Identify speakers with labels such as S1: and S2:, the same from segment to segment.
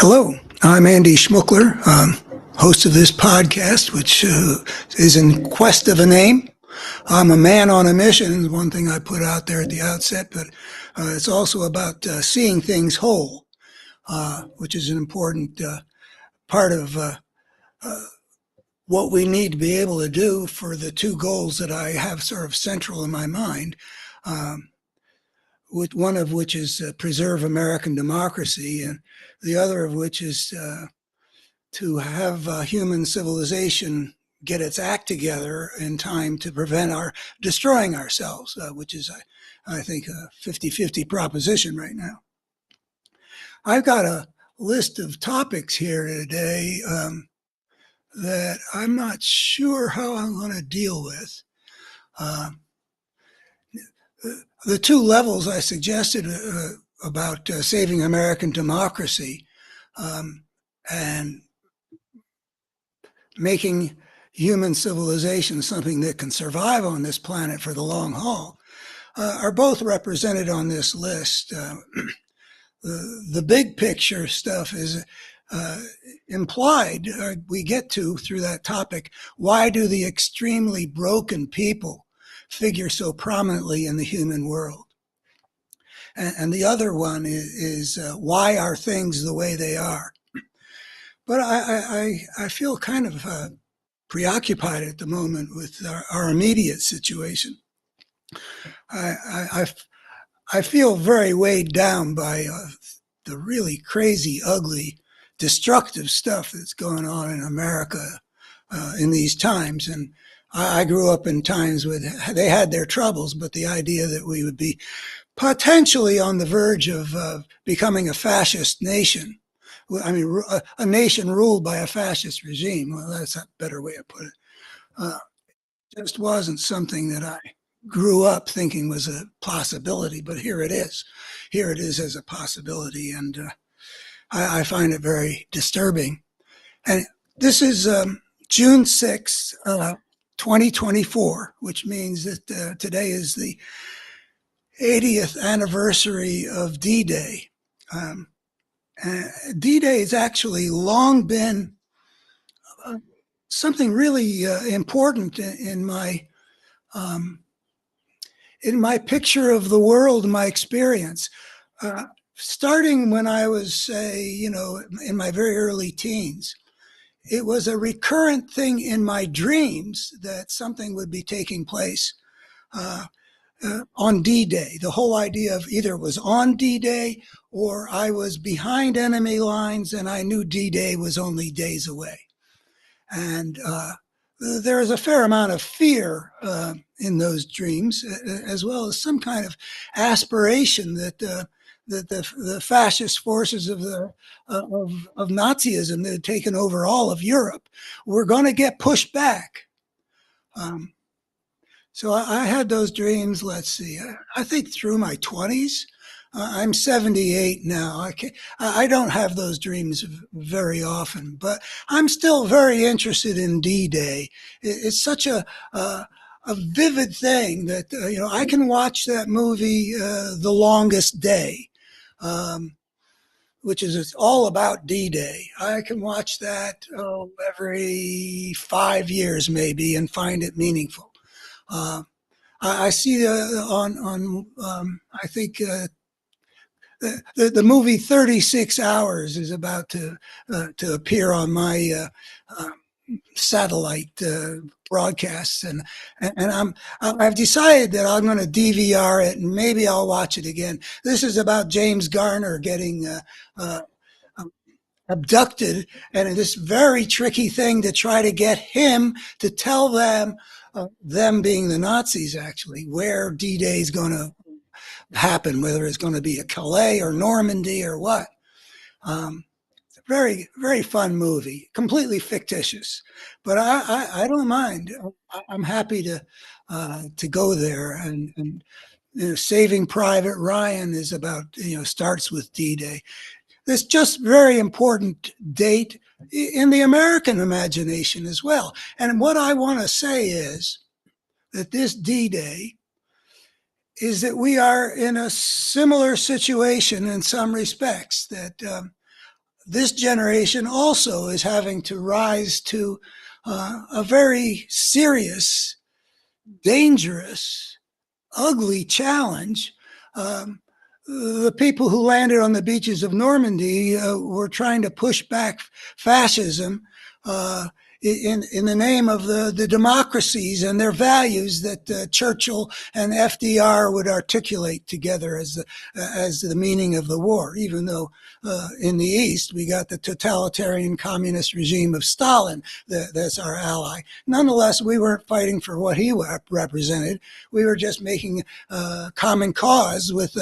S1: Hello, I'm Andy Schmuckler, host of this podcast, which is in quest of a name. I'm a man on a mission, one thing I put out there at the outset, but it's also about seeing things whole, which is an important part of what we need to be able to do for the two goals that I have sort of central in my mind. One of which is preserve American democracy, and the other of which is to have human civilization get its act together in time to prevent our destroying ourselves, which is, I think, a 50-50 proposition right now. I've got a list of topics here today that I'm not sure how I'm going to deal with. The two levels I suggested about saving American democracy and making human civilization something that can survive on this planet for the long haul are both represented on this list. The big picture stuff is implied, we get to through that topic. Why do the extremely broken people figure so prominently in the human world? And the other one is why are things the way they are? But I feel kind of preoccupied at the moment with our immediate situation. I feel very weighed down by the really crazy, ugly, destructive stuff that's going on in America in these times. And I grew up in times where they had their troubles, but the idea that we would be potentially on the verge of becoming a fascist nation, I mean, a nation ruled by a fascist regime, well, that's a better way of put it, just wasn't something that I grew up thinking was a possibility, but here it is. Here it is as a possibility, and I find it very disturbing. And this is June 6th, 2024, which means that today is the 80th anniversary of D-Day. D-Day has actually long been something really important in my picture of the world, my experience. Starting when I was, say, in my very early teens, it was a recurrent thing in my dreams that something would be taking place on D-Day. The whole idea of either it was on D-Day or I was behind enemy lines and I knew D-Day was only days away. And there is a fair amount of fear in those dreams, as well as some kind of aspiration that the fascist forces of Nazism that had taken over all of Europe were going to get pushed back. So I had those dreams, let's see, I think through my 20s. I'm 78 now. I don't have those dreams very often, but I'm still very interested in D-Day. It's such a vivid thing that, I can watch that movie, The Longest Day, which is all about D-Day. I can watch that every 5 years maybe and find it meaningful. I see on I think the movie 36 Hours is about to appear on my satellite broadcasts, and I've decided that I'm going to DVR it and maybe I'll watch it again. This is about James Garner getting abducted, and this very tricky thing to try to get him to tell them, them being the Nazis actually, where D-Day is going to happen, whether it's going to be a Calais or Normandy or what. It's a very, very fun movie, completely fictitious, but I don't mind. I'm happy to go there, and Saving Private Ryan is about, starts with D-Day. This just very important date in the American imagination as well. And what I want to say is that this D-Day is that we are in a similar situation in some respects, that this generation also is having to rise to a very serious, dangerous, ugly challenge. Um, the people who landed on the beaches of Normandy were trying to push back fascism in the name of the democracies and their values that Churchill and FDR would articulate together as the meaning of the war, even though in the East we got the totalitarian communist regime of Stalin that's our ally. Nonetheless, we weren't fighting for what he represented. We were just making common cause with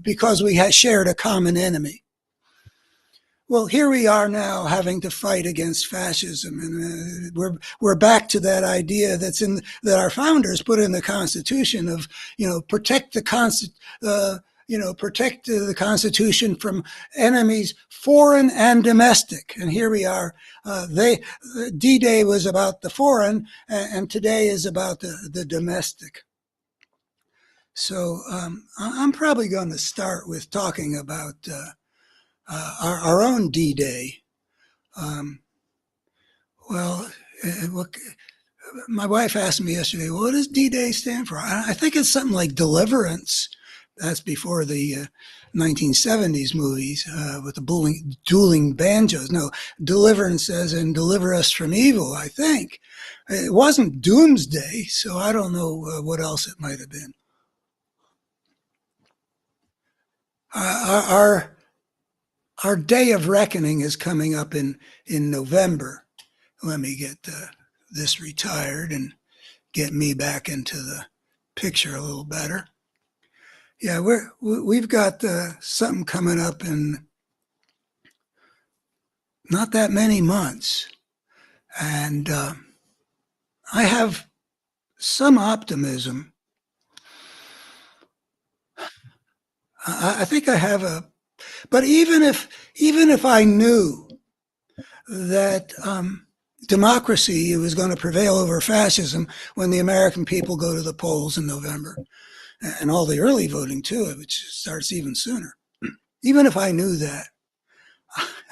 S1: because we had shared a common enemy. Well, here we are now having to fight against fascism, and we're back to that idea that our founders put in the Constitution of protect the protect the Constitution from enemies, foreign and domestic. And here we are. D-Day was about the foreign, and today is about the domestic. So I'm probably going to start with talking about our own D-Day. Well, my wife asked me yesterday, what does D-Day stand for? I think it's something like deliverance. That's before the 1970s movies with the dueling banjos. No, deliverance as in deliver us from evil, I think. It wasn't doomsday, so I don't know what else it might have been. Our day of reckoning is coming up in November. Let me get this retired and get me back into the picture a little better. Yeah, we've got something coming up in not that many months, and I have some optimism. I think I have but even if I knew that democracy was going to prevail over fascism when the American people go to the polls in November, and all the early voting too, which starts even sooner. Even if I knew that,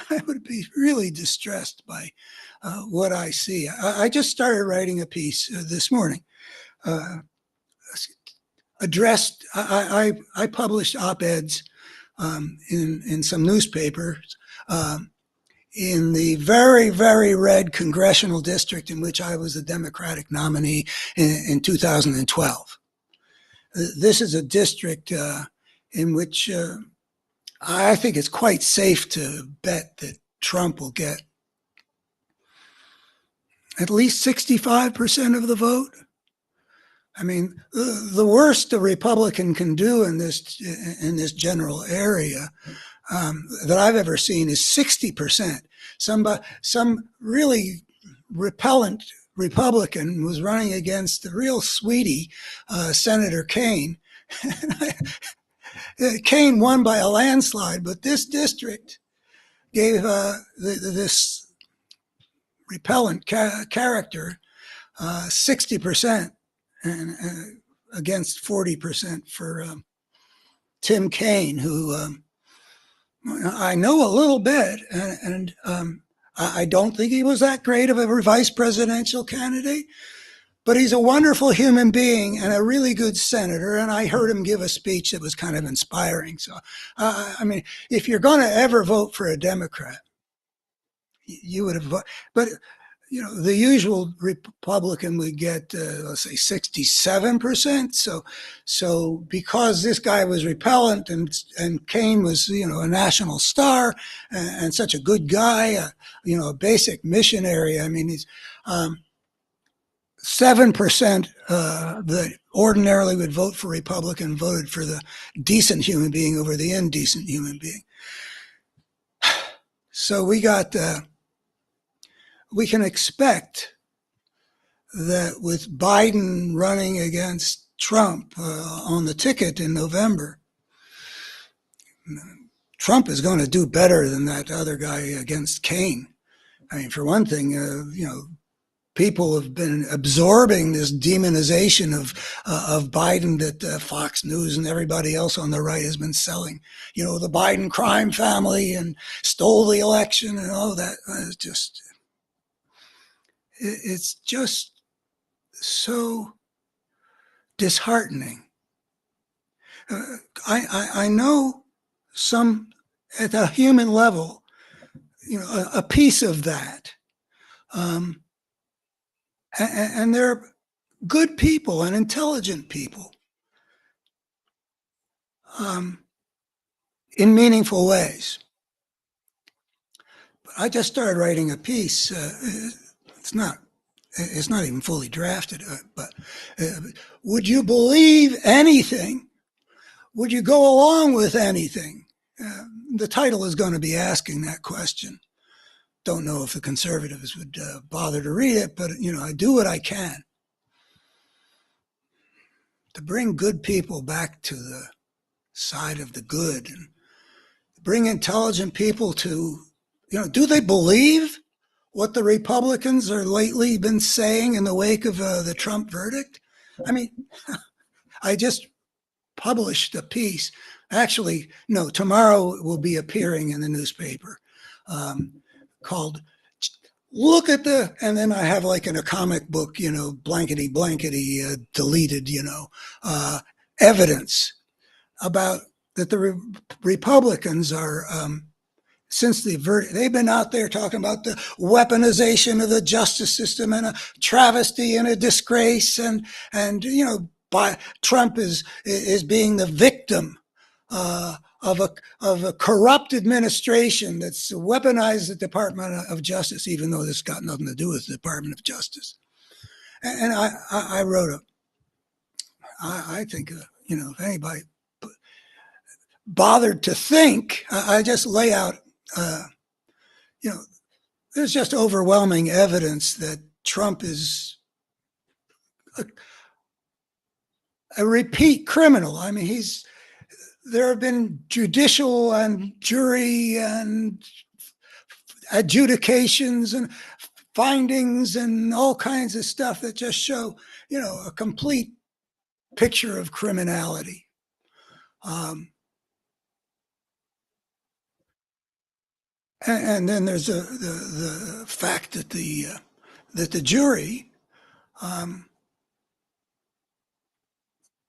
S1: I would be really distressed by what I see. I just started writing a piece this morning. Addressed, I published op-eds in some newspapers in the very, very red congressional district in which I was the Democratic nominee in 2012. This is a district in which I think it's quite safe to bet that Trump will get at least 65% of the vote. I mean, the worst a Republican can do in this general area that I've ever seen is 60%. Some really repellent Republican was running against the real sweetie, Senator Kaine. Kaine won by a landslide, but this district gave this repellent character 60% and against 40% for Tim Kaine, who I know a little bit, and I don't think he was that great of a vice presidential candidate, but he's a wonderful human being and a really good senator, and I heard him give a speech that was kind of inspiring. So, I mean, if you're going to ever vote for a Democrat, you would have voted. But, the usual Republican would get, let's say, 67%. So because this guy was repellent and Kaine was, a national star and such a good guy, a basic missionary. I mean, he's 7% that ordinarily would vote for Republican voted for the decent human being over the indecent human being. So we can expect that with Biden running against Trump on the ticket in November, Trump is going to do better than that other guy against Kaine. I mean, for one thing, people have been absorbing this demonization of Biden that Fox News and everybody else on the right has been selling. You know, the Biden crime family and stole the election and all that. It's just so disheartening. I know some at a human level, you know, a piece of that. And they're good people and intelligent people in meaningful ways. But I just started writing a piece. It's not even fully drafted, but would you believe anything? Would you go along with anything? The title is going to be asking that question. Don't know if the conservatives would bother to read it, but you know, I do what I can to bring good people back to the side of the good and bring intelligent people to, you know, do they believe what the Republicans are lately been saying in the wake of the Trump verdict? I mean, I just published a piece. Actually, no, tomorrow it will be appearing in the newspaper called Look at the, and then I have like in a comic book, you know, blankety deleted, you know, evidence about that the Republicans are, since the verdict, they've been out there talking about the weaponization of the justice system and a travesty and a disgrace, and you know, Trump is being the victim of a corrupt administration that's weaponized the Department of Justice, even though this got nothing to do with the Department of Justice. And I wrote I think, you know, if anybody bothered to think, I just lay out, you know, there's just overwhelming evidence that Trump is a repeat criminal. I mean, there have been judicial and jury and adjudications and findings and all kinds of stuff that just show, you know, a complete picture of criminality. And then there's the fact that the jury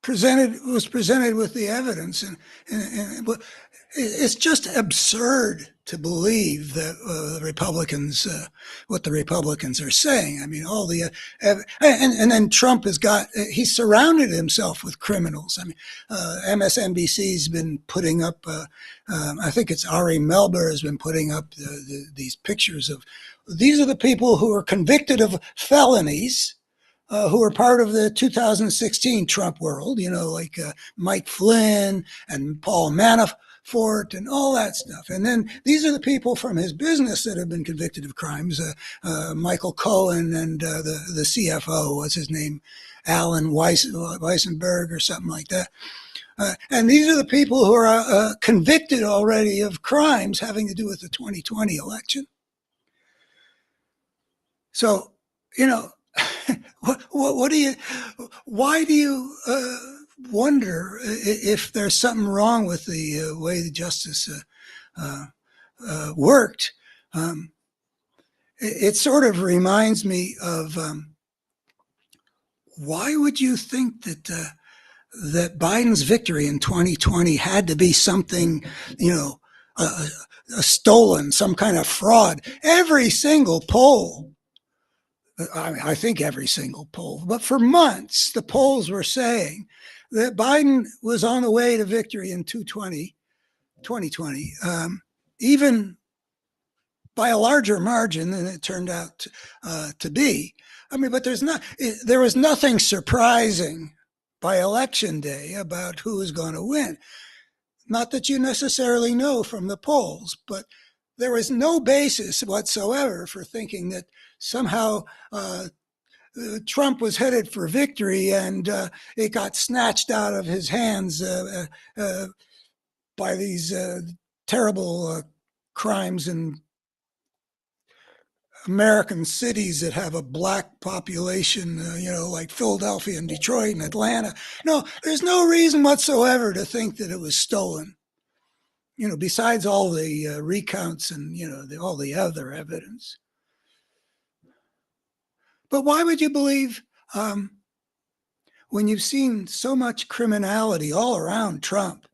S1: was presented with the evidence, and it's just absurd to believe that the Republicans, what the Republicans are saying. I mean, all the and then Trump he's surrounded himself with criminals. I mean, MSNBC's been putting up, I think it's Ari Melber has been putting up these pictures of, these are the people who are convicted of felonies, who were part of the 2016 Trump world, you know, like Mike Flynn and Paul Manafort and all that stuff. And then these are the people from his business that have been convicted of crimes. Michael Cohen and the CFO, what's his name? Alan Weissenberg or something like that. And these are the people who are convicted already of crimes having to do with the 2020 election. So, you know, why do you wonder if there's something wrong with the way the justice worked? It sort of reminds me of why would you think that Biden's victory in 2020 had to be something, you know, stolen, some kind of fraud? Every single poll, I think every single poll, but for months, the polls were saying that Biden was on the way to victory in 2020, even by a larger margin than it turned out to be. I mean, but there was nothing surprising by election day about who was going to win. Not that you necessarily know from the polls, but there was no basis whatsoever for thinking that somehow Trump was headed for victory and it got snatched out of his hands by these terrible crimes and American cities that have a black population, like Philadelphia and Detroit and Atlanta. No, there's no reason whatsoever to think that it was stolen. Besides all the recounts and all the other evidence. But why would you believe when you've seen so much criminality all around Trump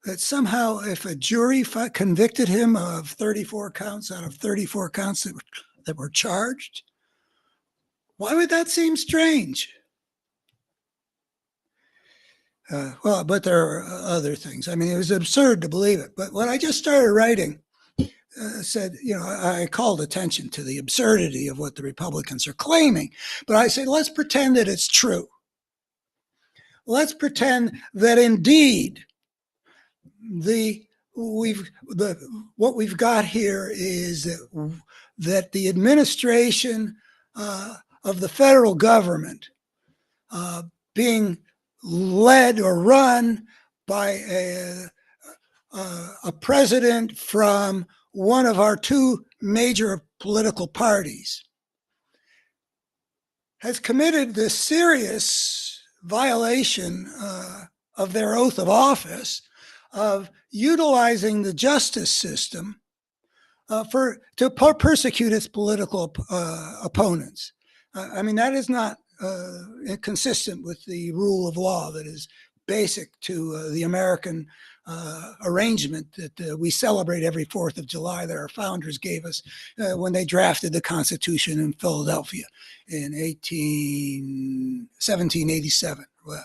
S1: that somehow if a jury convicted him of 34 counts out of 34 counts that were charged, why would that seem strange? But there are other things. I mean, it was absurd to believe it. But when I just started writing, said, I called attention to the absurdity of what the Republicans are claiming. But I said, let's pretend that it's true. Let's pretend that indeed what we've got here is that the administration of the federal government being led or run by a president from one of our two major political parties has committed this serious violation of their oath of office of utilizing the justice system to persecute its political opponents. I mean, that is not consistent with the rule of law that is basic to the American arrangement that we celebrate every 4th of July that our founders gave us when they drafted the Constitution in Philadelphia in 1787. Well,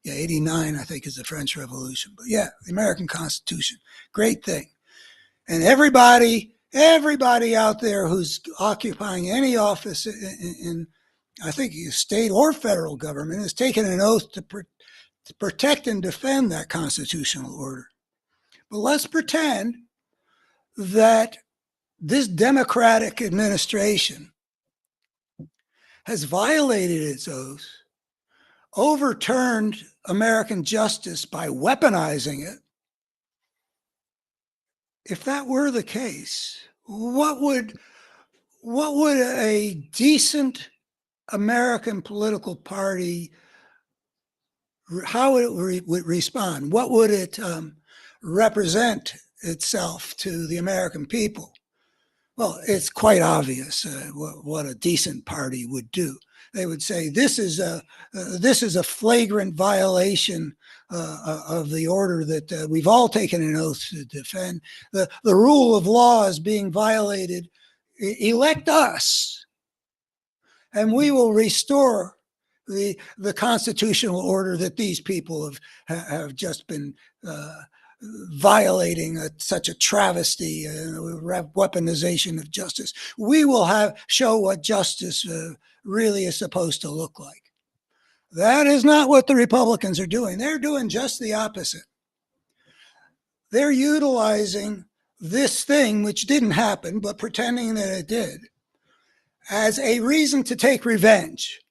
S1: 89, I think, is the French Revolution. But the American Constitution, great thing. And everybody out there who's occupying any office in I think state or federal government has taken an oath to protect and defend that constitutional order. But let's pretend that this Democratic administration has violated its oath, overturned American justice by weaponizing it. If that were the case, what would a decent American political party, how would it respond? What would it represent itself to the American people? Well, it's quite obvious what a decent party would do. They would say this is a flagrant violation of the order that we've all taken an oath to defend. The rule of law is being violated. Elect us, and we will restore the constitutional order that these people have just been violating such a travesty, weaponization of justice. We will show what justice really is supposed to look like. That is not what the Republicans are doing. They're doing just the opposite. They're utilizing this thing, which didn't happen, but pretending that it did, as a reason to take revenge.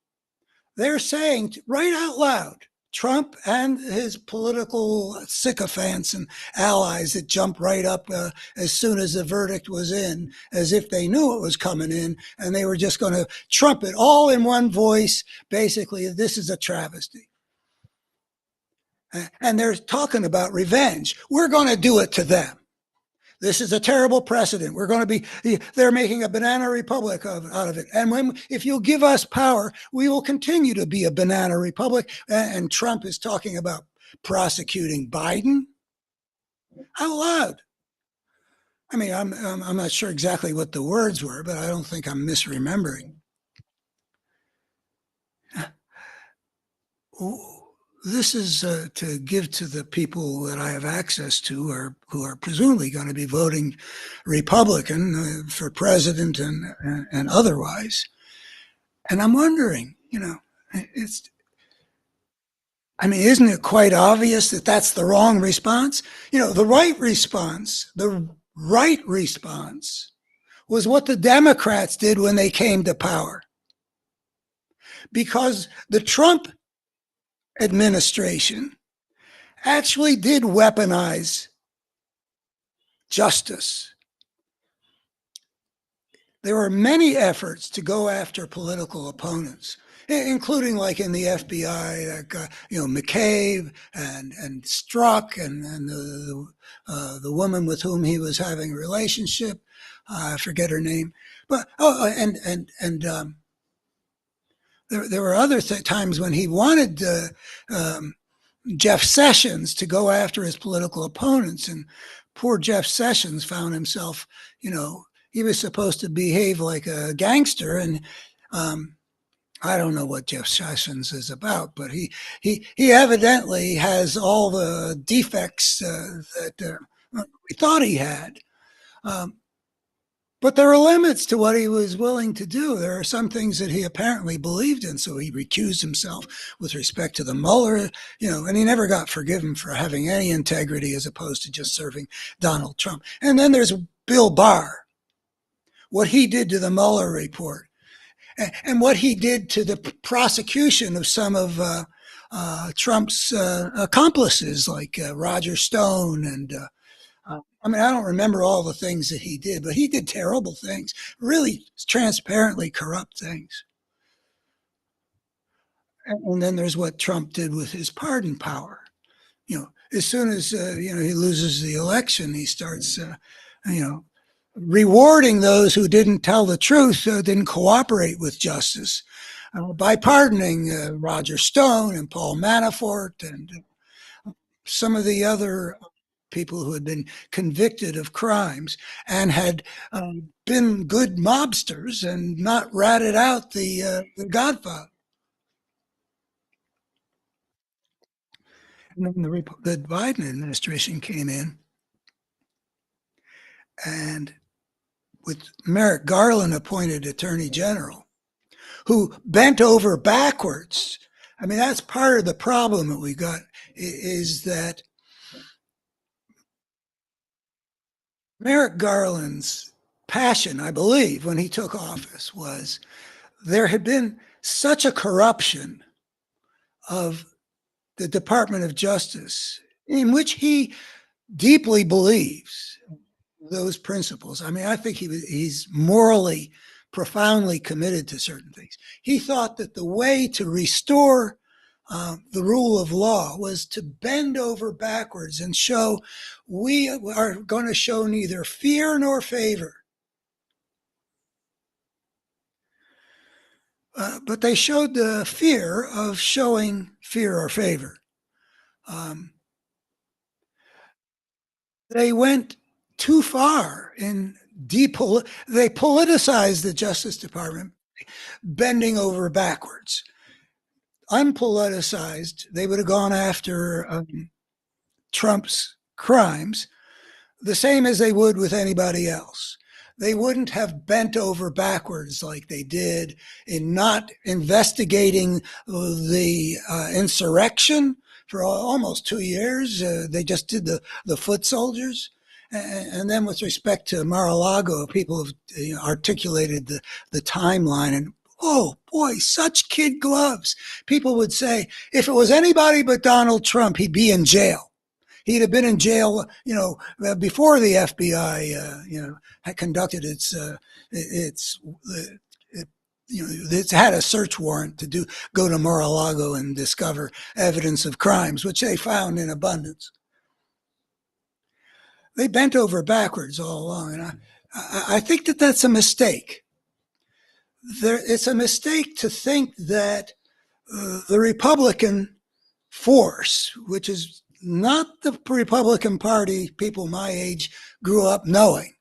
S1: They're saying right out loud, Trump and his political sycophants and allies that jumped right up as soon as the verdict was in, as if they knew it was coming in, and they were just going to trumpet all in one voice, basically, this is a travesty. And they're talking about revenge. We're going to do it to them. This is a terrible precedent. They're making a banana republic out of it. And if you'll give us power, we will continue to be a banana republic. And Trump is talking about prosecuting Biden out loud. I mean, I'm not sure exactly what the words were, but I don't think I'm misremembering. This is to give to the people that I have access to, who are presumably going to be voting Republican for president and otherwise. And I'm wondering, isn't it quite obvious that that's the wrong response? The right response was what the Democrats did when they came to power. Because the Trump administration actually did weaponize justice. there were many efforts to go after political opponents, including like in the FBI, like, McCabe and Strzok and the woman with whom he was having a relationship. I forget her name, but there were other times when he wanted Jeff Sessions to go after his political opponents, and poor Jeff Sessions found himself, he was supposed to behave like a gangster, and I don't know what Jeff Sessions is about, but he evidently has all the defects that we thought he had. But there are limits to what he was willing to do. There are some things that he apparently believed in, so he recused himself with respect to the Mueller, and he never got forgiven for having any integrity as opposed to just serving Donald Trump. And then there's Bill Barr, what he did to the Mueller report, and what he did to the prosecution of some of Trump's accomplices, like Roger Stone and I don't remember all the things that he did, but he did terrible things, really transparently corrupt things. And then there's what Trump did with his pardon power. As soon as he loses the election, he starts rewarding those who didn't tell the truth, didn't cooperate with justice, by pardoning Roger Stone and Paul Manafort and some of the other people who had been convicted of crimes and had been good mobsters and not ratted out the Godfather. And then the Biden administration came in, and with Merrick Garland appointed Attorney General, who bent over backwards. That's part of the problem that we got, is that Merrick Garland's passion, I believe, when he took office was there had been such a corruption of the Department of Justice, in which he deeply believes those principles. I think he's morally profoundly committed to certain things. He thought that the way to restore the rule of law was to bend over backwards and show we are going to show neither fear nor favor. But they showed the fear of showing fear or favor. They went too far in they politicized the Justice Department, bending over backwards. Unpoliticized, they would have gone after Trump's crimes the same as they would with anybody else. They wouldn't have bent over backwards like they did in not investigating the insurrection for almost 2 years. They just did the foot soldiers. And then with respect to Mar-a-Lago, people have articulated the timeline, and oh boy, such kid gloves. People would say, if it was anybody but Donald Trump, he'd be in jail. He'd have been in jail, before the FBI, had conducted its had a search warrant to go to Mar-a-Lago and discover evidence of crimes, which they found in abundance. They bent over backwards all along, and I think that that's a mistake. It's a mistake to think that the Republican force, which is not the Republican Party people my age grew up knowing,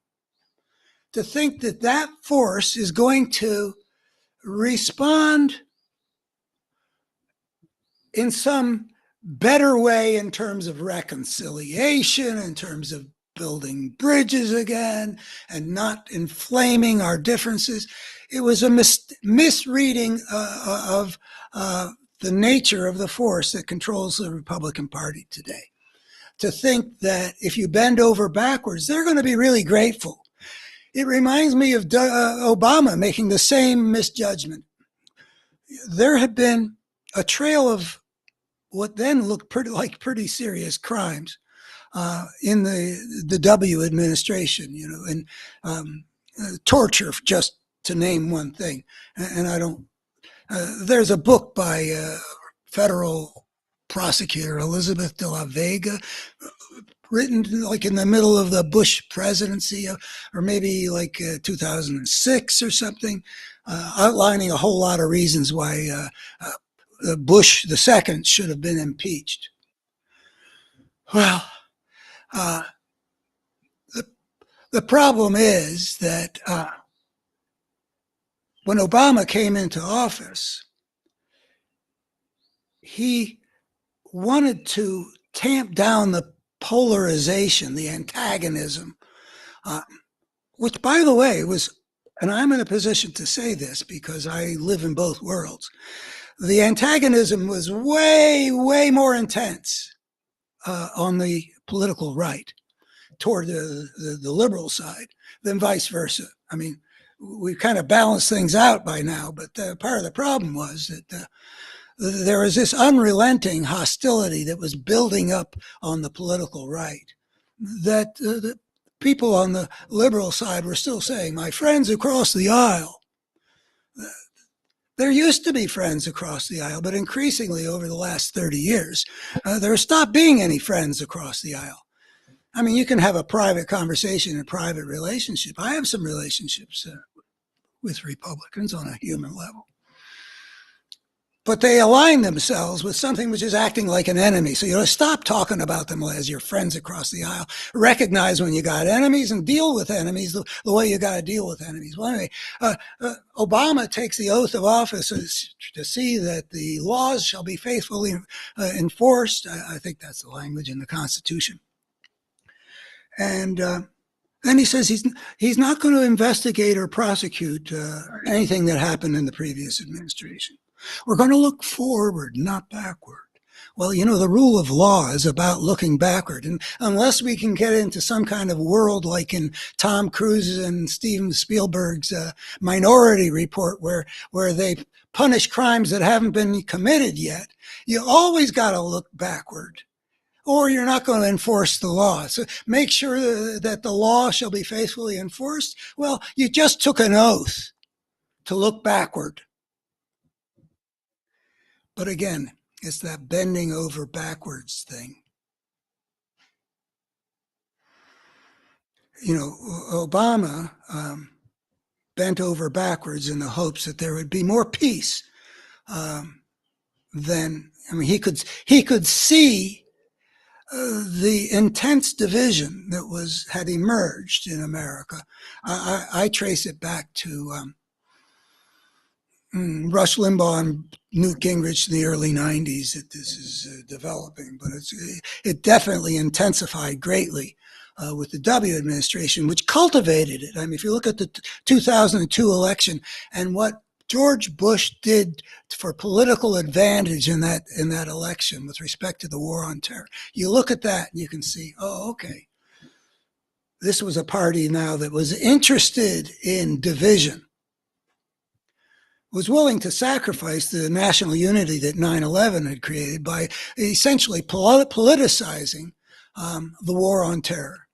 S1: to think that that force is going to respond in some better way in terms of reconciliation, in terms of building bridges again, and not inflaming our differences. It was a misreading of the nature of the force that controls the Republican Party today. To think that if you bend over backwards, they're going to be really grateful. It reminds me of Obama making the same misjudgment. There had been a trail of what then looked pretty serious crimes in the W administration, and torture, just to name one thing. And I don't. There's a book by federal prosecutor Elizabeth de la Vega, written like in the middle of the Bush presidency, or maybe like 2006 or something, outlining a whole lot of reasons why Bush the second should have been impeached. Well, uh, the problem is that when Obama came into office, he wanted to tamp down the polarization, the antagonism, which, by the way, was, and I'm in a position to say this because I live in both worlds, the antagonism was way, way more intense on the political right toward the liberal side than vice versa. I mean, we've kind of balanced things out by now, but part of the problem was that there was this unrelenting hostility that was building up on the political right, that the people on the liberal side were still saying, my friends across the aisle. There used to be friends across the aisle, but increasingly over the last 30 years, there stopped being any friends across the aisle. I mean, you can have a private conversation, a private relationship. I have some relationships with Republicans on a human level. But they align themselves with something which is acting like an enemy. So stop talking about them as your friends across the aisle. Recognize when you got enemies and deal with enemies the way you got to deal with enemies. Well, anyway, Obama takes the oath of office to see that the laws shall be faithfully enforced. I think that's the language in the Constitution. And then he says he's not going to investigate or prosecute anything that happened in the previous administration. We're going to look forward, not backward. Well, the rule of law is about looking backward. And unless we can get into some kind of world like in Tom Cruise and Steven Spielberg's Minority Report, where they punish crimes that haven't been committed yet, you always got to look backward, or you're not going to enforce the law. So make sure that the law shall be faithfully enforced. Well, you just took an oath to look backward. But again, it's that bending over backwards thing. Obama bent over backwards in the hopes that there would be more peace than, he could see the intense division that had emerged in America. I trace it back to Rush Limbaugh and Newt Gingrich in the early 90s that this is developing, but it definitely intensified greatly with the W administration, which cultivated it. If you look at the 2002 election and what George Bush did for political advantage in that election with respect to the war on terror, you look at that and you can see, oh, okay, this was a party now that was interested in division, was willing to sacrifice the national unity that 9/11 had created by essentially politicizing the war on terror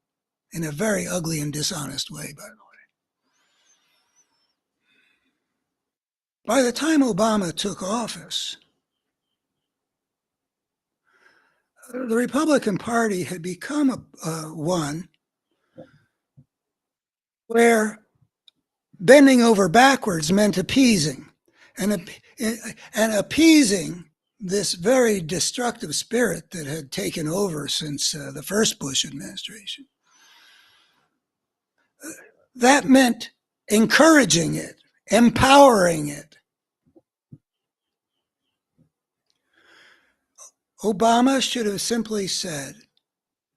S1: in a very ugly and dishonest way, by the way. By the time Obama took office, the Republican Party had become one where bending over backwards meant appeasing, and appeasing this very destructive spirit that had taken over since the first Bush administration. That meant encouraging it, empowering it. Obama should have simply said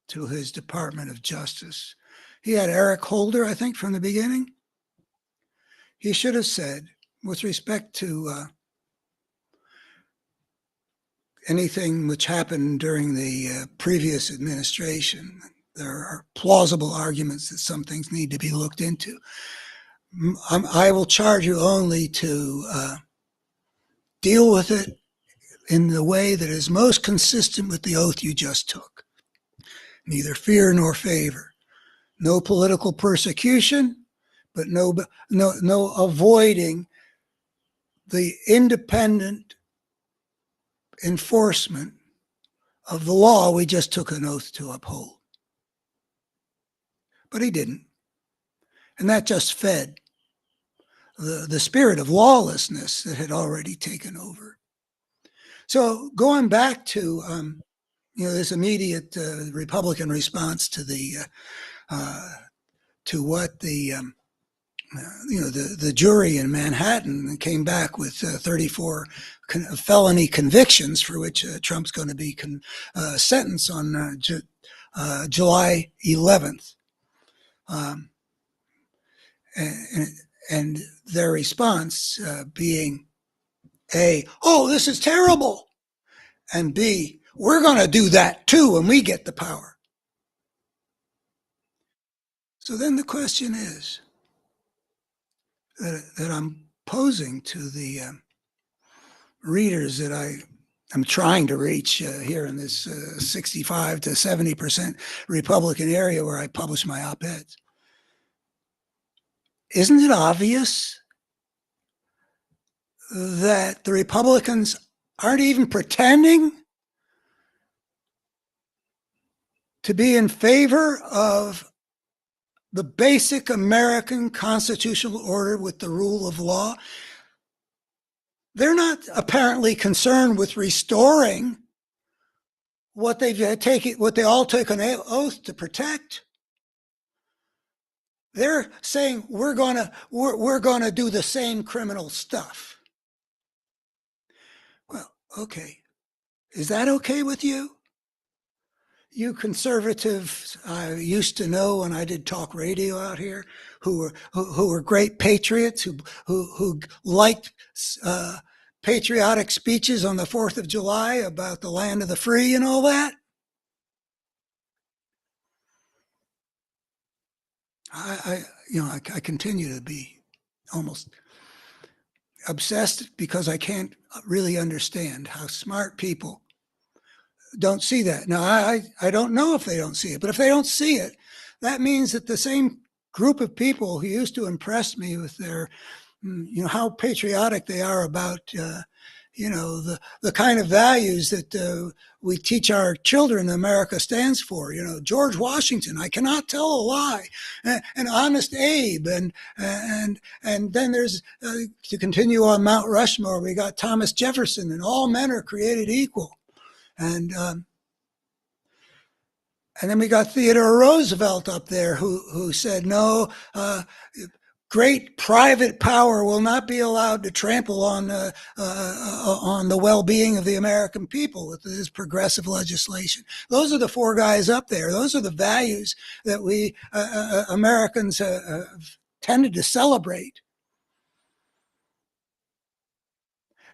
S1: to his Department of Justice, he had Eric Holder, I think, from the beginning. He should have said, with respect to anything which happened during the previous administration, there are plausible arguments that some things need to be looked into. I will charge you only to deal with it in the way that is most consistent with the oath you just took. Neither fear nor favor. No political persecution, but no avoiding the independent enforcement of the law we just took an oath to uphold. But he didn't. And that just fed the spirit of lawlessness that had already taken over. So going back to this immediate Republican response to the to what the the jury in Manhattan came back with 34 felony convictions for which Trump's going to be sentenced on July 11th. And their response being A, oh, this is terrible, and B, we're going to do that too when we get the power. So then the question is that I'm posing to the readers that I'm trying to reach here in this 65 to 70% Republican area where I publish my op-eds. Isn't it obvious that the Republicans aren't even pretending to be in favor of the basic American constitutional order with the rule of law? They're not apparently concerned with restoring what they all took an oath to protect. They're saying we're gonna do the same criminal stuff. Well, okay. Is that okay with you? You conservatives I used to know when I did talk radio out here, who were great patriots, who liked patriotic speeches on the 4th of July about the land of the free and all that. I continue to be almost obsessed because I can't really understand how smart people don't see that. Now, I don't know if they don't see it, but if they don't see it, that means that the same group of people who used to impress me with their, how patriotic they are about, the kind of values that we teach our children America stands for. George Washington, I cannot tell a lie, and Honest Abe, and then there's to continue on Mount Rushmore, we got Thomas Jefferson, and all men are created equal, and then we got Theodore Roosevelt up there who said no. Great private power will not be allowed to trample on the well-being of the American people with this progressive legislation. Those are the four guys up there. Those are the values that we Americans have tended to celebrate.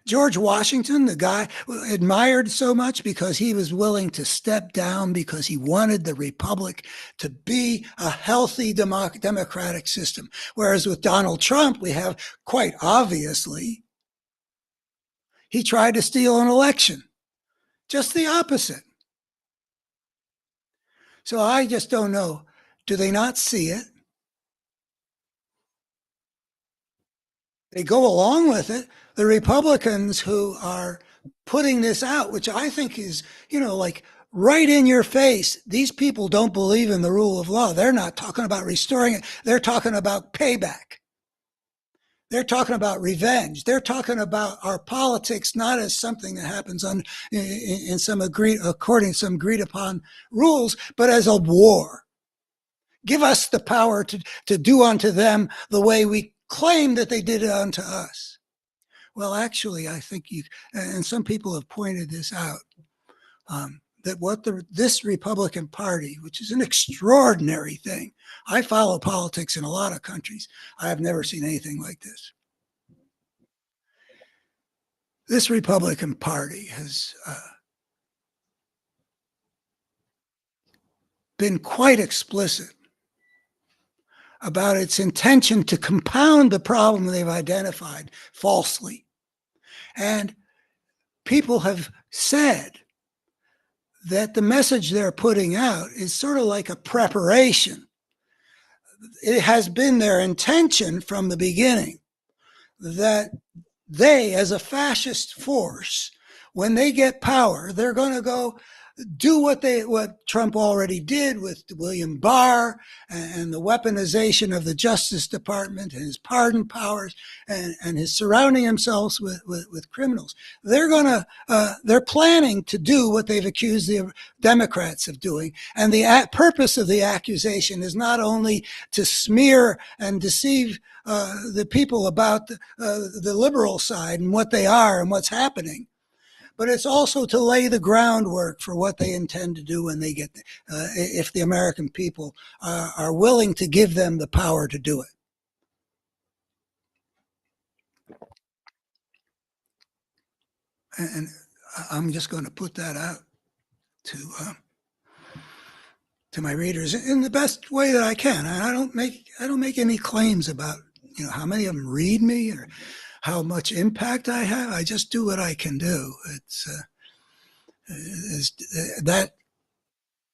S1: George Washington, the guy admired so much because he was willing to step down because he wanted the republic to be a healthy democratic system. Whereas with Donald Trump, we have quite obviously, he tried to steal an election. Just the opposite. So I just don't know. Do they not see it? They go along with it. The Republicans who are putting this out, which I think is, like right in your face, these people don't believe in the rule of law. They're not talking about restoring it. They're talking about payback. They're talking about revenge. They're talking about our politics not as something that happens in some according to some agreed upon rules, but as a war. Give us the power to do unto them the way we claim that they did it unto us. Well, actually, I think and some people have pointed this out, that what this Republican Party, which is an extraordinary thing. I follow politics in a lot of countries. I have never seen anything like this. This Republican Party has been quite explicit about its intention to compound the problem they've identified falsely. And people have said that the message they're putting out is sort of like a preparation, it has been their intention from the beginning that they, as a fascist force, when they get power, they're going to go do what Trump already did with William Barr and the weaponization of the Justice Department and his pardon powers and his surrounding himself with criminals. They're planning to do what they've accused the Democrats of doing. And the purpose of the accusation is not only to smear and deceive the people about the liberal side and what they are and what's happening, but it's also to lay the groundwork for what they intend to do when they get, if the American people are willing to give them the power to do it. And I'm just going to put that out to my readers in the best way that I can. I don't make any claims about how many of them read me or how much impact I have. I just do what I can do. That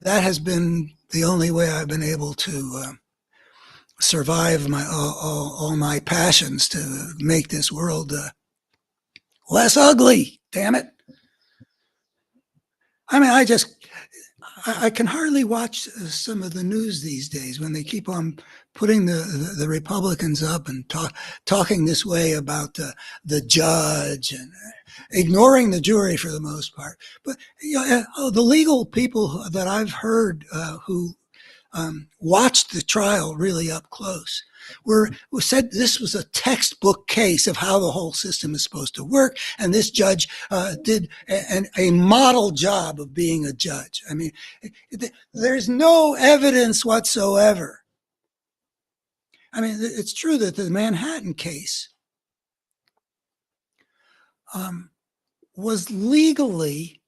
S1: has been the only way I've been able to survive all my passions to make this world less ugly. Damn it! I mean, I can hardly watch some of the news these days when they keep on putting the Republicans up and talking this way about the judge and ignoring the jury for the most part. But the legal people that I've heard who watched the trial really up close said this was a textbook case of how the whole system is supposed to work, and this judge did a model job of being a judge. I mean, there's no evidence whatsoever. I mean, it's true that the Manhattan case was legally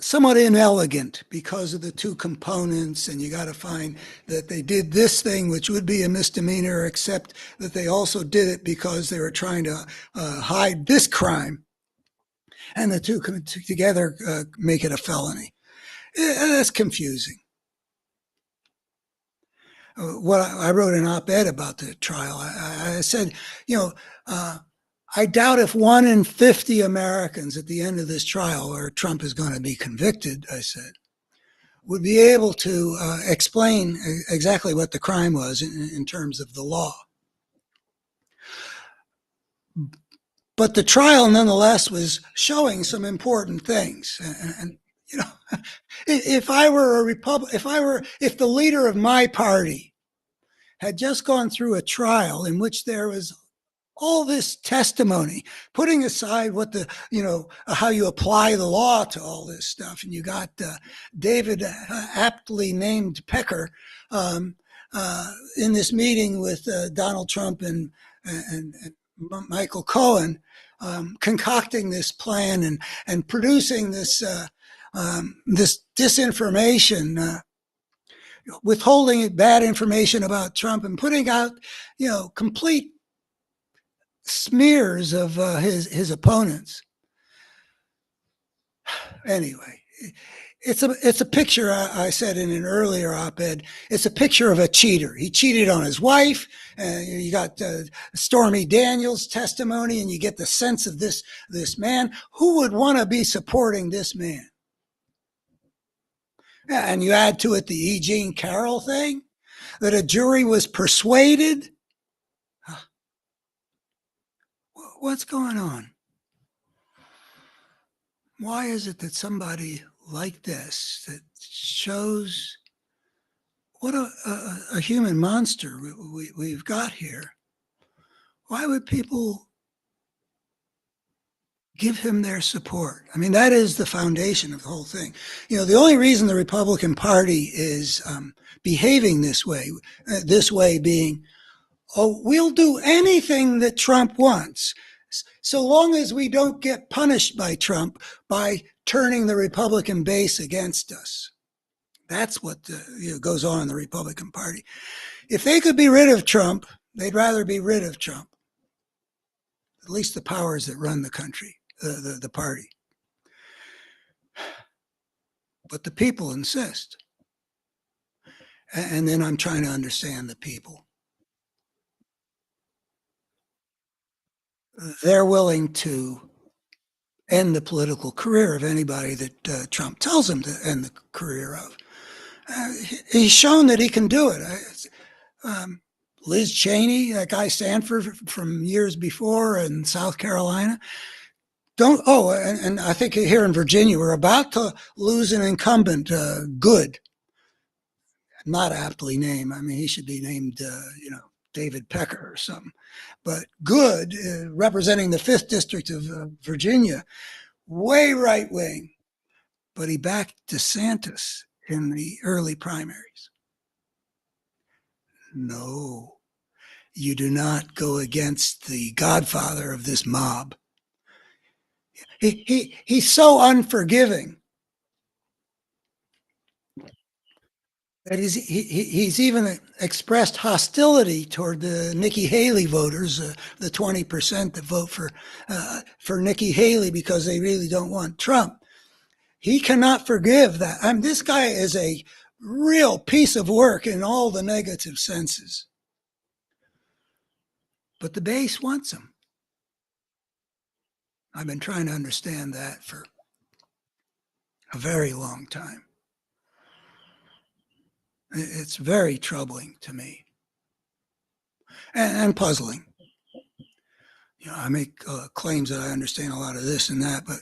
S1: somewhat inelegant because of the two components, and you got to find that they did this thing, which would be a misdemeanor, except that they also did it because they were trying to hide this crime, and the two together make it a felony. That's confusing. What I wrote an op-ed about the trial. I said, I doubt if 1 in 50 Americans at the end of this trial, where Trump is going to be convicted, I said, would be able to explain exactly what the crime was in terms of the law. But the trial, nonetheless, was showing some important things. And if I were if the leader of my party had just gone through a trial in which there was all this testimony, putting aside what how you apply the law to all this stuff, and you got David, aptly named Pecker, in this meeting with Donald Trump and Michael Cohen, concocting this plan and producing this this disinformation, withholding bad information about Trump and putting out complete smears of his opponents. Anyway, it's a picture. I said in an earlier op-ed, it's a picture of a cheater. He cheated on his wife. You got Stormy Daniels' testimony, and you get the sense of this man. Who would want to be supporting this man? Yeah, and you add to it the E. Jean Carroll thing, that a jury was persuaded. What's going on? Why is it that somebody like this, that shows what a human monster we've got here, why would people give him their support? I mean, that is the foundation of the whole thing. The only reason the Republican Party is behaving this way being, oh, we'll do anything that Trump wants, so long as we don't get punished by Trump by turning the Republican base against us. That's what goes on in the Republican Party. If they could be rid of Trump, they'd rather be rid of Trump. At least the powers that run the country, the party. but the people insist. And then I'm trying to understand the people. They're willing to end the political career of anybody that Trump tells them to end the career of. He's shown that he can do it. Liz Cheney, that guy Stanford from years before in South Carolina. And I think here in Virginia, we're about to lose an incumbent, Good, not aptly named. I mean, he should be named, David Pecker or something. But Good, representing the 5th District of Virginia, way right wing, but he backed DeSantis in the early primaries. No, you do not go against the godfather of this mob. He's so unforgiving that he's even expressed hostility toward the Nikki Haley voters, the 20% that vote for Nikki Haley because they really don't want Trump. He cannot forgive that. This guy is a real piece of work in all the negative senses. But the base wants him. I've been trying to understand that for a very long time. It's very troubling to me and puzzling. I make claims that I understand a lot of this and that, but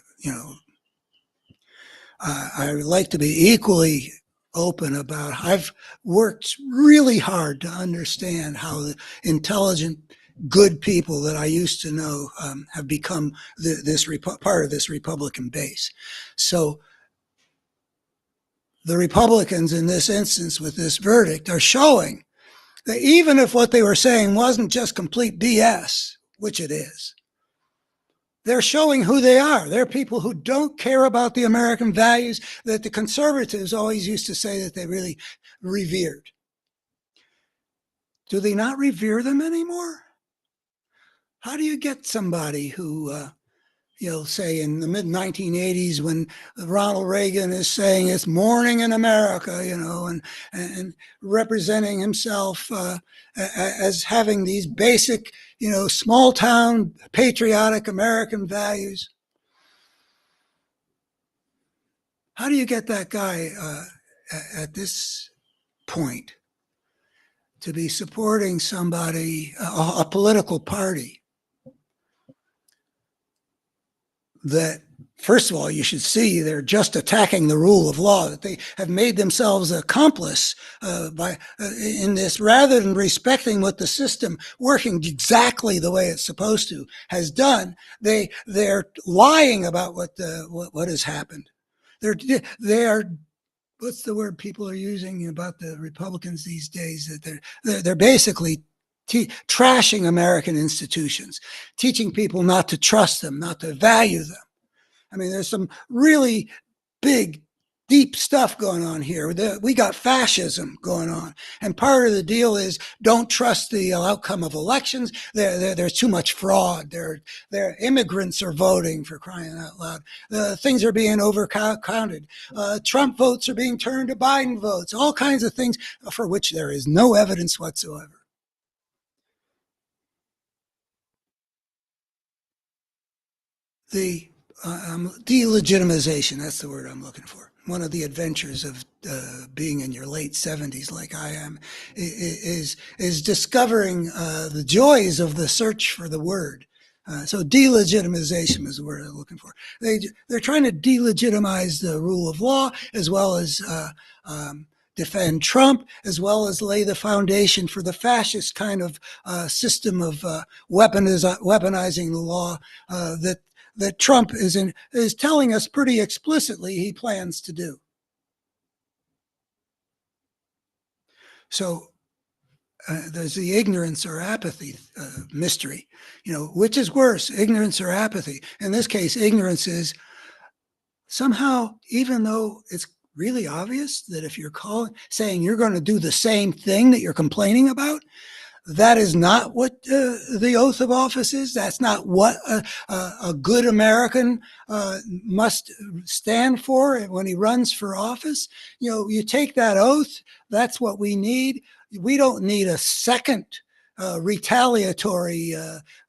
S1: I like to be equally open about. I've worked really hard to understand how the intelligent, good people that I used to know have become part of this Republican base. So the Republicans in this instance with this verdict are showing that even if what they were saying wasn't just complete BS, which it is, they're showing who they are. They're people who don't care about the American values that the conservatives always used to say that they really revered. Do they not revere them anymore? How do you get somebody who say in the mid 1980s when Ronald Reagan is saying it's morning in America, and representing himself as having these basic, small town patriotic American values. How do you get that guy at this point to be supporting somebody, a political party that, first of all, you should see they're just attacking the rule of law, that they have made themselves accomplice in this, rather than respecting what the system, working exactly the way it's supposed to, has done. They're lying about what has happened. They are. What's the word people are using about the Republicans these days? That they're basically trashing American institutions, teaching people not to trust them, not to value them. I mean, there's some really big, deep stuff going on here. We got fascism going on. And part of the deal is don't trust the outcome of elections. There's too much fraud. Their immigrants are voting, for crying out loud. Things are being overcounted. Trump votes are being turned to Biden votes. All kinds of things for which there is no evidence whatsoever. The delegitimization, that's the word I'm looking for. One of the adventures of being in your late 70s like I am is discovering the joys of the search for the word. So delegitimization is the word I'm looking for. They're trying to delegitimize the rule of law, as well as defend Trump, as well as lay the foundation for the fascist kind of system of weaponizing the law that Trump is telling us pretty explicitly he plans to do. So there's the ignorance or apathy mystery. Which is worse, ignorance or apathy? In this case, ignorance is somehow, even though it's really obvious that if you're saying you're going to do the same thing that you're complaining about, That is not what the oath of office is. That's not what a good American must stand for when he runs for office. You take that oath. That's what we need. We don't need a second retaliatory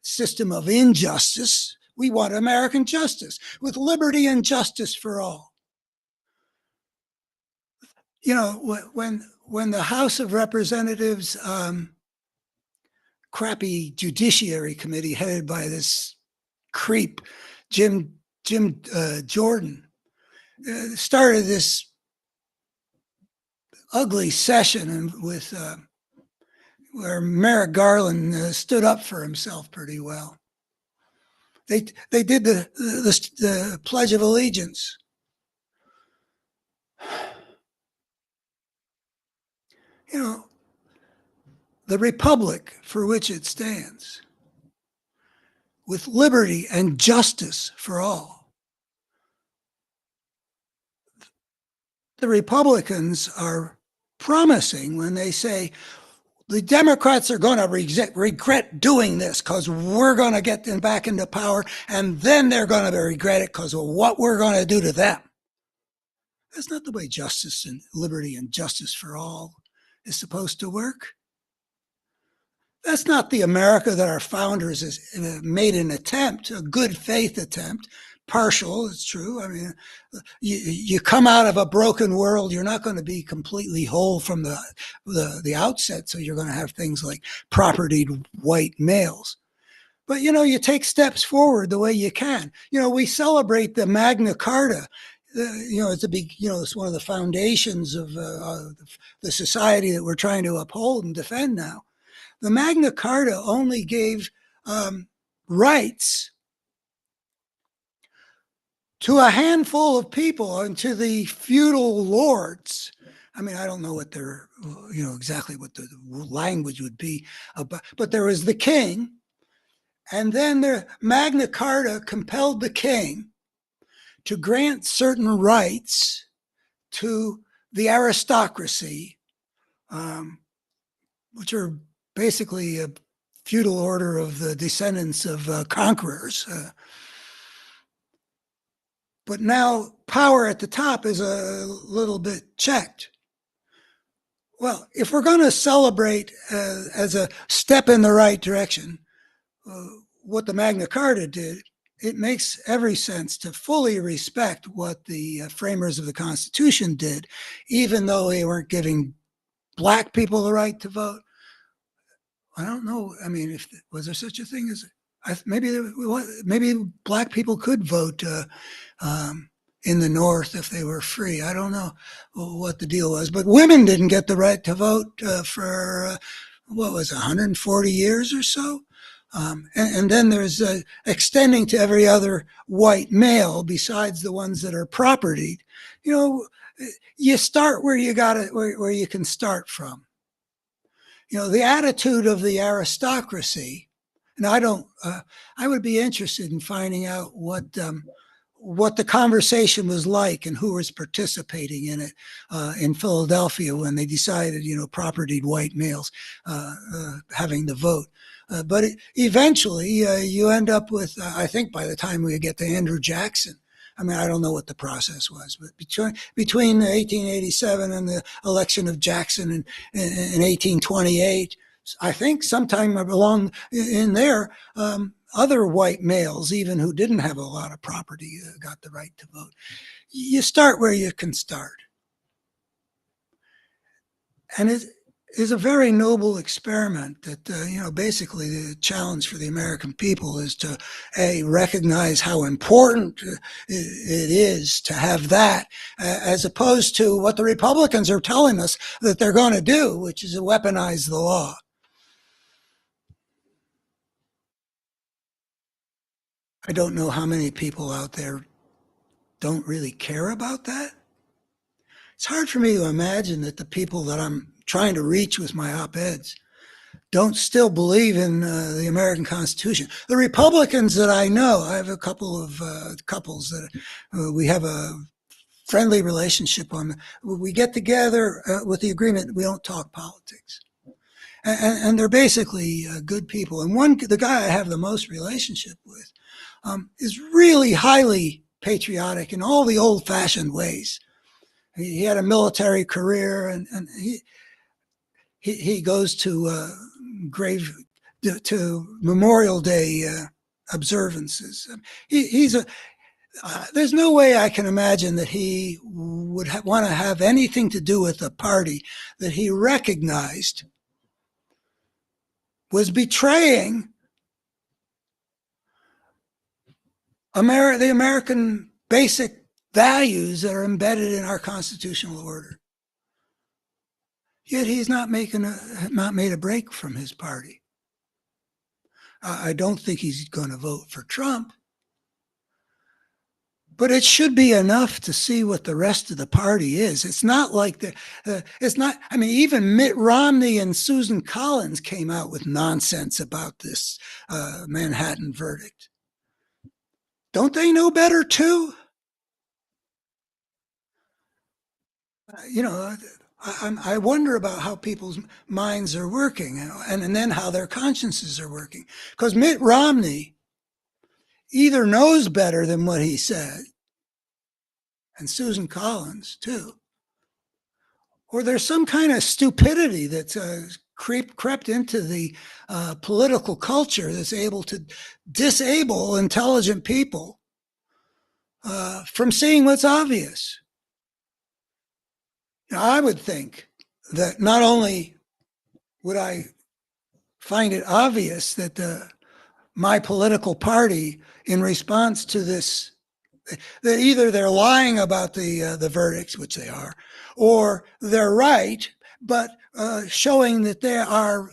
S1: system of injustice. We want American justice with liberty and justice for all. When the House of Representatives crappy Judiciary Committee headed by this creep, Jim Jordan, started this ugly session with where Merrick Garland stood up for himself pretty well. They did the Pledge of Allegiance. The republic for which it stands, with liberty and justice for all. The Republicans are promising when they say the Democrats are going to regret doing this because we're going to get them back into power, and then they're going to regret it because of what we're going to do to them. That's not the way justice and liberty and justice for all is supposed to work. That's not the America that our founders made an attempt, a good faith attempt, partial, it's true. I mean, you come out of a broken world, you're not going to be completely whole from the outset, so you're going to have things like propertied white males. But, you take steps forward the way you can. We celebrate the Magna Carta. It's one of the foundations of the society that we're trying to uphold and defend now. The Magna Carta only gave rights to a handful of people and to the feudal lords. I mean, I don't know what their, exactly what the language would be, but there was the king, and then the Magna Carta compelled the king to grant certain rights to the aristocracy, which are basically a feudal order of the descendants of conquerors. But now power at the top is a little bit checked. Well, if we're going to celebrate as a step in the right direction what the Magna Carta did, it makes every sense to fully respect what the framers of the Constitution did, even though they weren't giving black people the right to vote. I don't know. I mean, was there such a thing as maybe black people could vote in the North if they were free. I don't know what the deal was, but women didn't get the right to vote for what was it, 140 years or so. And then there's extending to every other white male besides the ones that are propertied. You start where you got it, where you can start from. The attitude of the aristocracy, and I would be interested in finding out what the conversation was like and who was participating in it in Philadelphia when they decided, propertied white males having the vote. But eventually you end up with, I think by the time we get to Andrew Jackson, I mean, I don't know what the process was, but between 1887 and the election of Jackson in 1828, I think sometime along in there, other white males, even who didn't have a lot of property, got the right to vote. You start where you can start. And it is a very noble experiment that, basically the challenge for the American people is to, recognize how important it is to have that, as opposed to what the Republicans are telling us that they're going to do, which is to weaponize the law. I don't know how many people out there don't really care about that. It's hard for me to imagine that the people that I'm trying to reach with my op-eds don't still believe in the American Constitution. The Republicans that I know, I have a couple of couples that we have a friendly relationship on. We get together with the agreement we don't talk politics. and they're basically good people. And the guy I have the most relationship with, is really highly patriotic in all the old-fashioned ways. He had a military career, and he goes to grave to Memorial Day observances. He's a there's no way I can imagine that he would want to have anything to do with a party that he recognized was betraying the American basic values that are embedded in our constitutional order. Yet he's not made a break from his party. I don't think he's going to vote for Trump, but it should be enough to see what the rest of the party is. It's not like it's not. I mean, even Mitt Romney and Susan Collins came out with nonsense about this Manhattan verdict. Don't they know better too? I wonder about how people's minds are working, and then how their consciences are working. Because Mitt Romney either knows better than what he said, and Susan Collins too, or there's some kind of stupidity that's crept into the political culture that's able to disable intelligent people from seeing what's obvious. I would think that not only would I find it obvious that my political party, in response to this, that either they're lying about the verdicts, which they are, or they're right, but showing that they are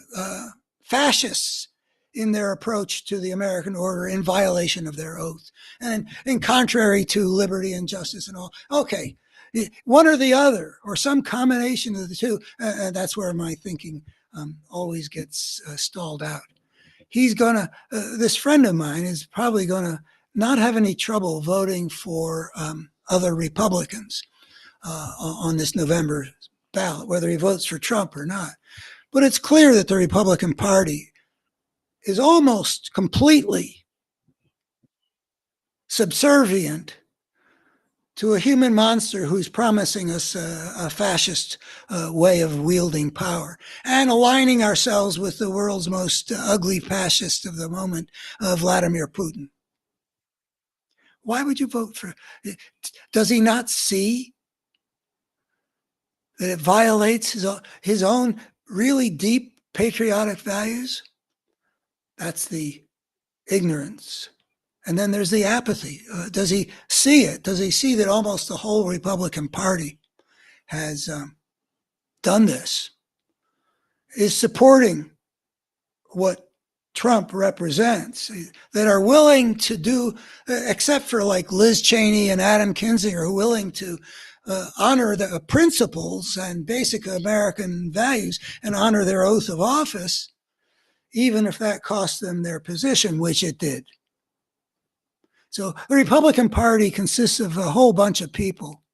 S1: fascists in their approach to the American order in violation of their oath and contrary to liberty and justice and all. Okay. One or the other, or some combination of the two. That's where my thinking always gets stalled out. This friend of mine is probably going to not have any trouble voting for other Republicans on this November ballot, whether he votes for Trump or not. But it's clear that the Republican Party is almost completely subservient to a human monster who's promising us a fascist way of wielding power, and aligning ourselves with the world's most ugly fascist of the moment, Vladimir Putin. Why would you vote for? Does he not see that it violates his own really deep patriotic values? That's the ignorance. And then there's the apathy. Does he see it? Does he see that almost the whole Republican Party has done this, is supporting what Trump represents, that are willing to do, except for like Liz Cheney and Adam Kinzinger, who are willing to honor the principles and basic American values and honor their oath of office, even if that cost them their position, which it did. So the Republican Party consists of a whole bunch of people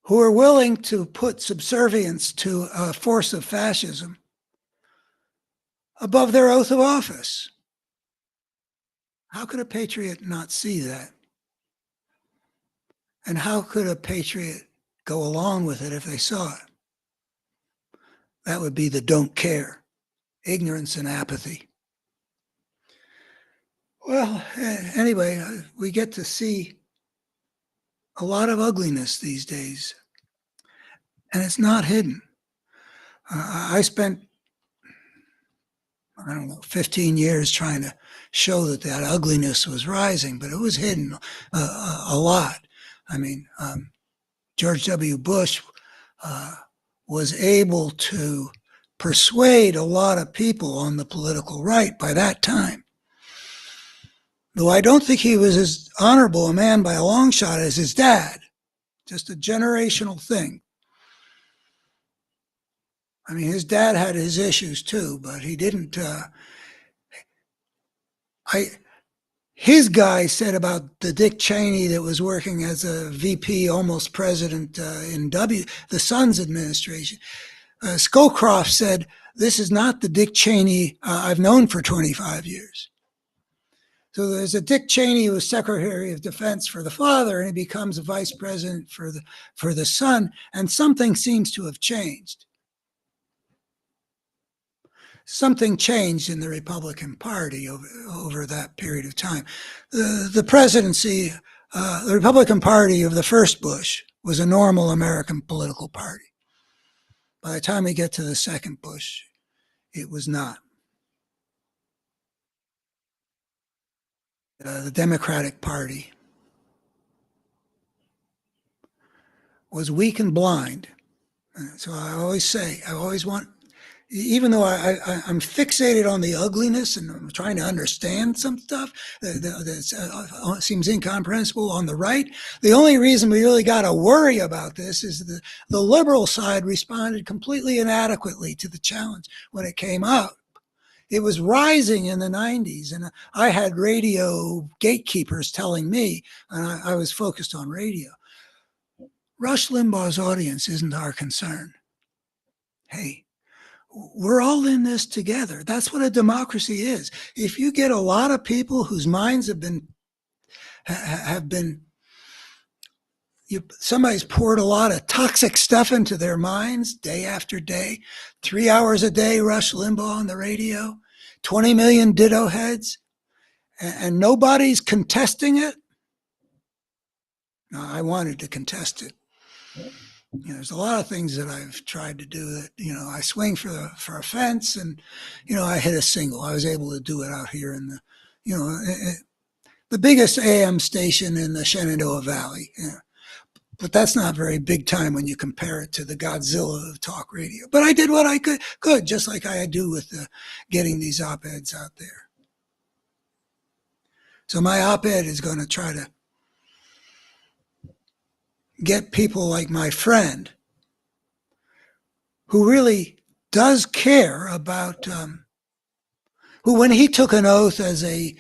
S1: who are willing to put subservience to a force of fascism above their oath of office. How could a patriot not see that? And how could a patriot go along with it if they saw it? That would be the don't care, ignorance and apathy. Well, anyway, we get to see a lot of ugliness these days, and it's not hidden. I spent, 15 years trying to show that ugliness was rising, but it was hidden a lot. I mean, George W. Bush was able to persuade a lot of people on the political right by that time. Though I don't think he was as honorable a man by a long shot as his dad. Just a generational thing. I mean, his dad had his issues too, but he didn't. His guy said about the Dick Cheney that was working as a VP, almost president in the Son's administration. Scowcroft said, "This is not the Dick Cheney I've known for 25 years." So there's a Dick Cheney who was Secretary of Defense for the father, and he becomes a vice president for the son, and something seems to have changed. Something changed in the Republican Party over that period of time. The presidency, the Republican Party of the first Bush was a normal American political party. By the time we get to the second Bush, it was not. The Democratic Party was weak and blind. So I always say, I always want, even though I'm fixated on the ugliness and I'm trying to understand some stuff that seems incomprehensible on the right, the only reason we really got to worry about this is the liberal side responded completely inadequately to the challenge when it came out. It was rising in the 90s, and I had radio gatekeepers telling me, and I was focused on radio, Rush Limbaugh's audience isn't our concern. Hey, we're all in this together. That's what a democracy is. If you get a lot of people whose minds have been somebody's poured a lot of toxic stuff into their minds day after day, 3 hours a day, Rush Limbaugh on the radio, 20 million ditto heads, and nobody's contesting it. No, I wanted to contest it. There's a lot of things that I've tried to do that, I swing for a fence and, I hit a single. I was able to do it out here in the biggest AM station in the Shenandoah Valley. But that's not very big time when you compare it to the Godzilla of talk radio. But I did what I could, just like I do with getting these op-eds out there. So my op-ed is going to try to get people like my friend who really does care about, who when he took an oath as a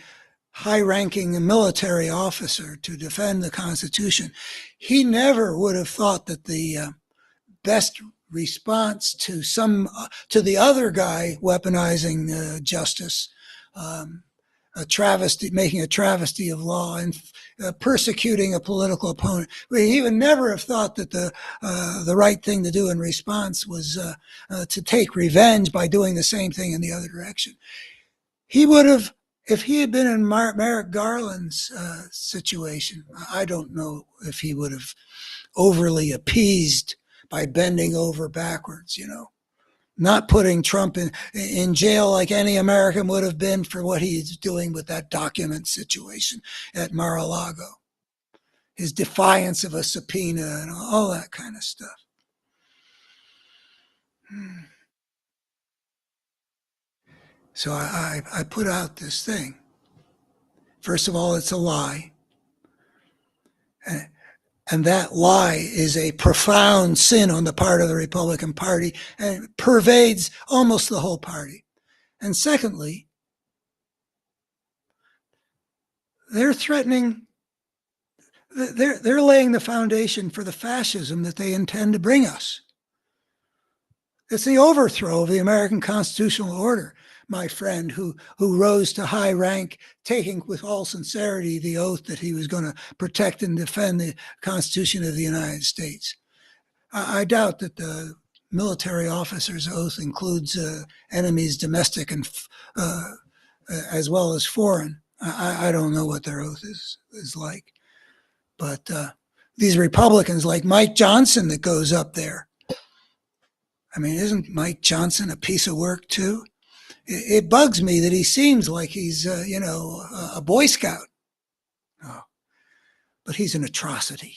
S1: high-ranking military officer to defend the Constitution, he never would have thought that the best response to the other guy weaponizing justice, making a travesty of law and persecuting a political opponent. He would never have thought that the right thing to do in response was to take revenge by doing the same thing in the other direction. He would have, if he had been in Merrick Garland's situation, I don't know if he would have overly appeased by bending over backwards, not putting Trump in jail like any American would have been for what he's doing with that document situation at Mar-a-Lago, his defiance of a subpoena and all that kind of stuff. So I put out this thing. First of all, it's a lie. And that lie is a profound sin on the part of the Republican Party and it pervades almost the whole party. And secondly, they're threatening, they're laying the foundation for the fascism that they intend to bring us. It's the overthrow of the American constitutional order. My friend who rose to high rank, taking with all sincerity the oath that he was going to protect and defend the Constitution of the United States. I doubt that the military officer's oath includes enemies domestic and as well as foreign. I don't know what their oath is like. But these Republicans like Mike Johnson that goes up there, I mean, isn't Mike Johnson a piece of work too? It bugs me that he seems like he's, a Boy Scout. Oh, but he's an atrocity.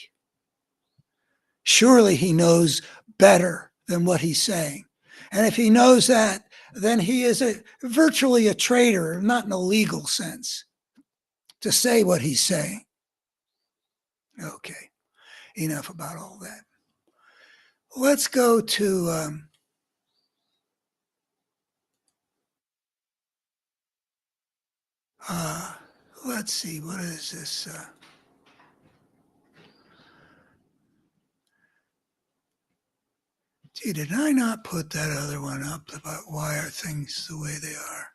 S1: Surely he knows better than what he's saying. And if he knows that, then he is virtually a traitor, not in a legal sense, to say what he's saying. Okay, enough about all that. Let's go to let's see, what is this? Gee, did I not put that other one up about why are things the way they are?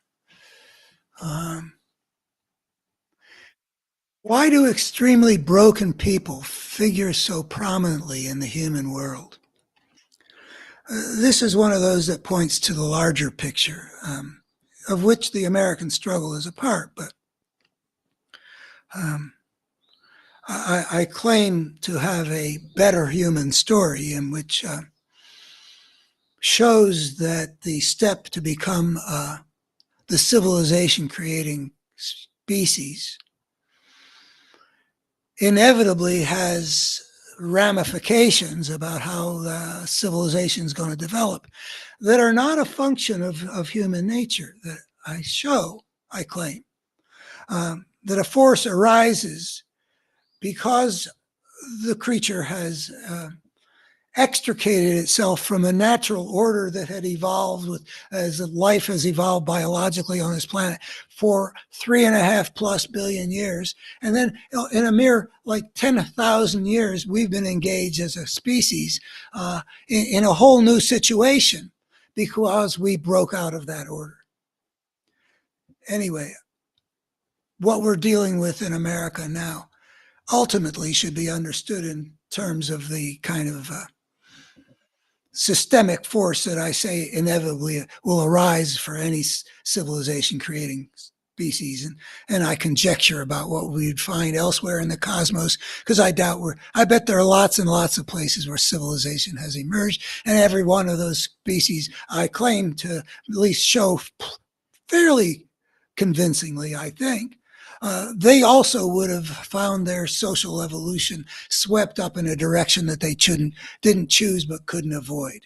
S1: Why do extremely broken people figure so prominently in the human world? This is one of those that points to the larger picture, of which the American struggle is a part. But I claim to have a better human story in which shows that the step to become the civilization creating species inevitably has ramifications about how civilization is going to develop that are not a function of human nature. That I claim, that a force arises because the creature has extricated itself from a natural order that had evolved as life has evolved biologically on this planet for 3.5+ billion years. And then in a mere like 10,000 years, we've been engaged as a species in a whole new situation because we broke out of that order. Anyway, what we're dealing with in America now ultimately should be understood in terms of the kind of systemic force that I say inevitably will arise for any civilization creating species. And I conjecture about what we'd find elsewhere in the cosmos, because I bet there are lots and lots of places where civilization has emerged. And every one of those species I claim to at least show fairly convincingly, I think, they also would have found their social evolution swept up in a direction that they didn't choose but couldn't avoid.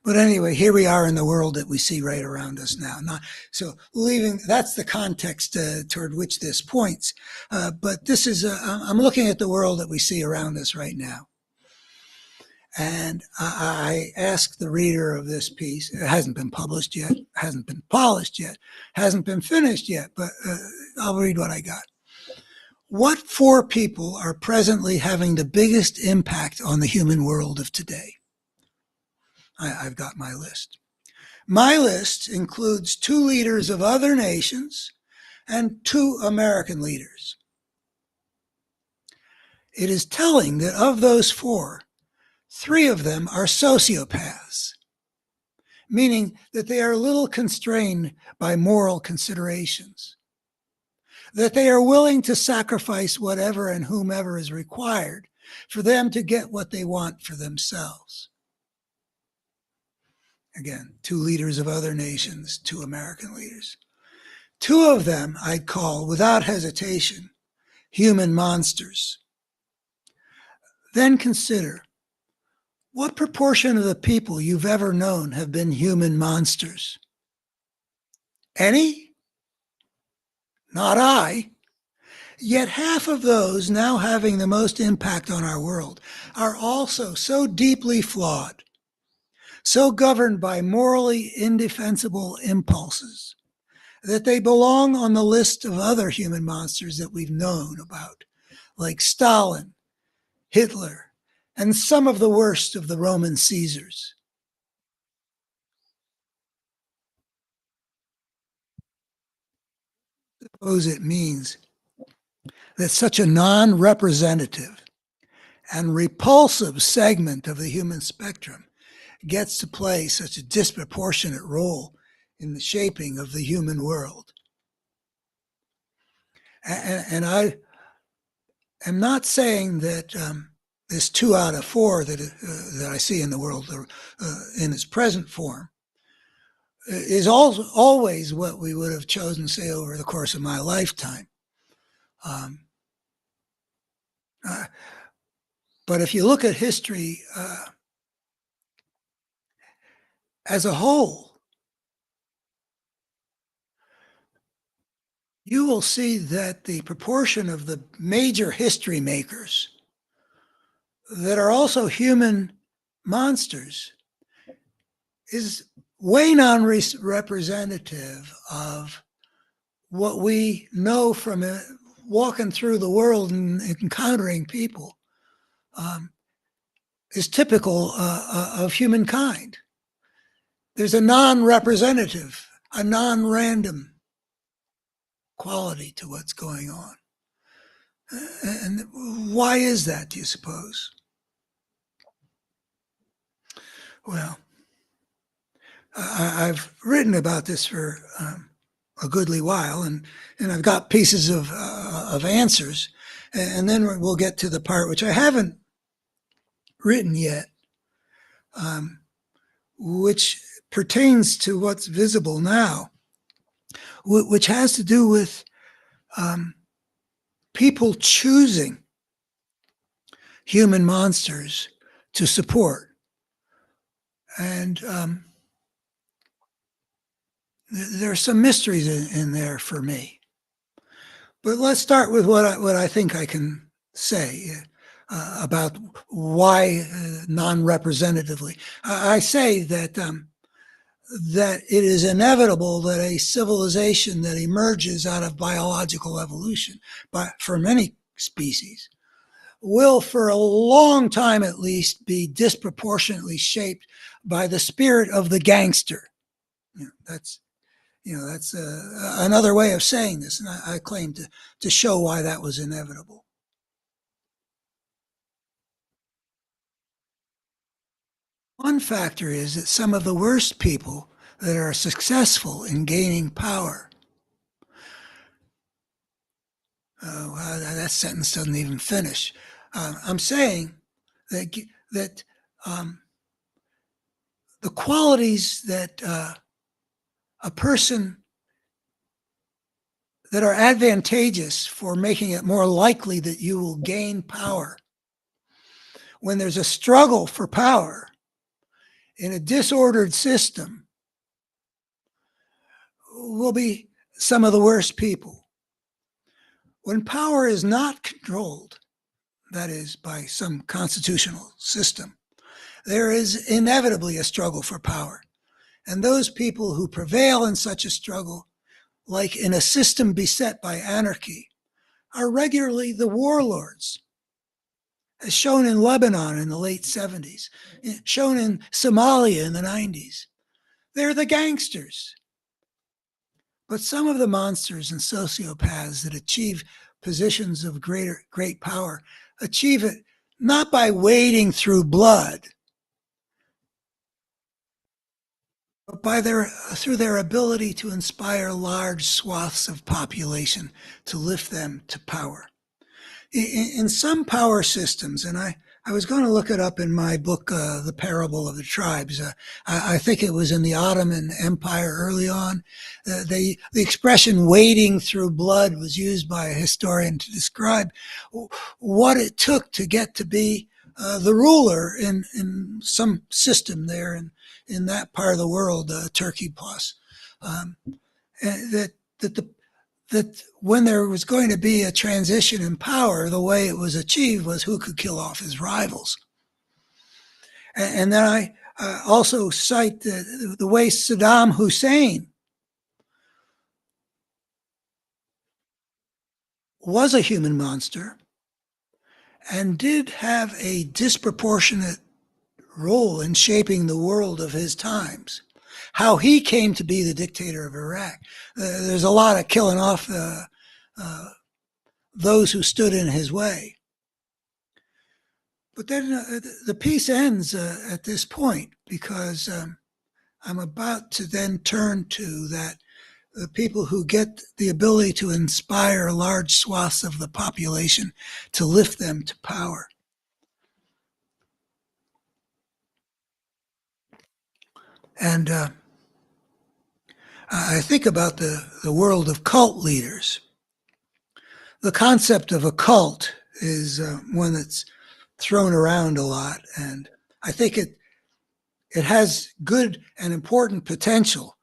S1: But anyway, here we are in the world that we see right around us now. So that's the context toward which this points. But this is, I'm looking at the world that we see around us right now. And I asked the reader of this piece, it hasn't been published yet, hasn't been polished yet, hasn't been finished yet, but I'll read what I got. What 4 people are presently having the biggest impact on the human world of today? I've got my list. My list includes 2 leaders of other nations and 2 American leaders. It is telling that of those 4, 3 of them are sociopaths, meaning that they are little constrained by moral considerations, that they are willing to sacrifice whatever and whomever is required for them to get what they want for themselves. Again, 2 leaders of other nations, 2 American leaders. 2 of them I'd call, without hesitation, human monsters. Then consider, what proportion of the people you've ever known have been human monsters? Any? Not I. Yet half of those now having the most impact on our world are also so deeply flawed, so governed by morally indefensible impulses, that they belong on the list of other human monsters that we've known about, like Stalin, Hitler, and some of the worst of the Roman Caesars. I suppose it means that such a non-representative and repulsive segment of the human spectrum gets to play such a disproportionate role in the shaping of the human world. And I am not saying that this 2 out of 4 that I see in the world in its present form is always what we would have chosen, say, over the course of my lifetime. But if you look at history as a whole, you will see that the proportion of the major history makers that are also human monsters is way non-representative of what we know from walking through the world and encountering people. is typical of humankind. There's a non-representative, a non-random quality to what's going on. And why is that, do you suppose? Well, I've written about this for a goodly while, and I've got pieces of answers, and then we'll get to the part which I haven't written yet, which pertains to what's visible now, which has to do with people choosing human monsters to support. And there are some mysteries in there for me. But let's start with what I think I can say about why non-representatively. I say that that it is inevitable that a civilization that emerges out of biological evolution, for many species, will for a long time at least be disproportionately shaped by the spirit of the gangster. That's another way of saying this, and I claim to show why that was inevitable. One factor is that some of the worst people that are successful in gaining power, that sentence doesn't even finish. I'm saying that the qualities that a person that are advantageous for making it more likely that you will gain power when there's a struggle for power in a disordered system will be some of the worst people. When power is not controlled, that is, by some constitutional system, there is inevitably a struggle for power. And those people who prevail in such a struggle, like in a system beset by anarchy, are regularly the warlords, as shown in Lebanon in the late 70s, shown in Somalia in the 90s. They're the gangsters. But some of the monsters and sociopaths that achieve positions of great power achieve it not by wading through blood, but through their ability to inspire large swaths of population to lift them to power. In some power systems, and I was going to look it up in my book, The Parable of the Tribes. I think it was in the Ottoman Empire early on. The expression wading through blood was used by a historian to describe what it took to get to be the ruler in some system there in that part of the world, Turkey plus. That when there was going to be a transition in power, the way it was achieved was who could kill off his rivals. And then I also cite the way Saddam Hussein was a human monster and did have a disproportionate role in shaping the world of his times. How he came to be the dictator of Iraq. There's a lot of killing off those who stood in his way. But then the piece ends at this point because I'm about to then turn to that the people who get the ability to inspire large swaths of the population to lift them to power. And I think about the world of cult leaders. The concept of a cult is one that's thrown around a lot, and I think it has good and important potential.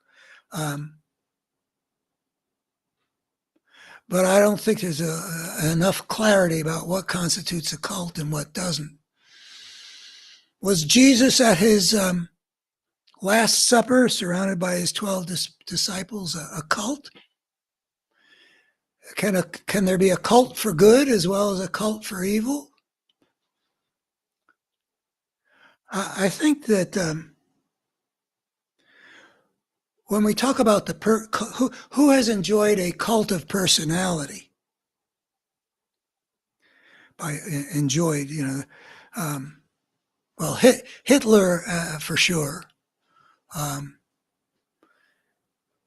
S1: But I don't think there's enough clarity about what constitutes a cult and what doesn't. Was Jesus at his Last Supper, surrounded by his 12 disciples, a cult? Can there be a cult for good as well as a cult for evil? I think that when we talk about who has enjoyed a cult of personality, by enjoyed, um, well, Hitler for sure, um,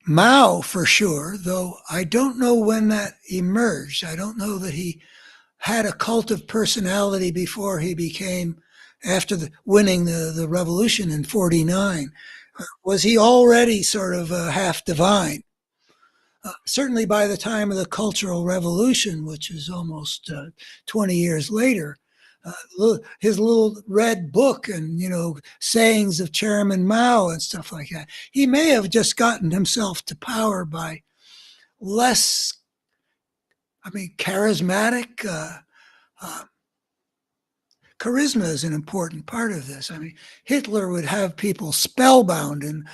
S1: Mao for sure, though I don't know when that emerged. I don't know that he had a cult of personality before he became, after winning the revolution in 49. Was he already sort of half divine? Certainly by the time of the Cultural Revolution, which is almost 20 years later, his little red book and, sayings of Chairman Mao and stuff like that, he may have just gotten himself to power by less, charismatic. Uh, Charisma is an important part of this. Hitler would have people spellbound, and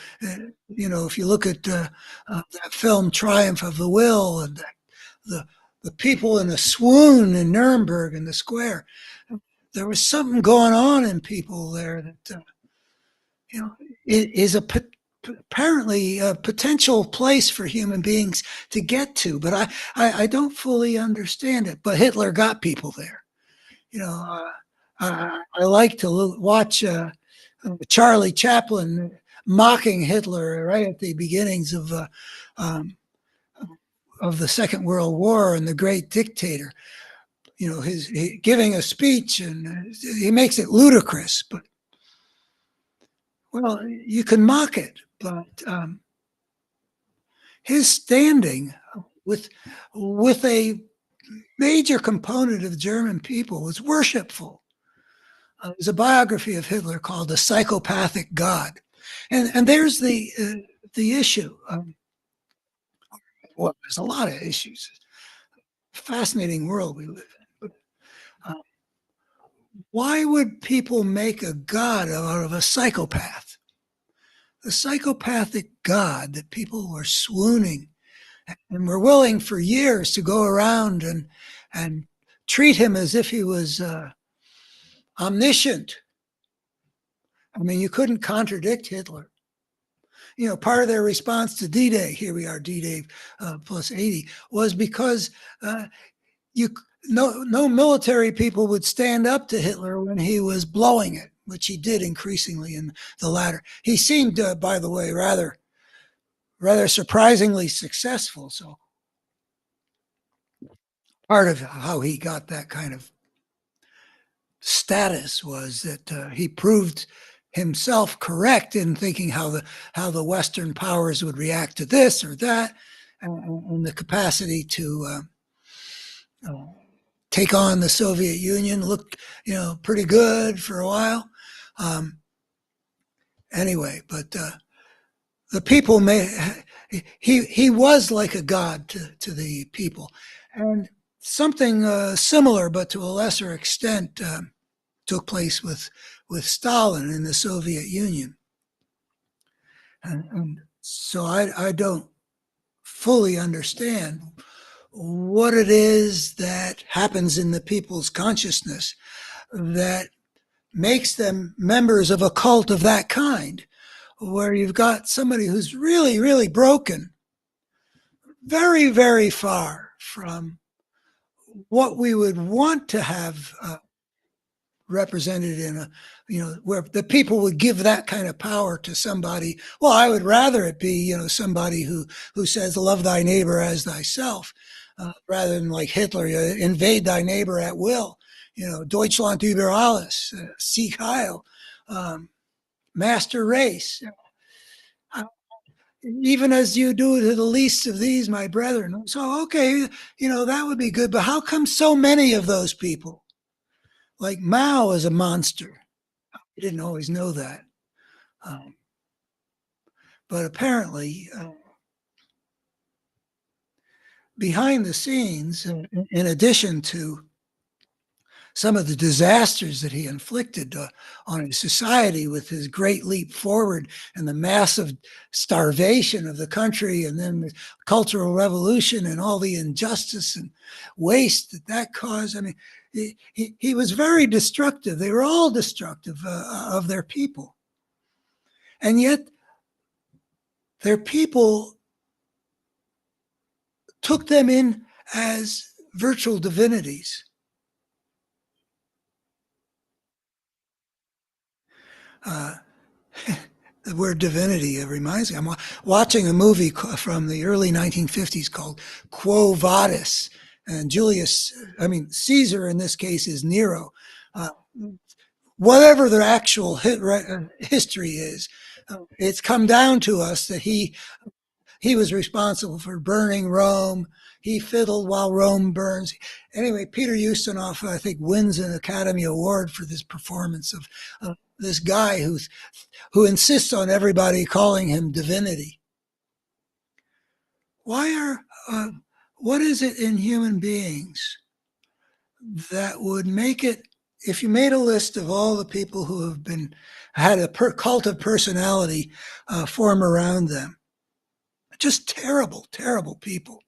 S1: if you look at that film Triumph of the Will, and the the people in a swoon in Nuremberg in the square, there was something going on in people there that it is apparently a potential place for human beings to get to, but I don't fully understand it. But Hitler got people there. I like to watch Charlie Chaplin mocking Hitler right at the beginnings um, of the Second World War and the Great Dictator. His giving a speech, and he makes it ludicrous. But well, you can mock it, but his standing with a major component of the German people was worshipful. There's a biography of Hitler called "The Psychopathic God," and there's the issue. Well, there's a lot of issues. Fascinating world we live in. But why would people make a god out of a psychopath? The psychopathic God that people were swooning and were willing for years to go around and treat him as if he was omniscient. You couldn't contradict Hitler. Part of their response to D-Day, here we are, D-Day plus 80, was because no military people would stand up to Hitler when he was blowing it, which he did increasingly in the latter. He seemed, by the way, rather surprisingly successful. So part of how he got that kind of status was that he proved himself correct in thinking how the Western powers would react to this or that, and the capacity to take on the Soviet Union looked pretty good for a while. Anyway, but the people he was like a god to the people, and something similar but to a lesser extent took place with Stalin in the Soviet Union. And so I don't fully understand what it is that happens in the people's consciousness that makes them members of a cult of that kind, where you've got somebody who's really, really broken, very, very far from what we would want to have represented in where the people would give that kind of power to somebody. Well, I would rather it be, somebody who says, love thy neighbor as thyself, rather than like Hitler, invade thy neighbor at will. Deutschland über alles, Sieg Heil, master race. Even as you do to the least of these, my brethren. So, okay, that would be good. But how come so many of those people? Like Mao is a monster. I didn't always know that. But apparently, behind the scenes, in addition to some of the disasters that he inflicted on his society with his great leap forward and the massive starvation of the country, and then the Cultural Revolution and all the injustice and waste that caused. he was very destructive. They were all destructive of their people. And yet their people took them in as virtual divinities. Uh, the word divinity, it reminds me. I'm watching a movie from the early 1950s called Quo Vadis. And Caesar in this case is Nero. Uh, Whatever the actual history is, it's come down to us that he was responsible for burning Rome. He fiddled while Rome burns. Anyway, Peter Ustinov, I think, wins an Academy Award for this performance of this guy who insists on everybody calling him divinity. What is it in human beings that would make it, if you made a list of all the people who have had a cult of personality form around them, just terrible, terrible people.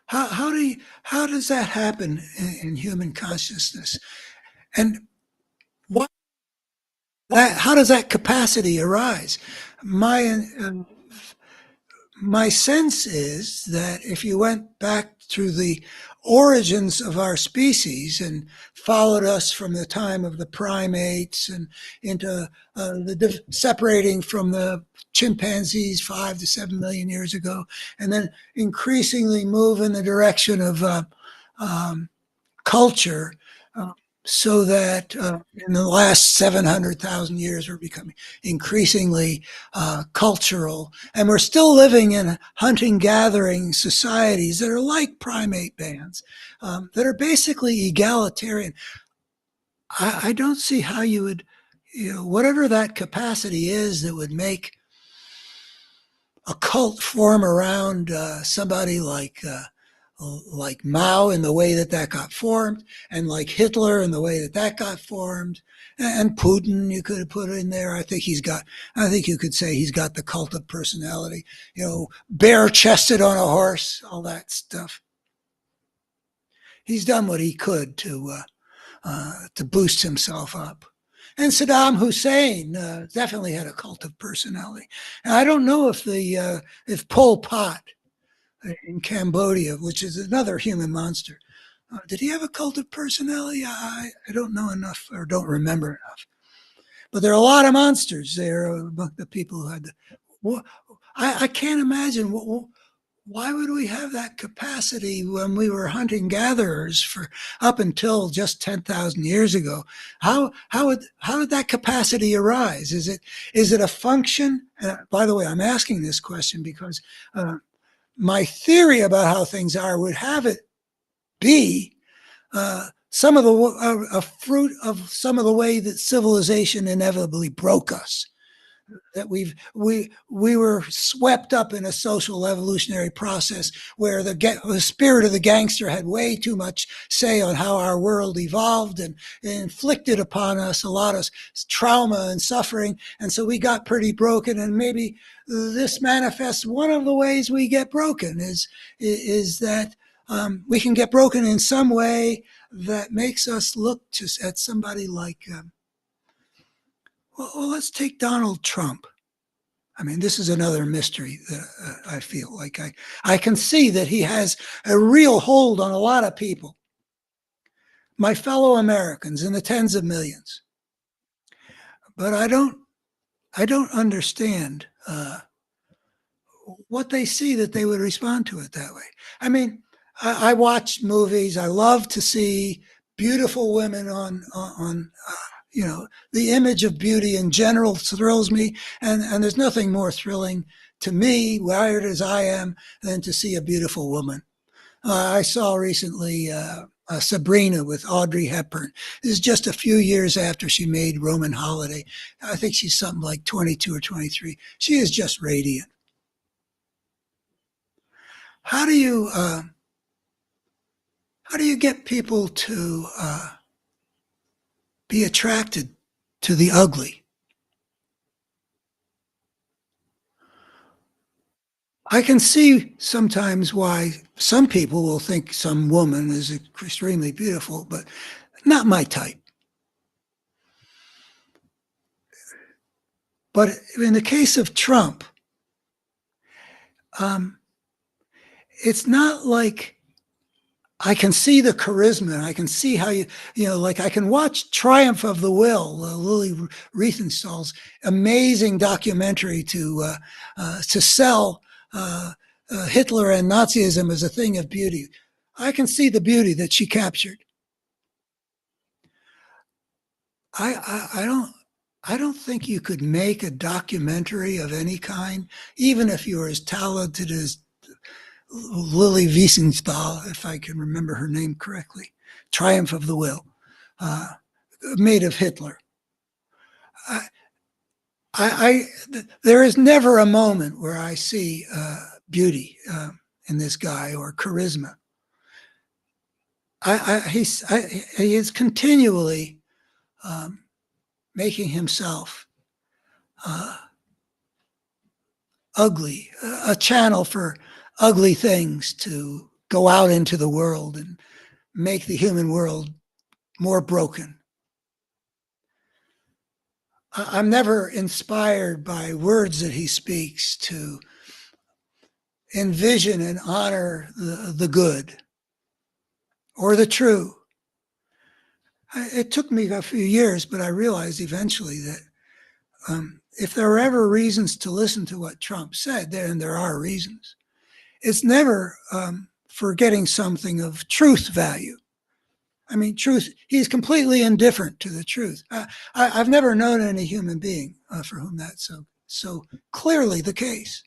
S1: How does that happen in human consciousness? And how does that capacity arise? My sense is that if you went back through the origins of our species and followed us from the time of the primates and into separating from the chimpanzees 5 to 7 million years ago, and then increasingly move in the direction of culture, so that in the last 700,000 years we're becoming increasingly cultural, and we're still living in hunting-gathering societies that are like primate bands, that are basically egalitarian. I don't see how you would, whatever that capacity is that would make a cult form around somebody like Mao in the way that got formed, and like Hitler in the way that got formed, and Putin you could have put in there. I think you could say he's got the cult of personality, bare chested on a horse, all that stuff. He's done what he could to boost himself up. And Saddam Hussein definitely had a cult of personality. And I don't know if Pol Pot in Cambodia, which is another human monster, did he have a cult of personality? I don't know enough, or don't remember enough. But there are a lot of monsters there among the people who had I can't imagine why would we have that capacity when we were hunting gatherers for up until just 10,000 years ago? How did that capacity arise? Is it a function? By the way, I'm asking this question because my theory about how things are would have it be some of a fruit of some of the way that civilization inevitably broke us. That we were swept up in a social evolutionary process where the spirit of the gangster had way too much say on how our world evolved, and inflicted upon us a lot of trauma and suffering, and so we got pretty broken. And maybe this manifests, one of the ways we get broken is that we can get broken in some way that makes us look at somebody like well, let's take Donald Trump. I mean, this is another mystery that I feel like I can see that he has a real hold on a lot of people, my fellow Americans in the tens of millions. But I don't understand what they see that they would respond to it that way. I mean, I watch movies. I love to see beautiful women on the image of beauty in general thrills me, and there's nothing more thrilling to me, wired as I am, than to see a beautiful woman. I saw recently Sabrina with Audrey Hepburn. This is just a few years after she made Roman Holiday. I think she's something like 22 or 23. She is just radiant. How do you get people to be attracted to the ugly? I can see sometimes why some people will think some woman is extremely beautiful, but not my type. But in the case of Trump, um, it's not like I can see the charisma. I can see how like I can watch Triumph of the Will, Lily Riefenstahl's amazing documentary to sell Hitler and Nazism as a thing of beauty. I can see the beauty that she captured. I don't think you could make a documentary of any kind, even if you were as talented as Lily Wiesenthal, if I can remember her name correctly, Triumph of the Will, made of Hitler. There is never a moment where I see beauty in this guy or charisma. He is continually making himself ugly, a channel for ugly things to go out into the world and make the human world more broken. I'm never inspired by words that he speaks to envision and honor the good or the true. It took me a few years, but I realized eventually that if there were ever reasons to listen to what Trump said, and there are reasons, it's never for getting something of truth value. I mean, truth, he's completely indifferent to the truth. I've never known any human being for whom that's so clearly the case.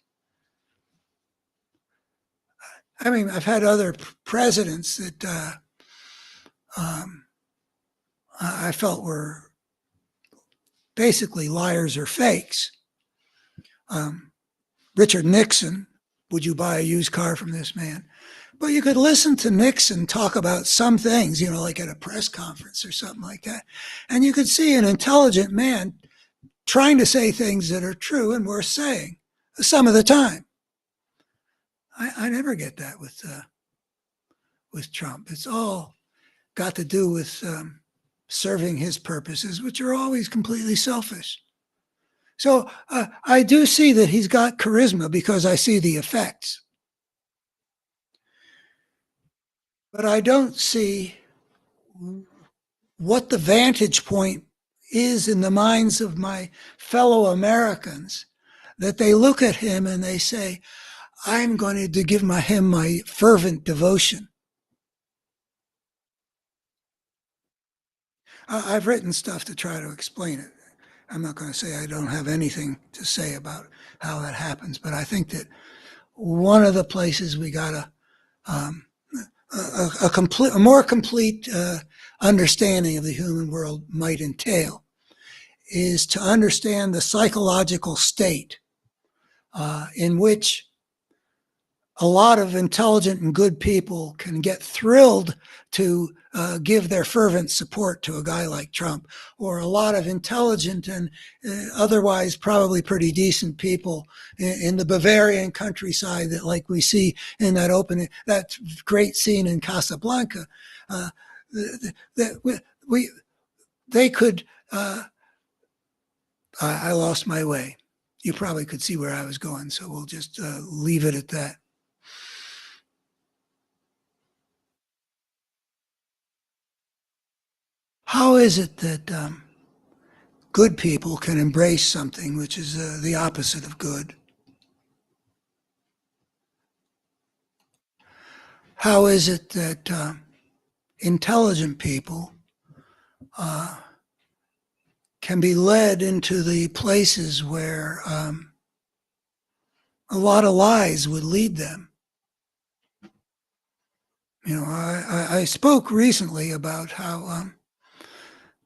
S1: I mean, I've had other presidents that I felt were basically liars or fakes. Richard Nixon, would you buy a used car from this man? But you could listen to Nixon talk about some things, like at a press conference or something like that. And you could see an intelligent man trying to say things that are true and worth saying some of the time. I never get that with Trump. It's all got to do with serving his purposes, which are always completely selfish. So I do see that he's got charisma because I see the effects. But I don't see what the vantage point is in the minds of my fellow Americans, that they look at him and they say, I'm going to give him my fervent devotion. I've written stuff to try to explain it. I'm not going to say I don't have anything to say about how that happens, but I think that one of the places we got a more complete understanding of the human world might entail is to understand the psychological state in which a lot of intelligent and good people can get thrilled to give their fervent support to a guy like Trump, or a lot of intelligent and otherwise probably pretty decent people in the Bavarian countryside that, like we see in that great scene in Casablanca, they could. I lost my way. You probably could see where I was going, so we'll just leave it at that. How is it that good people can embrace something which is the opposite of good? How is it that intelligent people can be led into the places where a lot of lies would lead them? I spoke recently about how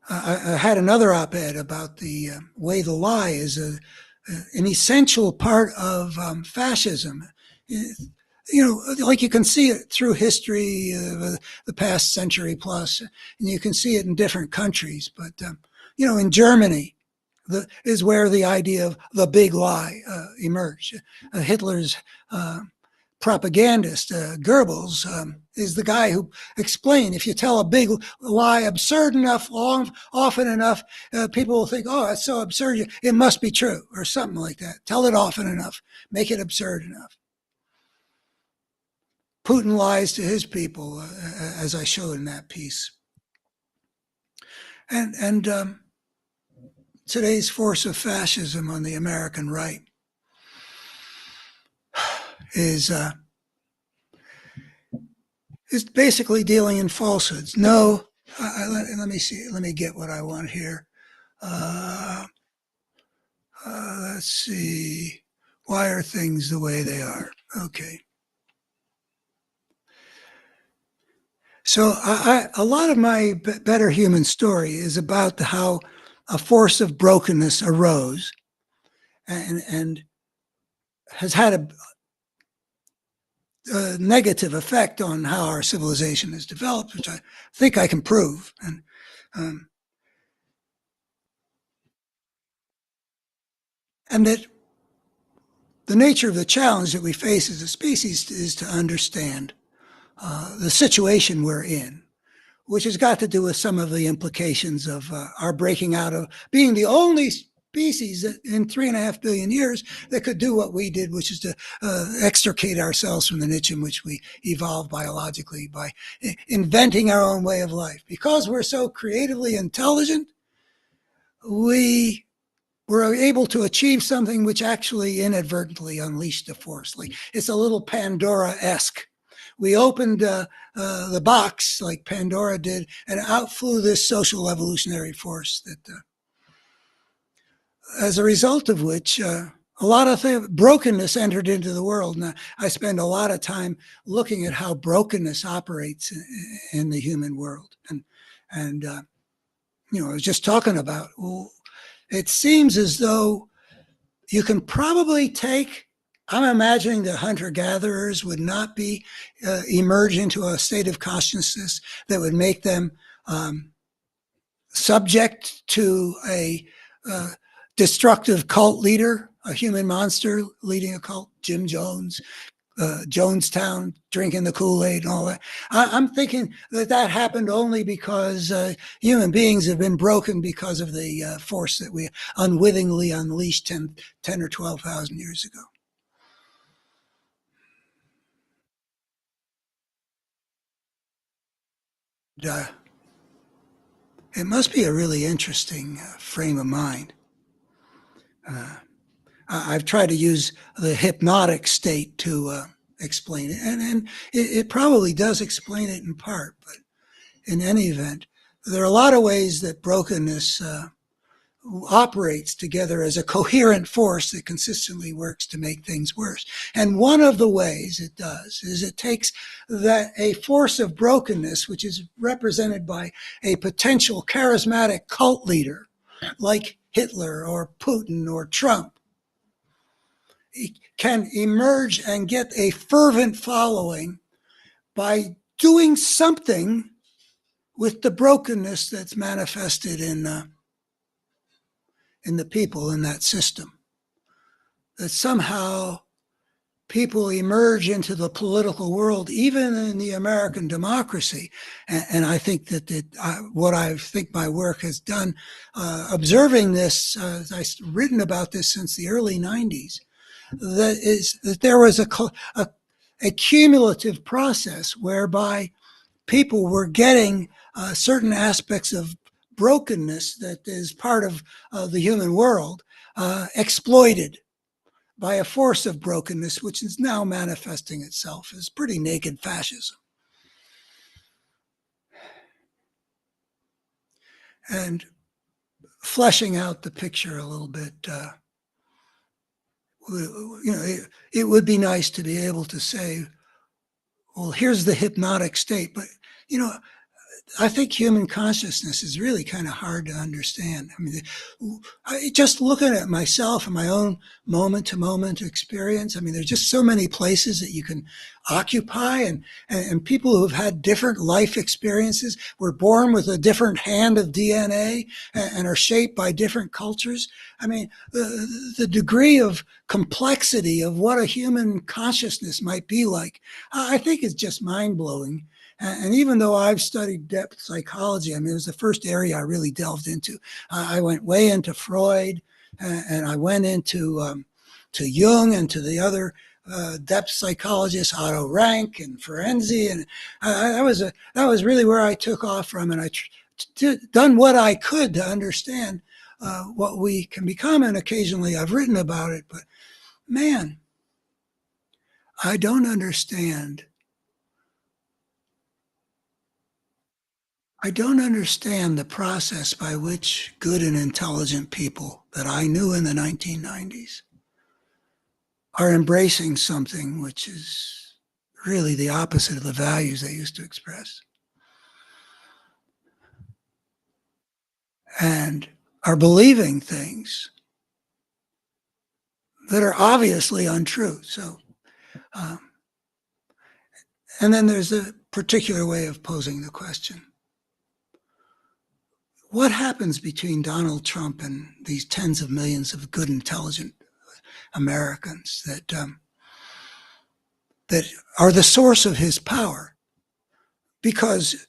S1: I had another op-ed about the way the lie is an essential part of fascism. Like you can see it through history, the past century plus, and you can see it in different countries. But, in Germany is where the idea of the big lie emerged. Hitler's propagandist, Goebbels, is the guy who explained if you tell a big lie absurd enough, often enough, people will think, oh, that's so absurd, it must be true, or something like that. Tell it often enough, make it absurd enough. Putin lies to his people, as I showed in that piece. And today's force of fascism on the American right is basically dealing in falsehoods. No, let me see. Let me get what I want here. Let's see. Why are things the way they are? Okay. So a lot of my Better Human story is about how a force of brokenness arose and has had a negative effect on how our civilization has developed, which I think I can prove. And that the nature of the challenge that we face as a species is to understand the situation we're in, which has got to do with some of the implications of our breaking out of being the only species that in 3.5 billion years that could do what we did, which is to extricate ourselves from the niche in which we evolved biologically by inventing our own way of life. Because we're so creatively intelligent, we were able to achieve something which actually inadvertently unleashed a force. Like it's a little Pandora-esque. We opened the box like Pandora did and out flew this social evolutionary force that, as a result of which, a lot of brokenness entered into the world. And I spend a lot of time looking at how brokenness operates in the human world. And I was just talking about, well, it seems as though you can probably I'm imagining that hunter-gatherers would not be emerge into a state of consciousness that would make them subject to a destructive cult leader, a human monster leading a cult, Jim Jones, Jonestown, drinking the Kool-Aid and all that. I'm thinking that happened only because human beings have been broken because of the force that we unwittingly unleashed 10 or 12,000 years ago. It must be a really interesting frame of mind. I've tried to use the hypnotic state to explain it, and it probably does explain it in part, but in any event, there are a lot of ways that brokenness operates together as a coherent force that consistently works to make things worse. And one of the ways it does is it takes a force of brokenness, which is represented by a potential charismatic cult leader like Hitler or Putin or Trump, can emerge and get a fervent following by doing something with the brokenness that's manifested in the people in that system. That somehow people emerge into the political world, even in the American democracy. And I think that what I think my work has done, observing this, I've written about this since the early 90s, that there was a cumulative process whereby people were getting certain aspects of brokenness that is part of the human world exploited by a force of brokenness, which is now manifesting itself as pretty naked fascism. And fleshing out the picture a little bit, it would be nice to be able to say, well, here's the hypnotic state, but I think human consciousness is really kind of hard to understand. I mean, just looking at myself and my own moment to moment experience, I mean, there's just so many places that you can occupy, and people who've had different life experiences were born with a different hand of DNA and are shaped by different cultures. I mean, the degree of complexity of what a human consciousness might be like, I think is just mind blowing. And even though I've studied depth psychology, I mean, it was the first area I really delved into. I went way into Freud, and I went into to Jung and to the other depth psychologists, Otto Rank and Ferenczi, and that was really where I took off from, and I done what I could to understand what we can become. And occasionally I've written about it, but man, I don't understand. I don't understand the process by which good and intelligent people that I knew in the 1990s are embracing something which is really the opposite of the values they used to express, and are believing things that are obviously untrue. So, and then there's a particular way of posing the question. What happens between Donald Trump and these tens of millions of good, intelligent Americans that are the source of his power? Because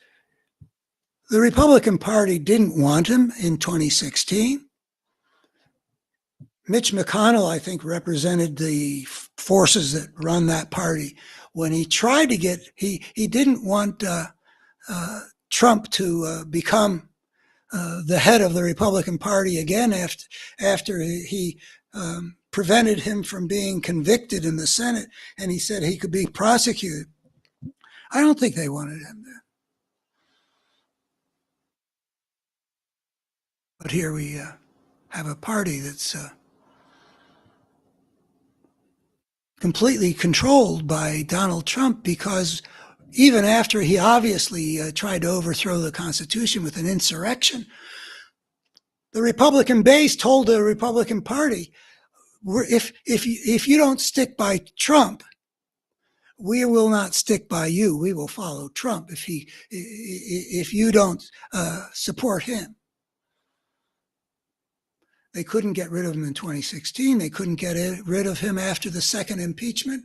S1: the Republican Party didn't want him in 2016. Mitch McConnell, I think, represented the forces that run that party. When he tried to get, he didn't want Trump to become the head of the Republican Party again after he prevented him from being convicted in the Senate, and he said he could be prosecuted. I don't think they wanted him there. But here we have a party that's completely controlled by Donald Trump, because even after he obviously tried to overthrow the Constitution with an insurrection, the Republican base told the Republican Party, if you don't stick by Trump, we will not stick by you. We will follow Trump if you don't support him. They couldn't get rid of him in 2016. They couldn't get rid of him after the second impeachment.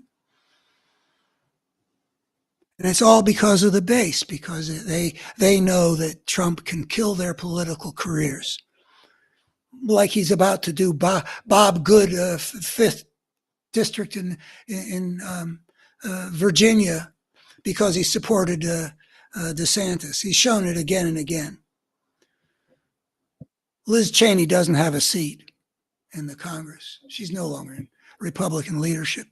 S1: And it's all because of the base, because they know that Trump can kill their political careers, like he's about to do Bob Good, 5th District in Virginia, because he supported DeSantis. He's shown it again and again. Liz Cheney doesn't have a seat in the Congress. She's no longer in Republican leadership.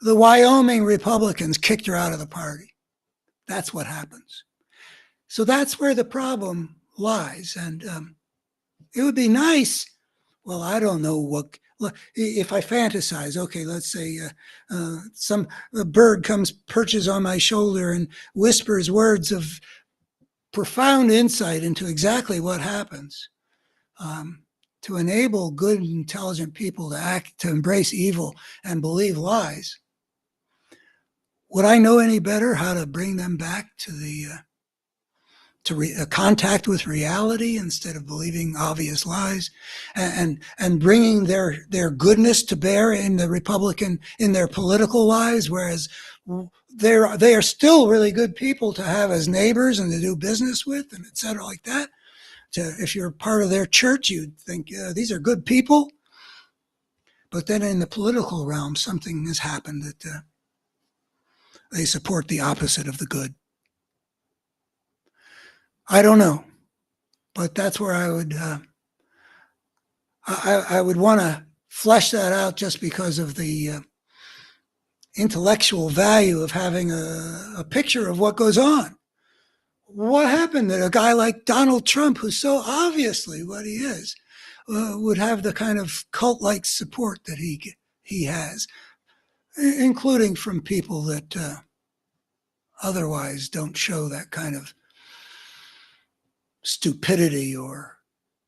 S1: The Wyoming Republicans kicked her out of the party. That's what happens. So that's where the problem lies. And it would be nice. Well, I don't know what. If I fantasize, okay, let's say a bird comes, perches on my shoulder and whispers words of profound insight into exactly what happens, to enable good, intelligent people to embrace evil and believe lies. Would I know any better how to bring them back to contact with reality instead of believing obvious lies, and bringing their goodness to bear in their political lives, whereas they are still really good people to have as neighbors and to do business with, and et cetera, like that. If you're part of their church, you'd think these are good people. But then in the political realm, something has happened that they support the opposite of the good. I don't know, but that's where I would want to flesh that out, just because of the intellectual value of having a picture of what goes on. What happened that a guy like Donald Trump, who's so obviously what he is, would have the kind of cult-like support that he has, including from people that otherwise don't show that kind of stupidity or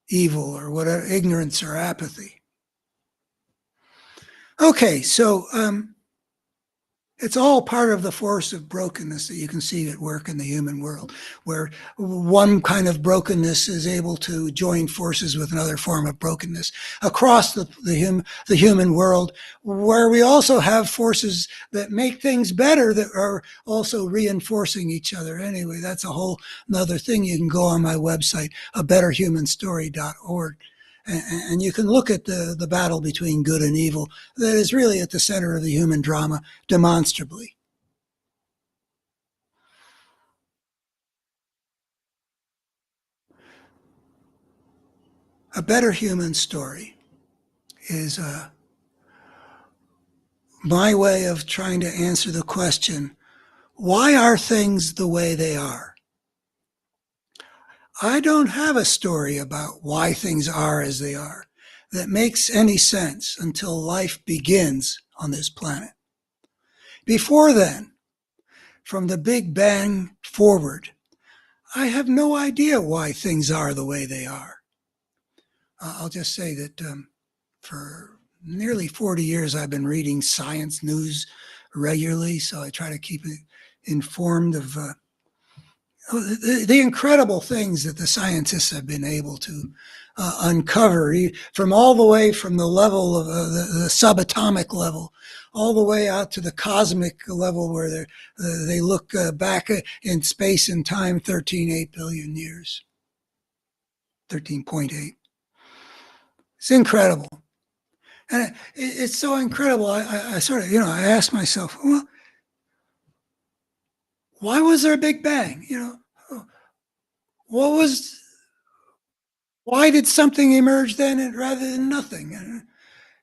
S1: evil or whatever, ignorance or apathy. Okay, so it's all part of the force of brokenness that you can see at work in the human world, where one kind of brokenness is able to join forces with another form of brokenness across the human world, where we also have forces that make things better that are also reinforcing each other. Anyway, that's a whole another thing. You can go on my website, abetterhumanstory.org. And you can look at the battle between good and evil that is really at the center of the human drama demonstrably. A better human story is my way of trying to answer the question, why are things the way they are? I don't have a story about why things are as they are that makes any sense until life begins on this planet. Before then, from the Big Bang forward, I have no idea why things are the way they are. I'll just say that for nearly 40 years, I've been reading science news regularly, so I try to keep it informed of the incredible things that the scientists have been able to uncover, from all the way from the level of the subatomic level, all the way out to the cosmic level where they look back in space and time 13.8 billion years. 13.8. It's incredible. And it's so incredible. I sort of, I asked myself, well, why was there a Big Bang? What was, why did something emerge then rather than nothing?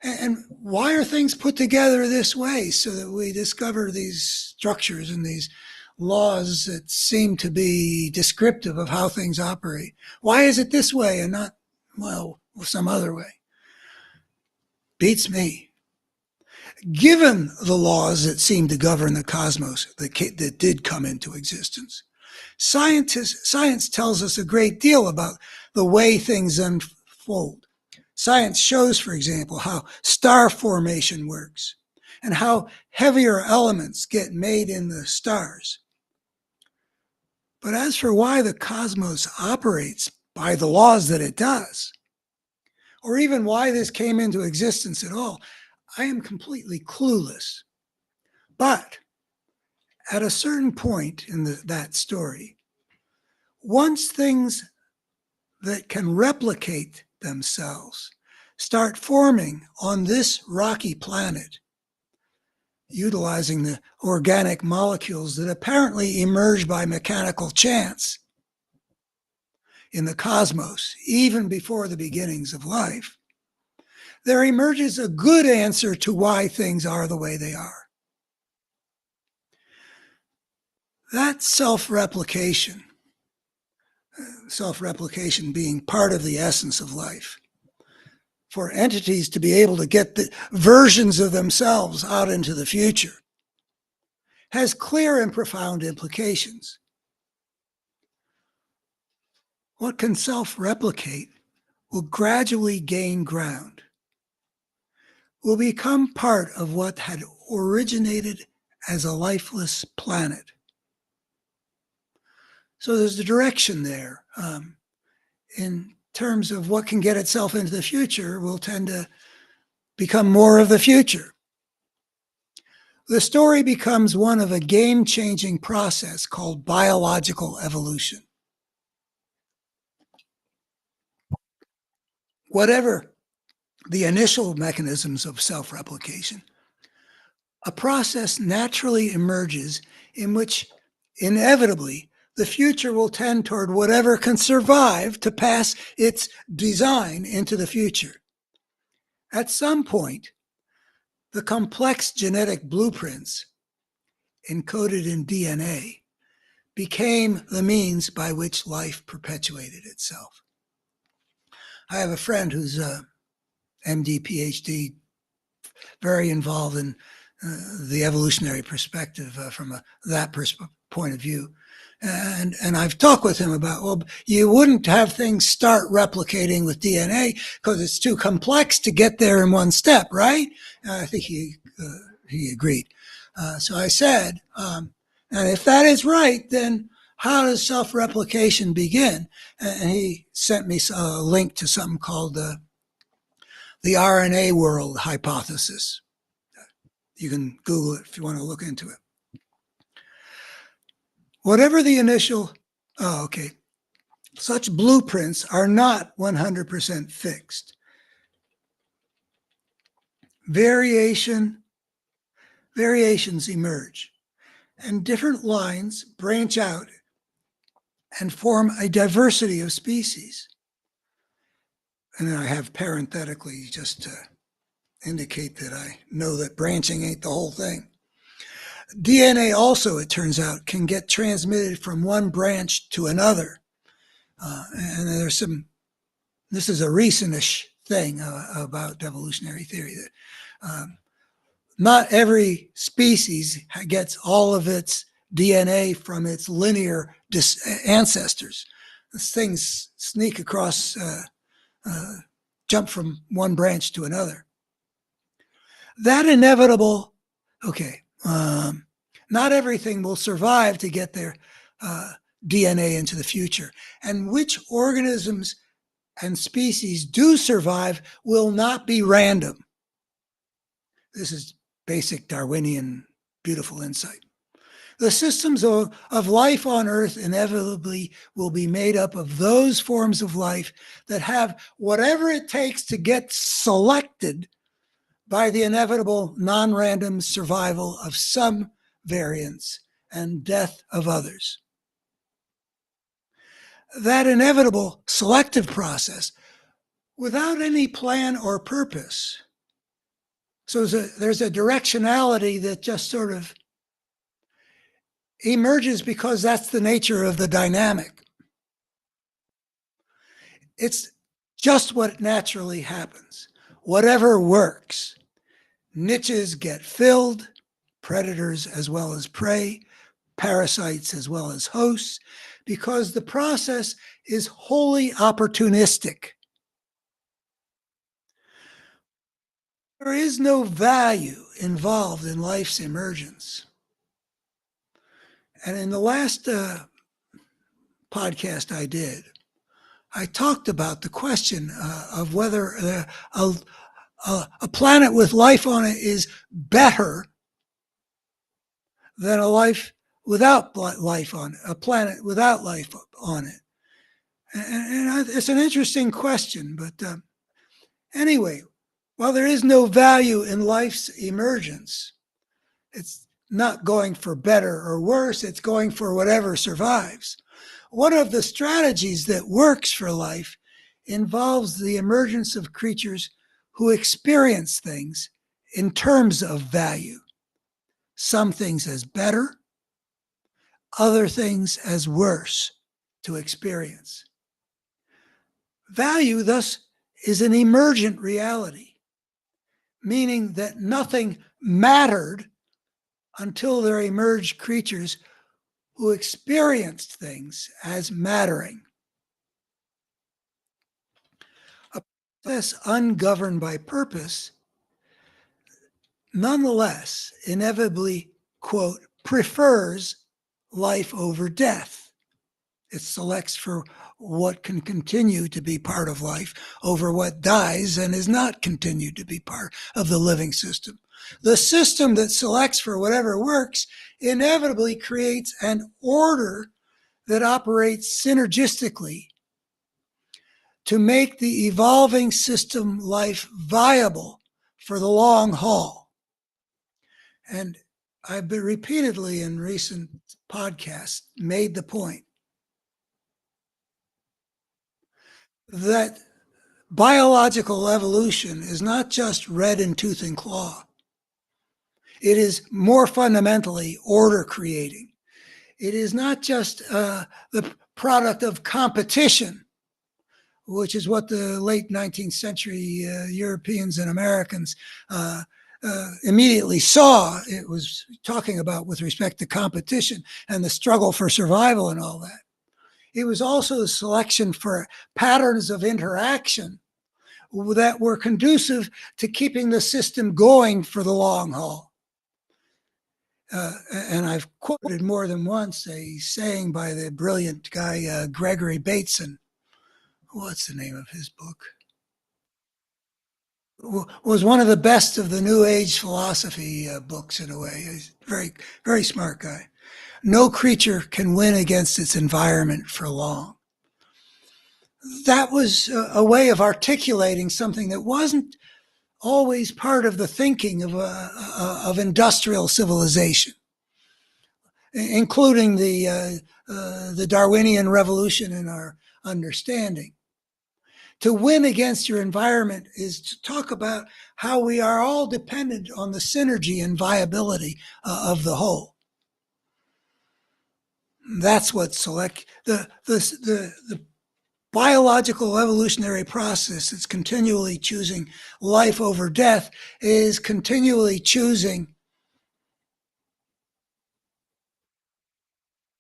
S1: And why are things put together this way so that we discover these structures and these laws that seem to be descriptive of how things operate? Why is it this way and not, well, some other way? Beats me. Given the laws that seem to govern the cosmos that did come into existence, science tells us a great deal about the way things unfold. Science shows, for example, how star formation works and how heavier elements get made in the stars. But as for why the cosmos operates by the laws that it does, or even why this came into existence at all, I am completely clueless. But at a certain point in that story, once things that can replicate themselves start forming on this rocky planet, utilizing the organic molecules that apparently emerge by mechanical chance in the cosmos, even before the beginnings of life, there emerges a good answer to why things are the way they are. That self-replication being part of the essence of life, for entities to be able to get the versions of themselves out into the future, has clear and profound implications. What can self-replicate will gradually gain ground, will become part of what had originated as a lifeless planet. So there's a direction there. In terms of what can get itself into the future, will tend to become more of the future. The story becomes one of a game-changing process called biological evolution. Whatever the initial mechanisms of self-replication, a process naturally emerges in which inevitably the future will tend toward whatever can survive to pass its design into the future. At some point, the complex genetic blueprints encoded in DNA became the means by which life perpetuated itself. I have a friend who's a MD, PhD, very involved in the evolutionary perspective from that point of view. And I've talked with him about, well, you wouldn't have things start replicating with DNA because it's too complex to get there in one step, right? And I think he agreed. So I said, and if that is right, then how does self-replication begin? And he sent me a link to something called the RNA world hypothesis. You can Google it if you want to look into it. Whatever the initial, such blueprints are not 100% fixed. Variations emerge, and different lines branch out and form a diversity of species. And then I have parenthetically just to indicate that I know that branching ain't the whole thing. DNA also, it turns out, can get transmitted from one branch to another. And there's some, this is a recentish thing about evolutionary theory, that not every species gets all of its DNA from its linear ancestors. These things sneak across, jump from one branch to another. That inevitable, not everything will survive to get their DNA into the future. And which organisms and species do survive will not be random. This is basic Darwinian, beautiful insight. The systems of life on Earth inevitably will be made up of those forms of life that have whatever it takes to get selected by the inevitable non-random survival of some variants and death of others. That inevitable selective process, without any plan or purpose. So there's a directionality that just sort of emerges because that's the nature of the dynamic. It's just what naturally happens. Whatever works. Niches get filled, predators as well as prey, parasites as well as hosts, because the process is wholly opportunistic. There is no value involved in life's emergence. And in the last podcast I did, I talked about the question of whether a planet with life on it is better than a life without life on it, a planet without life on it. And it's an interesting question, but anyway, while there is no value in life's emergence, it's not going for better or worse, it's going for whatever survives. One of the strategies that works for life involves the emergence of creatures who experience things in terms of value. Some things as better, other things as worse to experience. Value, thus, is an emergent reality, meaning that nothing mattered until there emerged creatures who experienced things as mattering. A process ungoverned by purpose, nonetheless, inevitably, quote, prefers life over death. It selects for what can continue to be part of life over what dies and is not continued to be part of the living system. The system that selects for whatever works inevitably creates an order that operates synergistically to make the evolving system life viable for the long haul. And I've been repeatedly in recent podcasts made the point that biological evolution is not just red in tooth and claw. It is more fundamentally order creating. It is not just the product of competition, which is what the late 19th century Europeans and Americans immediately saw it was talking about with respect to competition and the struggle for survival and all that. It was also a selection for patterns of interaction that were conducive to keeping the system going for the long haul. And I've quoted more than once a saying by the brilliant guy, Gregory Bateson. What's the name of his book? Was one of the best of the New Age philosophy books in a way. He's a very, very smart guy. No creature can win against its environment for long. That was a way of articulating something that wasn't always part of the thinking of industrial civilization, including the Darwinian revolution in our understanding. To win against your environment is to talk about how we are all dependent on the synergy and viability of the whole. That's what the biological evolutionary process that's continually choosing life over death is continually choosing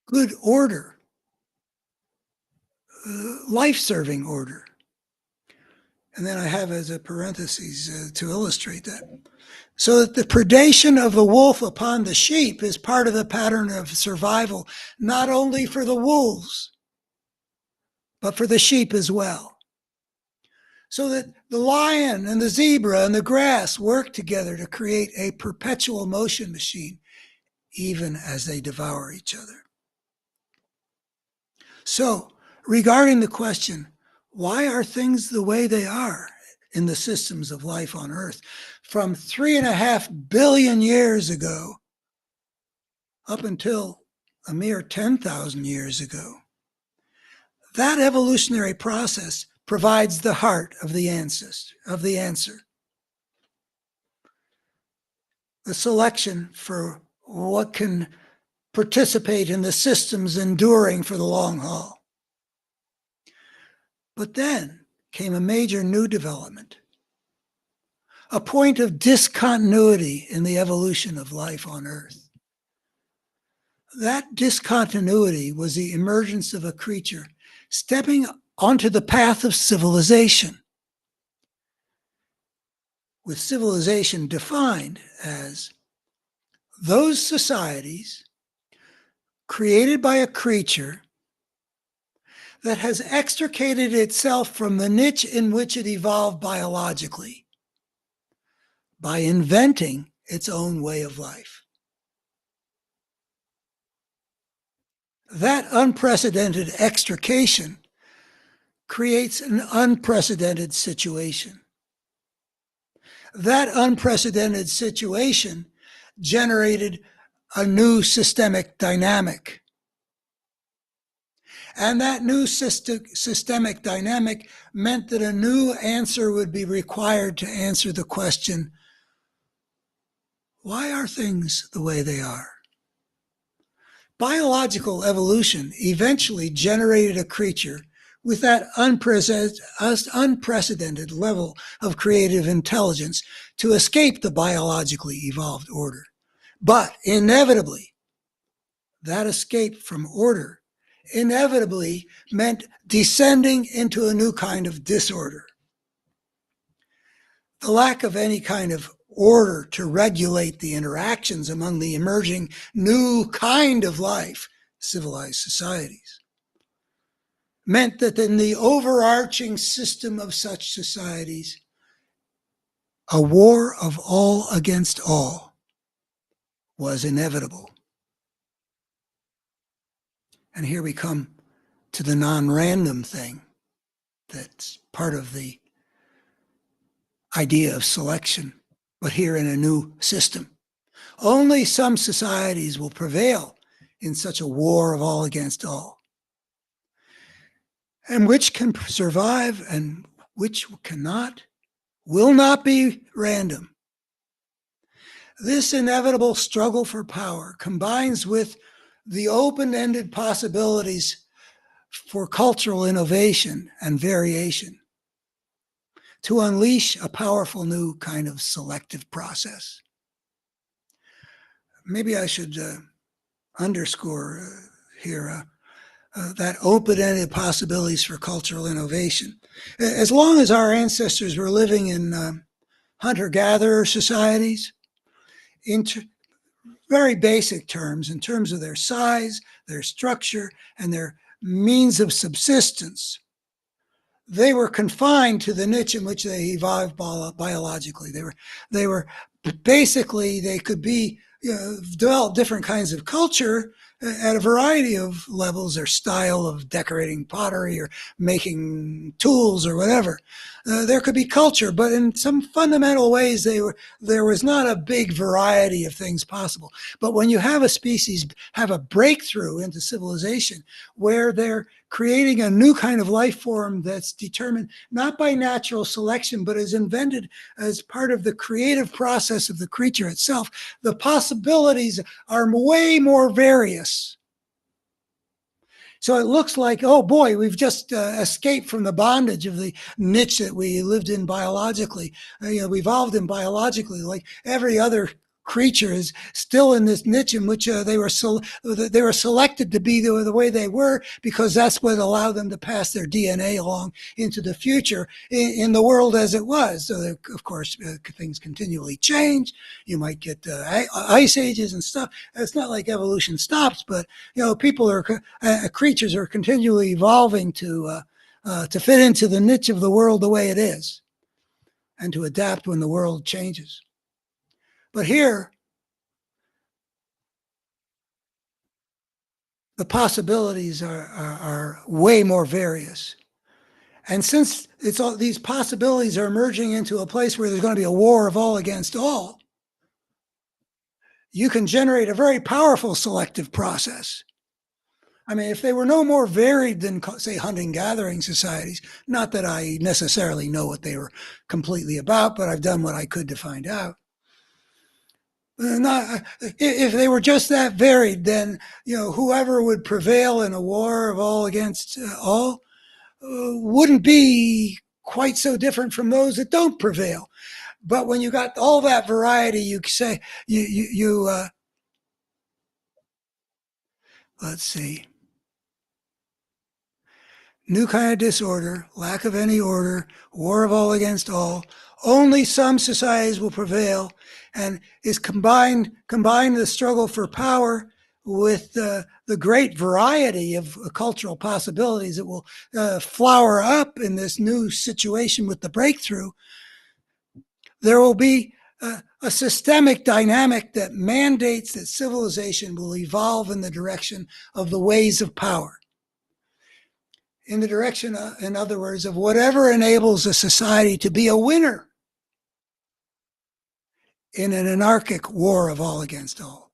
S1: good order, life-serving order. And then I have as a parenthesis to illustrate that. So that the predation of the wolf upon the sheep is part of the pattern of survival, not only for the wolves, but for the sheep as well. So that the lion and the zebra and the grass work together to create a perpetual motion machine, even as they devour each other. So, regarding the question, why are things the way they are in the systems of life on Earth? From 3.5 billion years ago up until a mere 10,000 years ago, that evolutionary process provides the heart of the answer. The selection for what can participate in the systems enduring for the long haul. But then came a major new development, a point of discontinuity in the evolution of life on Earth. That discontinuity was the emergence of a creature stepping onto the path of civilization, with civilization defined as those societies created by a creature that has extricated itself from the niche in which it evolved biologically by inventing its own way of life. That unprecedented extrication creates an unprecedented situation. That unprecedented situation generated a new systemic dynamic. And that new systemic dynamic meant that a new answer would be required to answer the question, why are things the way they are? Biological evolution eventually generated a creature with that unprecedented level of creative intelligence to escape the biologically evolved order. But inevitably, that escape from order inevitably meant descending into a new kind of disorder. The lack of any kind of order to regulate the interactions among the emerging new kind of life, civilized societies, meant that in the overarching system of such societies, a war of all against all was inevitable. And here we come to the non-random thing that's part of the idea of selection, but here in a new system. Only some societies will prevail in such a war of all against all. And which can survive and which cannot will not be random. This inevitable struggle for power combines with the open-ended possibilities for cultural innovation and variation. to unleash a powerful new kind of selective process. Maybe I should underscore here that open-ended possibilities for cultural innovation. As long as our ancestors were living in hunter-gatherer societies, in very basic terms, in terms of their size, their structure, and their means of subsistence, they were confined to the niche in which they evolved biologically. They were basically, they could be, develop different kinds of culture at a variety of levels or style of decorating pottery or making tools or whatever. There could be culture, but in some fundamental ways, there was not a big variety of things possible. But when you have a species have a breakthrough into civilization where they're creating a new kind of life form that's determined not by natural selection, but is invented as part of the creative process of the creature itself, the possibilities are way more various. So it looks like, oh boy, we've just escaped from the bondage of the niche that we lived in biologically. We evolved in biologically, like every other creature is still in this niche in which they were selected to be the way they were, because that's what allowed them to pass their DNA along into the future in the world as it was. So of course, things continually change. You might get ice ages and stuff. It's not like evolution stops, but creatures are continually evolving to fit into the niche of the world the way it is, and to adapt when the world changes. But here, the possibilities are way more various. And since these possibilities are merging into a place where there's going to be a war of all against all, you can generate a very powerful selective process. I mean, if they were no more varied than, say, hunting-gathering societies, not that I necessarily know what they were completely about, but I've done what I could to find out. If they were just that varied, then whoever would prevail in a war of all against all wouldn't be quite so different from those that don't prevail. But when you got all that variety, you say let's see. New kind of disorder, lack of any order, war of all against all. Only some societies will prevail, and is combined the struggle for power with the great variety of cultural possibilities that will flower up in this new situation with the breakthrough. There will be a systemic dynamic that mandates that civilization will evolve in the direction of the ways of power. In the direction, in other words, of whatever enables a society to be a winner in an anarchic war of all against all.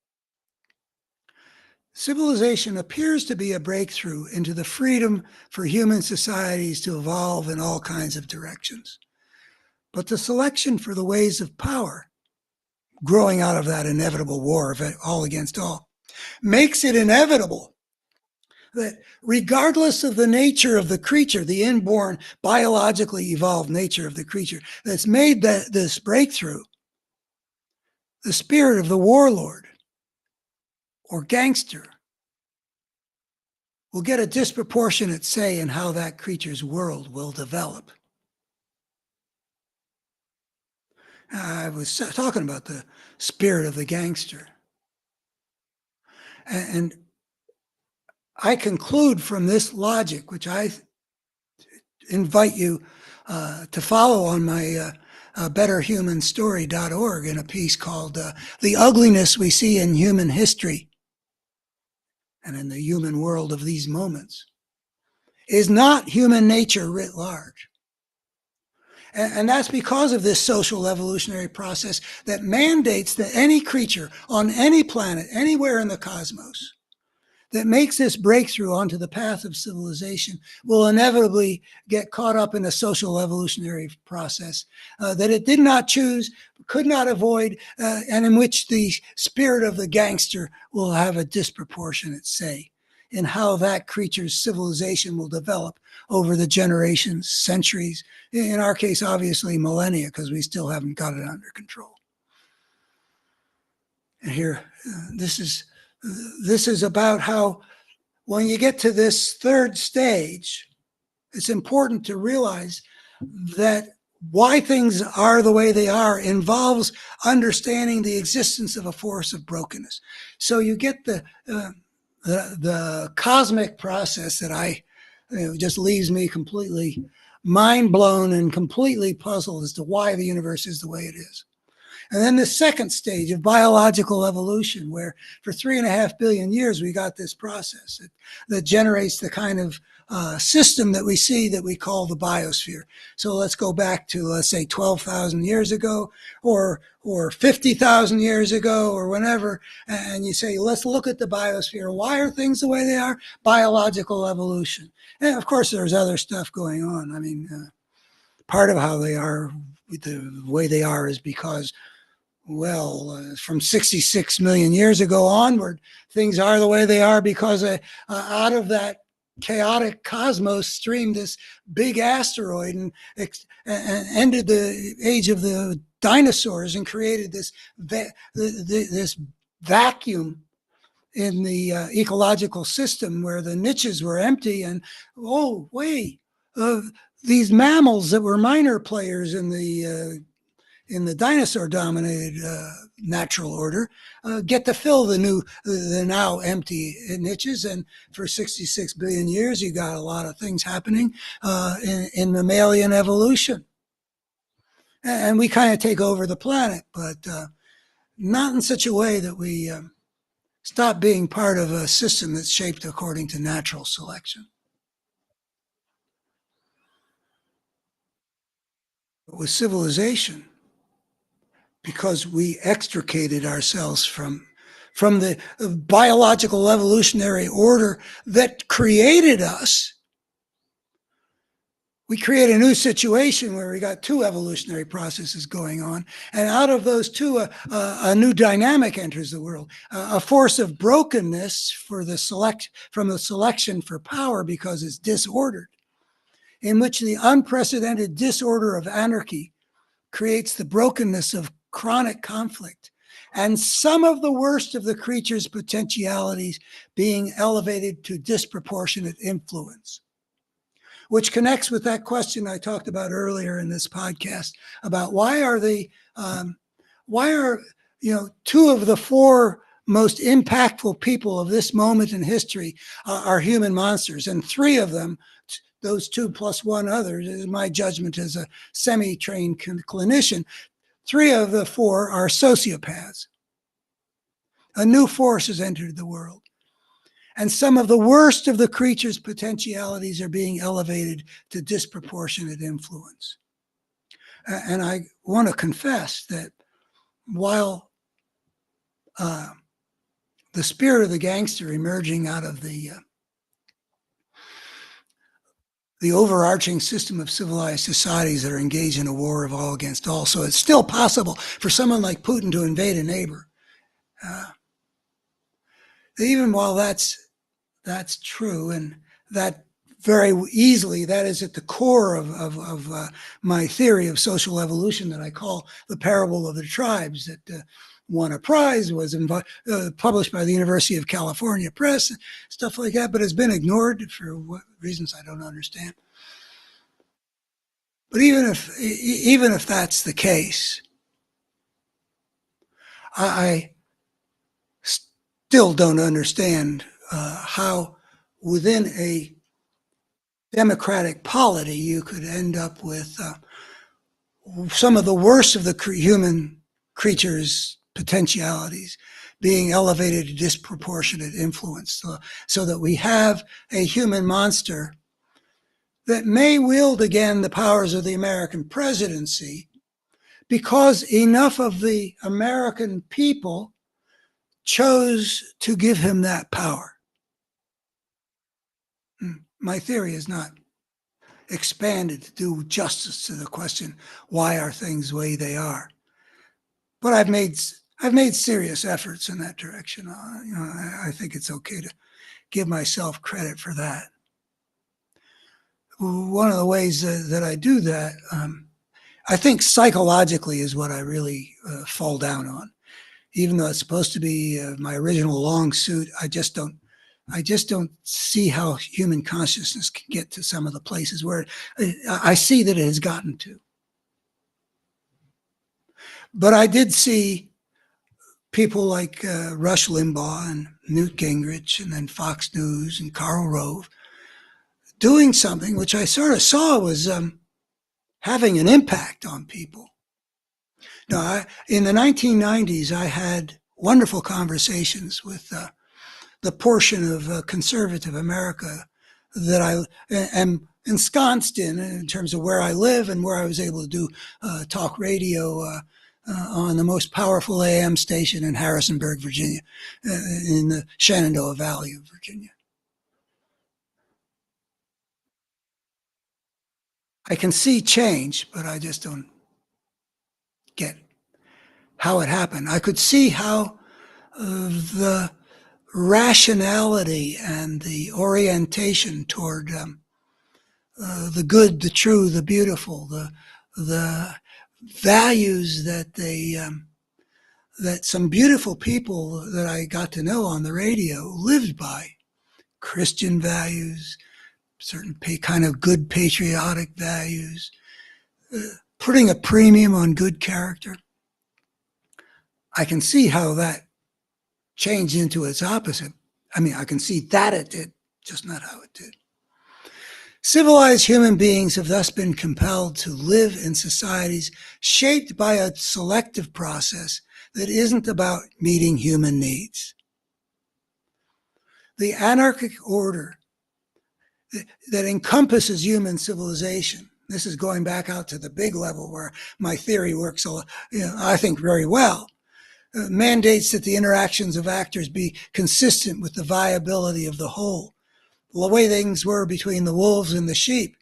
S1: Civilization appears to be a breakthrough into the freedom for human societies to evolve in all kinds of directions. But the selection for the ways of power, growing out of that inevitable war of all against all, makes it inevitable that regardless of the nature of the creature, the inborn, biologically evolved nature of the creature that's made this breakthrough, the spirit of the warlord or gangster will get a disproportionate say in how that creature's world will develop. I was talking about the spirit of the gangster. And I conclude from this logic, which I invite you to follow on my betterhumanstory.org in a piece called The Ugliness We See in Human History and in the Human World of These Moments, is not human nature writ large. And that's because of this social evolutionary process that mandates that any creature on any planet, anywhere in the cosmos, that makes this breakthrough onto the path of civilization will inevitably get caught up in a social evolutionary process that it did not choose, could not avoid, and in which the spirit of the gangster will have a disproportionate say in how that creature's civilization will develop over the generations, centuries, in our case, obviously millennia, because we still haven't got it under control. And here, this is about how when you get to this third stage, it's important to realize that why things are the way they are involves understanding the existence of a force of brokenness. So you get the cosmic process that just leaves me completely mind blown and completely puzzled as to why the universe is the way it is. And then the second stage of biological evolution, where for 3.5 billion years we got this process that generates the kind of system that we see that we call the biosphere. So let's go back to, let's say, 12,000 years ago or 50,000 years ago or whenever, and you say, let's look at the biosphere. Why are things the way they are? Biological evolution. And of course, there's other stuff going on. I mean, part of how they are the way they are is because, from 66 million years ago onward, things are the way they are because out of that chaotic cosmos streamed this big asteroid and ended the age of the dinosaurs and created this vacuum in the ecological system where the niches were empty. And these mammals that were minor players in the dinosaur-dominated natural order get to fill the now empty niches. And for 66 billion years, you got a lot of things happening in mammalian evolution. And we kind of take over the planet, but not in such a way that we stop being part of a system that's shaped according to natural selection. But with civilization, because we extricated ourselves from the biological evolutionary order that created us, we create a new situation where we got two evolutionary processes going on. And out of those two, a new dynamic enters the world, a force of brokenness from the selection for power because it's disordered, in which the unprecedented disorder of anarchy creates the brokenness of chronic conflict, and some of the worst of the creature's potentialities being elevated to disproportionate influence, which connects with that question I talked about earlier in this podcast about why are two of the four most impactful people of this moment in history are human monsters, and three of them, those two plus one other, is my judgment as a semi-trained clinician, three of the four are sociopaths. A new force has entered the world. And some of the worst of the creature's potentialities are being elevated to disproportionate influence. And I want to confess that while the spirit of the gangster emerging out of the overarching system of civilized societies that are engaged in a war of all against all. So it's still possible for someone like Putin to invade a neighbor. Even while that's true, and that very easily, that is at the core of my theory of social evolution that I call the parable of the tribes, that won a prize, was published by the University of California Press, stuff like that, but has been ignored for reasons I don't understand. But even if that's the case, I still don't understand how within a democratic polity you could end up with some of the worst of the human creatures' potentialities being elevated to disproportionate influence, so that we have a human monster that may wield again the powers of the American presidency because enough of the American people chose to give him that power. My theory is not expanded to do justice to the question, why are things the way they are? But I've made I've made serious efforts in that direction. I think it's okay to give myself credit for that. One of the ways that I do that, I think psychologically is what I really fall down on. Even though it's supposed to be my original long suit, I just don't see how human consciousness can get to some of the places where I see that it has gotten to. But I did see people like Rush Limbaugh and Newt Gingrich and then Fox News and Karl Rove doing something which I sort of saw was having an impact on people. Now, in the 1990s, I had wonderful conversations with the portion of conservative America that I am ensconced in terms of where I live and where I was able to do talk radio on the most powerful AM station in Harrisonburg, Virginia, in the Shenandoah Valley of Virginia. I can see change, but I just don't get how it happened. I could see how the rationality and the orientation toward the good, the true, the beautiful, the values that that some beautiful people that I got to know on the radio lived by, Christian values, certain kind of good patriotic values, putting a premium on good character. I can see how that changed into its opposite. I mean, I can see that it did, just not how it did. Civilized human beings have thus been compelled to live in societies shaped by a selective process that isn't about meeting human needs. The anarchic order that encompasses human civilization, this is going back out to the big level where my theory works, I think, very well, mandates that the interactions of actors be consistent with the viability of the whole. The way things were between the wolves and the sheep.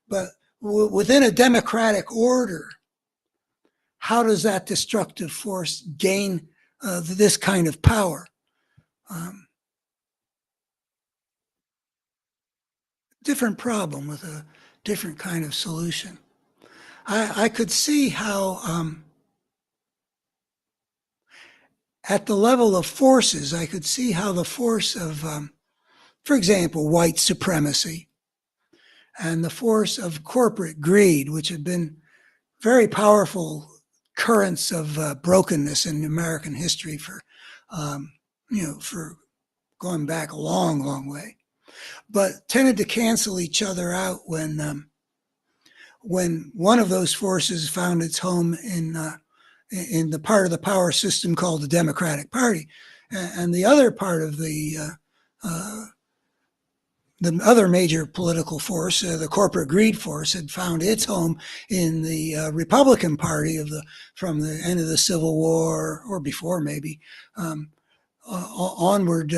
S1: But within a democratic order, how does that destructive force gain this kind of power? Different problem with a different kind of solution. I could see how at the level of forces, I could see how the force of, for example, white supremacy and the force of corporate greed, which had been very powerful currents of brokenness in American history for, for going back a long, long way, but tended to cancel each other out when one of those forces found its home in the part of the power system called the Democratic Party, and the other part of the other major political force, the corporate greed force, had found its home in the Republican Party from the end of the Civil War or before, maybe onward.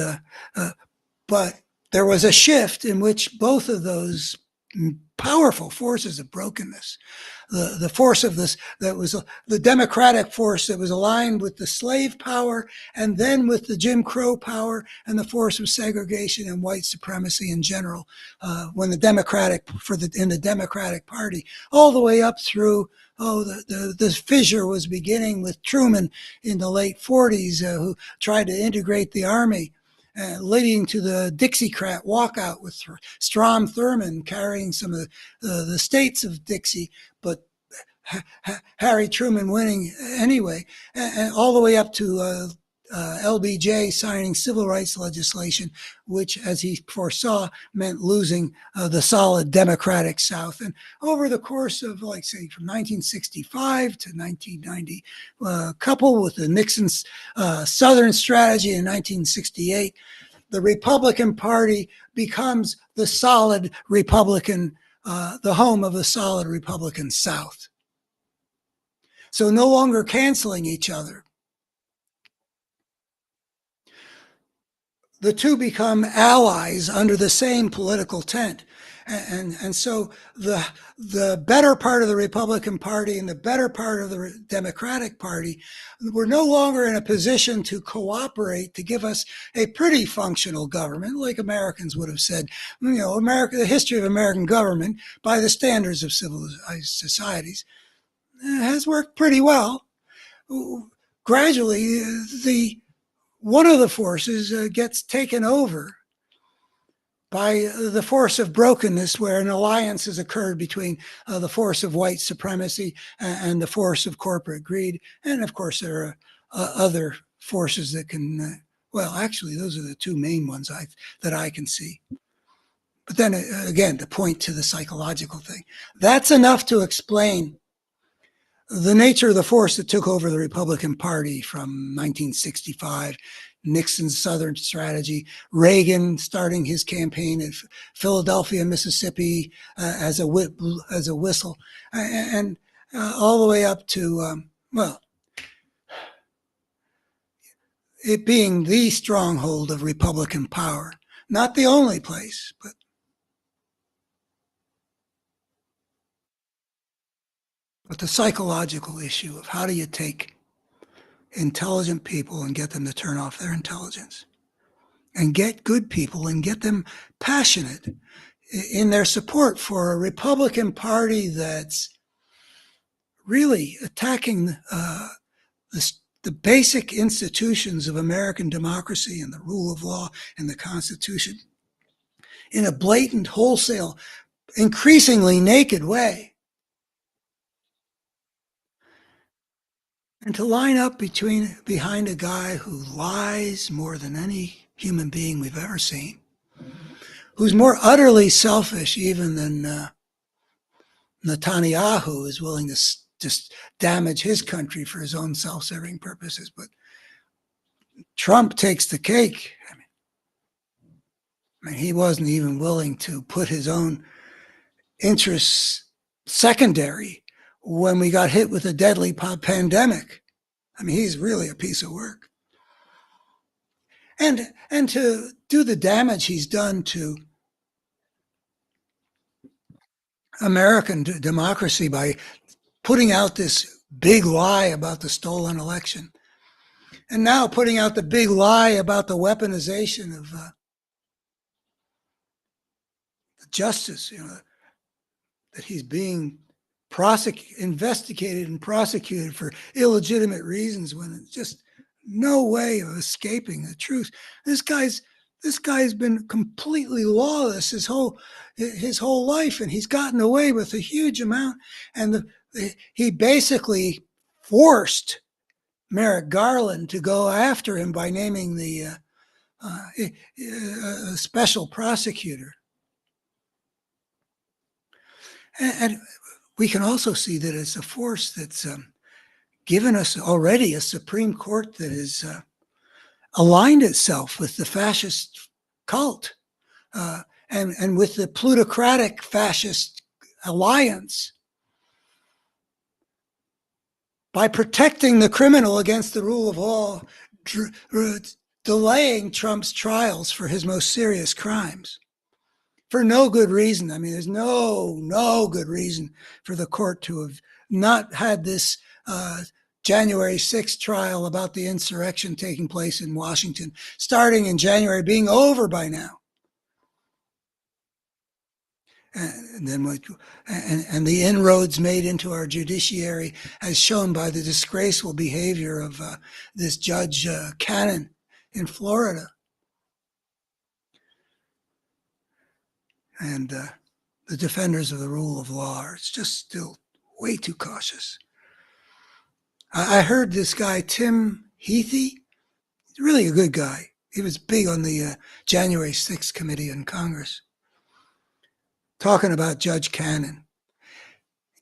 S1: But there was a shift in which both of those powerful forces of brokenness, the force of this that was the democratic force that was aligned with the slave power and then with the Jim Crow power and the force of segregation and white supremacy in general, when the in the Democratic Party, all the way up through the fissure was beginning with Truman in the late 40s, who tried to integrate the army, leading to the Dixiecrat walkout with Strom Thurmond carrying some of the states of Dixie, but Harry Truman winning anyway, and all the way up to LBJ signing civil rights legislation, which, as he foresaw, meant losing the solid Democratic South. And over the course of, like, say, from 1965 to 1990, coupled with the Nixon's Southern strategy in 1968, the Republican Party becomes the solid Republican, the home of the solid Republican South. So no longer canceling each other. The two become allies under the same political tent. And so the better part of the Republican Party and the better part of the Democratic Party were no longer in a position to cooperate to give us a pretty functional government, like Americans would have said. The history of American government, by the standards of civilized societies, has worked pretty well. Gradually, the one of the forces gets taken over by the force of brokenness, where an alliance has occurred between the force of white supremacy and the force of corporate greed. And of course, there are other forces that can, well, actually, those are the two main ones that I can see. But then again, to point to the psychological thing, that's enough to explain the nature of the force that took over the Republican Party from 1965, Nixon's Southern strategy, Reagan starting his campaign in Philadelphia, Mississippi, as a whistle, and all the way up to, well, it being the stronghold of Republican power. Not the only place, but the psychological issue of how do you take intelligent people and get them to turn off their intelligence, and get good people and get them passionate in their support for a Republican Party that's really attacking the basic institutions of American democracy and the rule of law and the Constitution in a blatant, wholesale, increasingly naked way. And to line up behind a guy who lies more than any human being we've ever seen, who's more utterly selfish even than Netanyahu is willing to just damage his country for his own self-serving purposes. But Trump takes the cake. I mean, he wasn't even willing to put his own interests secondary when we got hit with a deadly pandemic. I mean, he's really a piece of work. And to do the damage he's done to American democracy by putting out this big lie about the stolen election, and now putting out the big lie about the weaponization of justice, that he's being investigated and prosecuted for illegitimate reasons when it's just no way of escaping the truth. This guy's been completely lawless his whole life, and he's gotten away with a huge amount. And he basically forced Merrick Garland to go after him by naming the special prosecutor. And we can also see that it's a force that's given us already a Supreme Court that has aligned itself with the fascist cult and with the plutocratic fascist alliance by protecting the criminal against the rule of law, delaying Trump's trials for his most serious crimes. For no good reason. I mean, there's no good reason for the court to have not had this January 6th trial about the insurrection taking place in Washington, starting in January, being over by now. And then the inroads made into our judiciary, as shown by the disgraceful behavior of this Judge Cannon in Florida. And the defenders of the rule of law are just still way too cautious. I heard this guy, Tim Heathy, he's really a good guy. He was big on the January 6th committee in Congress, talking about Judge Cannon,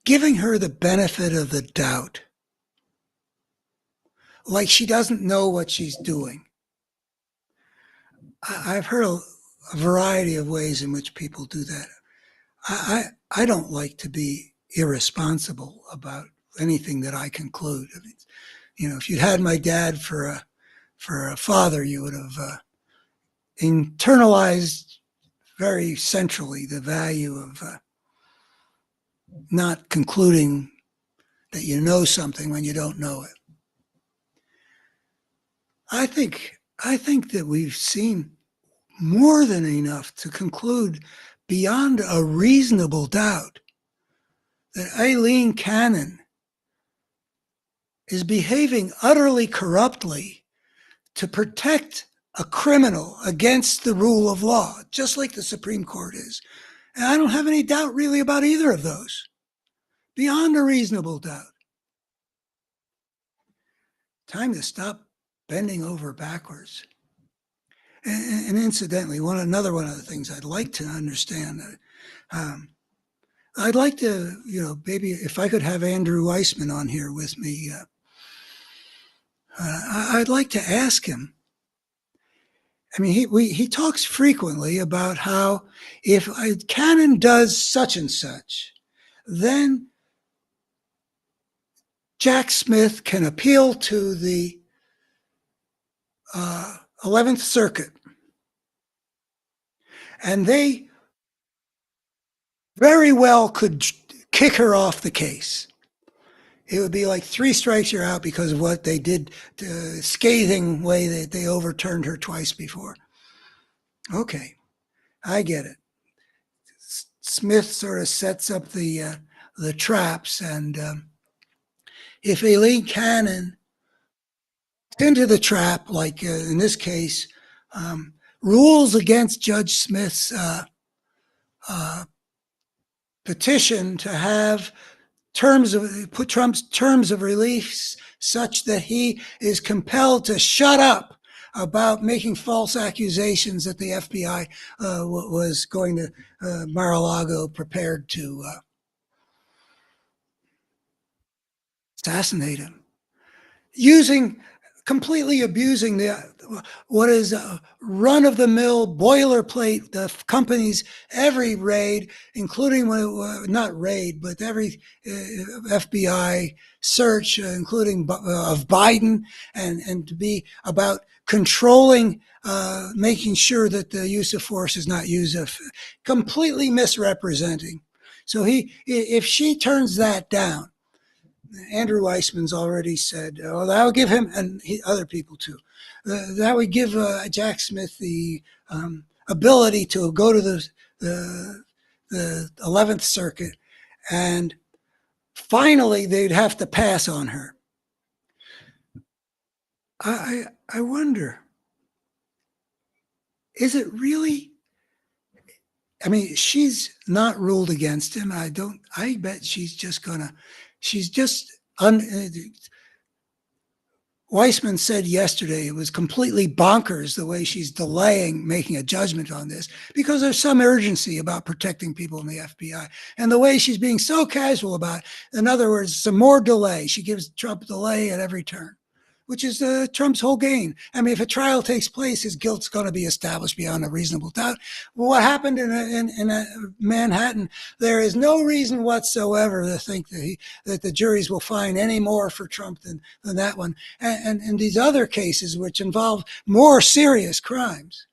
S1: giving her the benefit of the doubt, like she doesn't know what she's doing. I've heard a variety of ways in which people do that. I don't like to be irresponsible about anything that I conclude. I mean, if you'd had my dad for a father, you would have internalized very centrally the value of not concluding that you know something when you don't know it. I think that we've seen more than enough to conclude beyond a reasonable doubt that Eileen Cannon is behaving utterly corruptly to protect a criminal against the rule of law, just like the Supreme Court is. And I don't have any doubt really about either of those, beyond a reasonable doubt. Time to stop bending over backwards. And incidentally, another one of the things I'd like to understand, I'd like to, maybe if I could have Andrew Weissman on here with me, I'd like to ask him. I mean, he talks frequently about how if Cannon does such and such, then Jack Smith can appeal to the 11th Circuit. And they very well could kick her off the case. It would be like 3 strikes, you're out because of what they did, the scathing way that they overturned her twice before. Okay, I get it. Smith sort of sets up the traps, and if Eileen Cannon into the trap, like in this case, rules against Judge Smith's petition to have put Trump's terms of release such that he is compelled to shut up about making false accusations that the FBI was going to Mar-a-Lago prepared to assassinate him, completely abusing what is a run-of-the-mill boilerplate, the company's every raid, including not raid, but every FBI search, including of Biden, and to be about controlling, making sure that the use of force is not used, completely misrepresenting. So if she turns that down, Andrew Weissman's already said, that would give him, and other people too, that would give Jack Smith the ability to go to the 11th Circuit, and finally they'd have to pass on her. I wonder, is it really? I mean, she's not ruled against him. I bet she's just Weissman said yesterday it was completely bonkers the way she's delaying making a judgment on this because there's some urgency about protecting people in the FBI. And the way she's being so casual about it, in other words, some more delay. She gives Trump delay at every turn, which is Trump's whole game. I mean, if a trial takes place, his guilt's going to be established beyond a reasonable doubt. Well, what happened in Manhattan, there is no reason whatsoever to think that the juries will find any more for Trump than that one. And these other cases, which involve more serious crimes,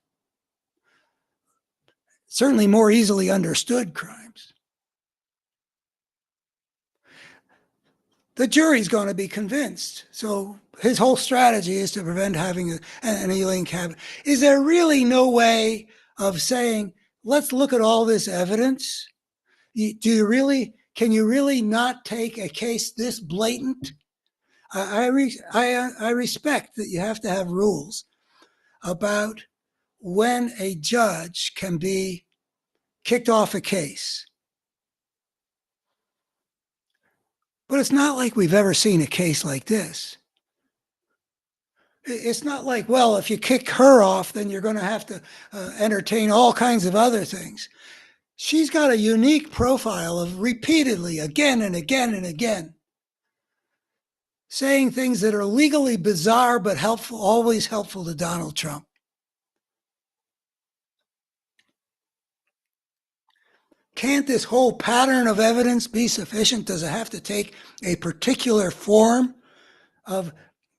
S1: certainly more easily understood crimes, the jury's going to be convinced. So his whole strategy is to prevent having an Eileen Cannon. Is there really no way of saying, let's look at all this evidence? Can you really not take a case this blatant? I respect that you have to have rules about when a judge can be kicked off a case. But it's not like we've ever seen a case like this. It's not like, well, if you kick her off, then you're going to have to entertain all kinds of other things. She's got a unique profile of repeatedly, again and again and again, saying things that are legally bizarre but helpful, always helpful to Donald Trump. Can't this whole pattern of evidence be sufficient? Does it have to take a particular form of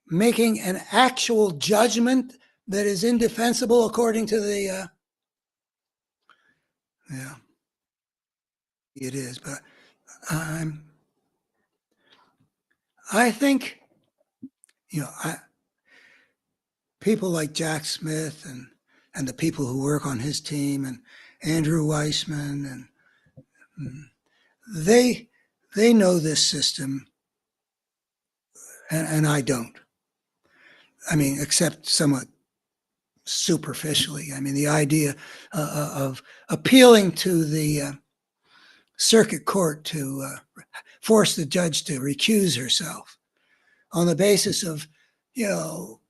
S1: making an actual judgment that is indefensible according to the Yeah, it is. But I'm, I think, people like Jack Smith and the people who work on his team and Andrew Weissman and they they know this system and I don't. I mean, except somewhat superficially. I mean, the idea of appealing to the circuit court to force the judge to recuse herself on the basis of, you know,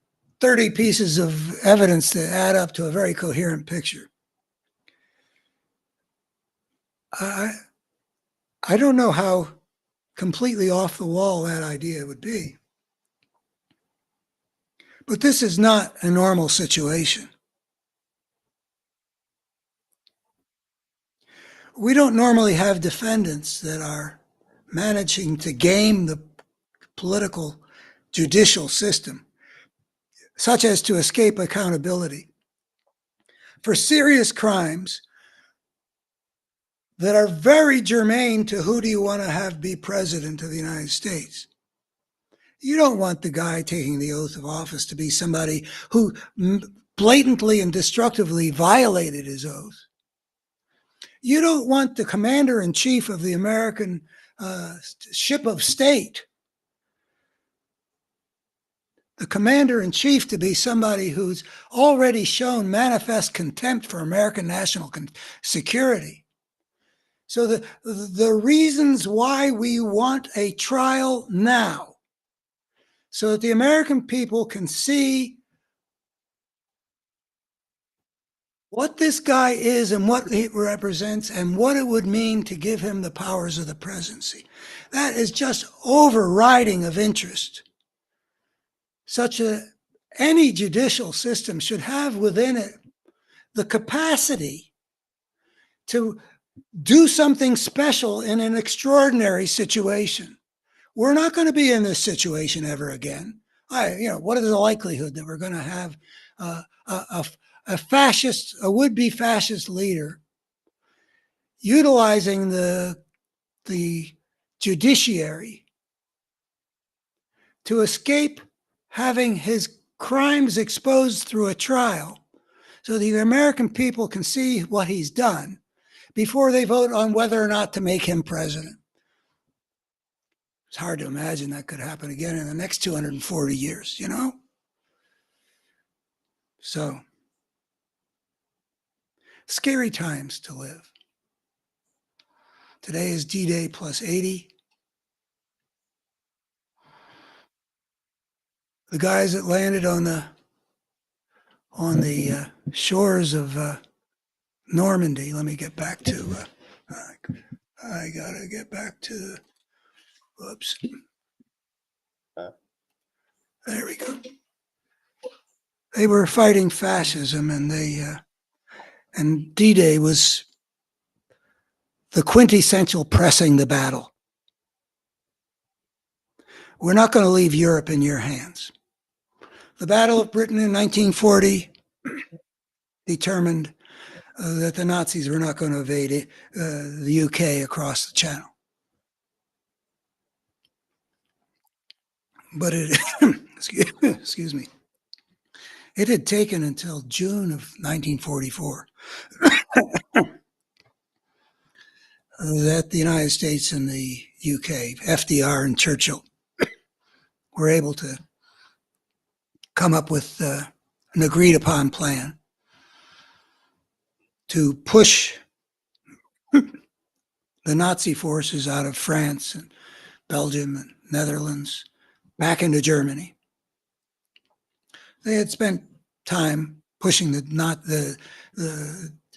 S1: 30 pieces of evidence that add up to a very coherent picture. I, I don't know how completely off the wall that idea would be. But this is not a normal situation. We don't normally have defendants that are managing to game the political judicial system, such as to escape accountability for serious crimes that are very germane to who do you want to have be president of the United States. You don't want the guy taking the oath of office to be somebody who blatantly and destructively violated his oath. You don't want the commander in chief of the American ship of state, the commander in chief, to be somebody who's already shown manifest contempt for American national security. So the reasons why we want a trial now, so that the American people can see what this guy is and what he represents and what it would mean to give him the powers of the presidency. That is just overriding of interest. Such a any judicial system should have within it the capacity to do something special in an extraordinary situation. We're not going to be in this situation ever again. What is the likelihood that we're going to have a fascist, a would-be fascist leader utilizing the judiciary to escape having his crimes exposed through a trial so the American people can see what he's done before they vote on whether or not to make him president? It's hard to imagine that could happen again in the next 240 years, you know? So, scary times to live. Today is D-Day plus 80. The guys that landed on the shores of Normandy. Let me get back to. I gotta get back to. Whoops. There we go. They were fighting fascism, and and D-Day was the quintessential pressing the battle. We're not going to leave Europe in your hands. The Battle of Britain in 1940 determined that the Nazis were not going to invade the UK across the channel. But it, excuse me, it had taken until June of 1944 that the United States and the UK, FDR and Churchill, were able to come up with an agreed upon plan to push the Nazi forces out of France and Belgium and Netherlands back into Germany. They had spent time pushing the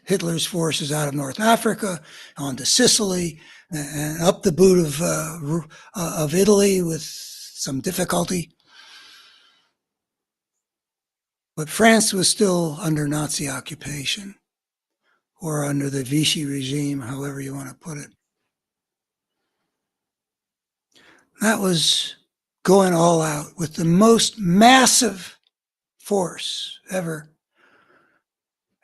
S1: Hitler's forces out of North Africa onto Sicily and up the boot of Italy with some difficulty. But France was still under Nazi occupation, or under the Vichy regime, however you want to put it. That was going all out with the most massive force ever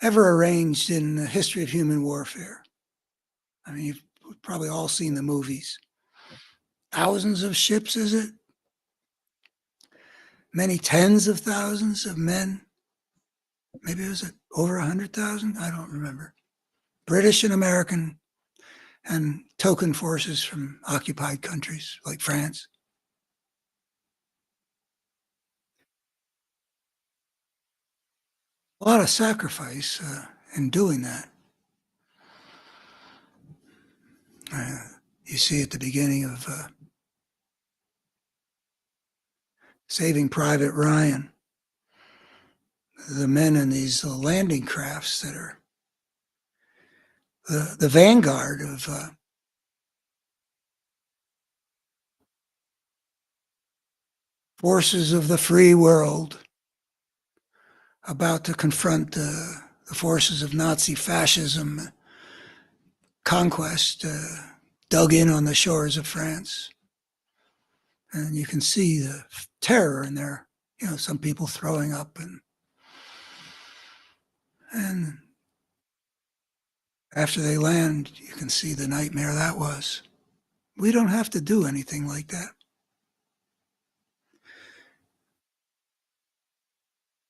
S1: ever arranged in the history of human warfare. I mean, you've probably all seen the movies. Thousands of ships, is it? Many tens of thousands of men. Maybe it was over 100,000. I don't remember. British and American and token forces from occupied countries like France. A lot of sacrifice in doing that. You see at the beginning of Saving Private Ryan, the men in these landing crafts that are the vanguard of forces of the free world about to confront the forces of Nazi fascism, conquest, dug in on the shores of France. And you can see the terror in there, some people throwing up and after they land, you can see the nightmare that was. We don't have to do anything like that.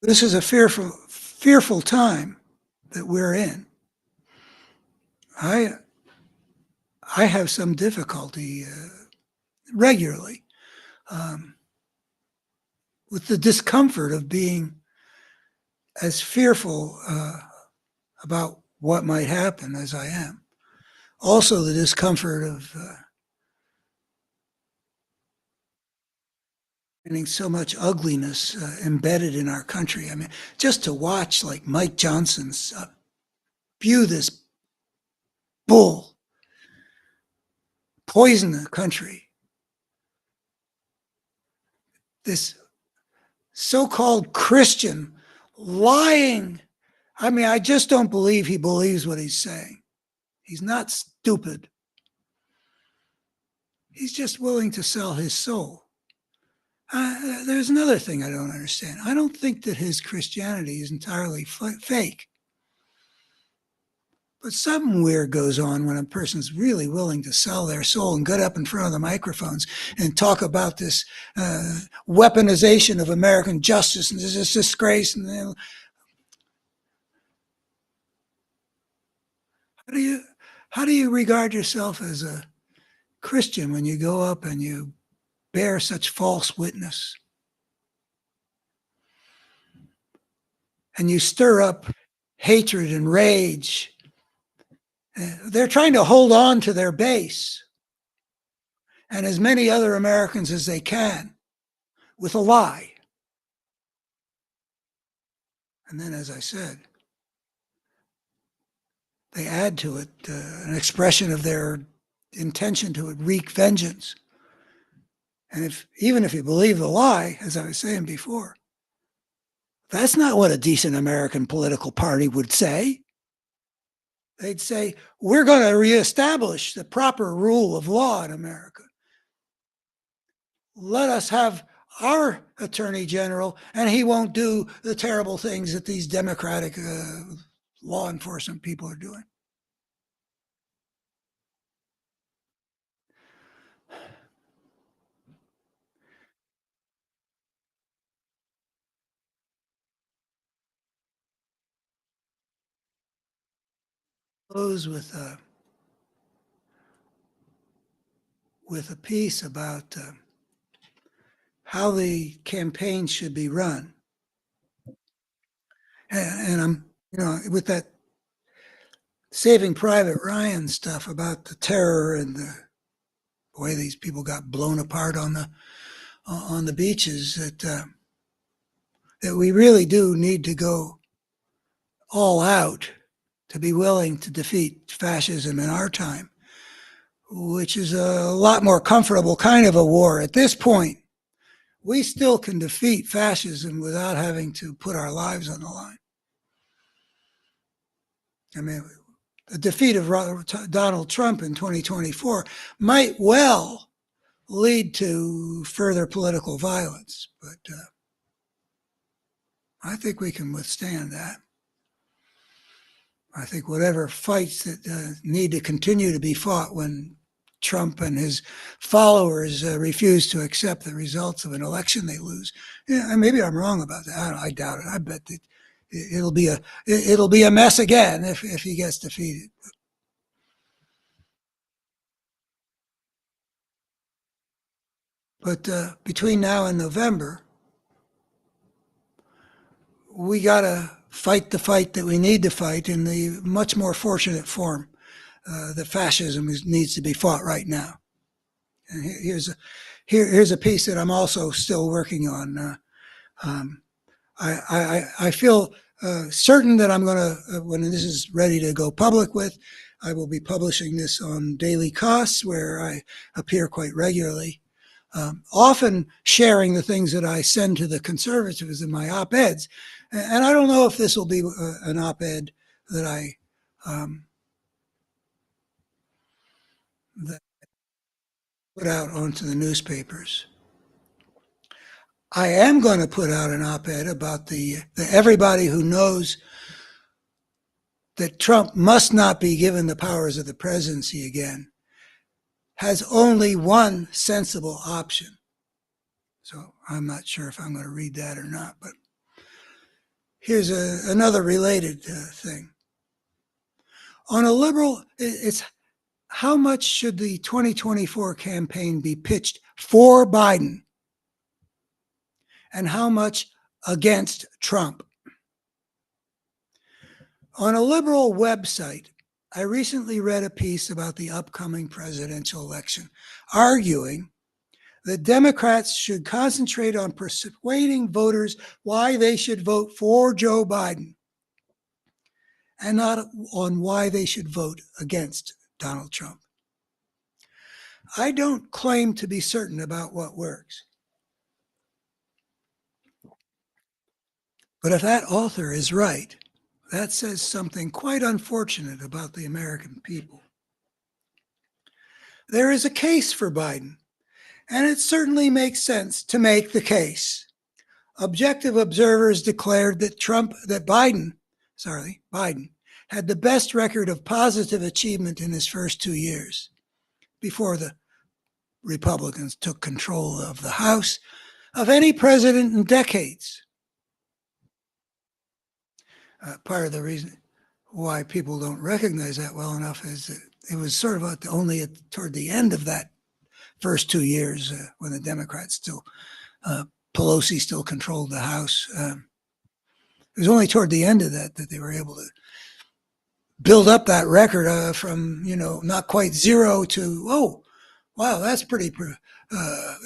S1: This is a fearful time that we're in. I have some difficulty regularly with the discomfort of being as fearful about what might happen as I am. Also, the discomfort of finding so much ugliness embedded in our country. I mean, just to watch like Mike Johnson spew this bull, poison the country. This so-called Christian lying. I mean, I just don't believe he believes what he's saying. He's not stupid. He's just willing to sell his soul. There's another thing I don't understand. I don't think that his Christianity is entirely fake. But something weird goes on when a person's really willing to sell their soul and get up in front of the microphones and talk about this weaponization of American justice and this disgrace. And how do you regard yourself as a Christian when you go up and you bear such false witness? And you stir up hatred and rage. They're trying to hold on to their base and as many other Americans as they can with a lie. And then, as I said, they add to it an expression of their intention to wreak vengeance. And even if you believe the lie, as I was saying before, that's not what a decent American political party would say. They'd say, we're going to reestablish the proper rule of law in America. Let us have our attorney general, and he won't do the terrible things that these democratic law enforcement people are doing. Close with a piece about how the campaign should be run. And I'm, with that Saving Private Ryan stuff about the terror and the way these people got blown apart on the beaches, that we really do need to go all out to be willing to defeat fascism in our time, which is a lot more comfortable kind of a war at this point. We still can defeat fascism without having to put our lives on the line. I mean, the defeat of Donald Trump in 2024 might well lead to further political violence, but I think we can withstand that. I think whatever fights that need to continue to be fought when Trump and his followers refuse to accept the results of an election they lose. Yeah, maybe I'm wrong about that. I doubt it. I bet that it'll be a mess again if he gets defeated. But between now and November, we got to fight the fight that we need to fight in the much more fortunate form that fascism needs to be fought right now. And here's a piece that I'm also still working on. I feel certain that I'm going to, when this is ready to go public with, I will be publishing this on Daily Costs, where I appear quite regularly, often sharing the things that I send to the conservatives in my op-eds. And I don't know if this will be an op-ed that I that put out onto the newspapers. I am going to put out an op-ed about the everybody who knows that Trump must not be given the powers of the presidency again has only one sensible option. So I'm not sure if I'm going to read that or not, but here's another related thing. On a liberal, it's how much should the 2024 campaign be pitched for Biden and how much against Trump? On a liberal website, I recently read a piece about the upcoming presidential election, arguing that Democrats should concentrate on persuading voters why they should vote for Joe Biden and not on why they should vote against Donald Trump. I don't claim to be certain about what works. But if that author is right, that says something quite unfortunate about the American people. There is a case for Biden, and it certainly makes sense to make the case. Objective observers declared that Biden had the best record of positive achievement in his first 2 years before the Republicans took control of the House of any president in decades. Part of the reason why people don't recognize that well enough is that it was sort of only toward the end of that first 2 years when the Democrats Pelosi still controlled the House. It was only toward the end of that they were able to build up that record from, not quite zero to, oh, wow, that's pretty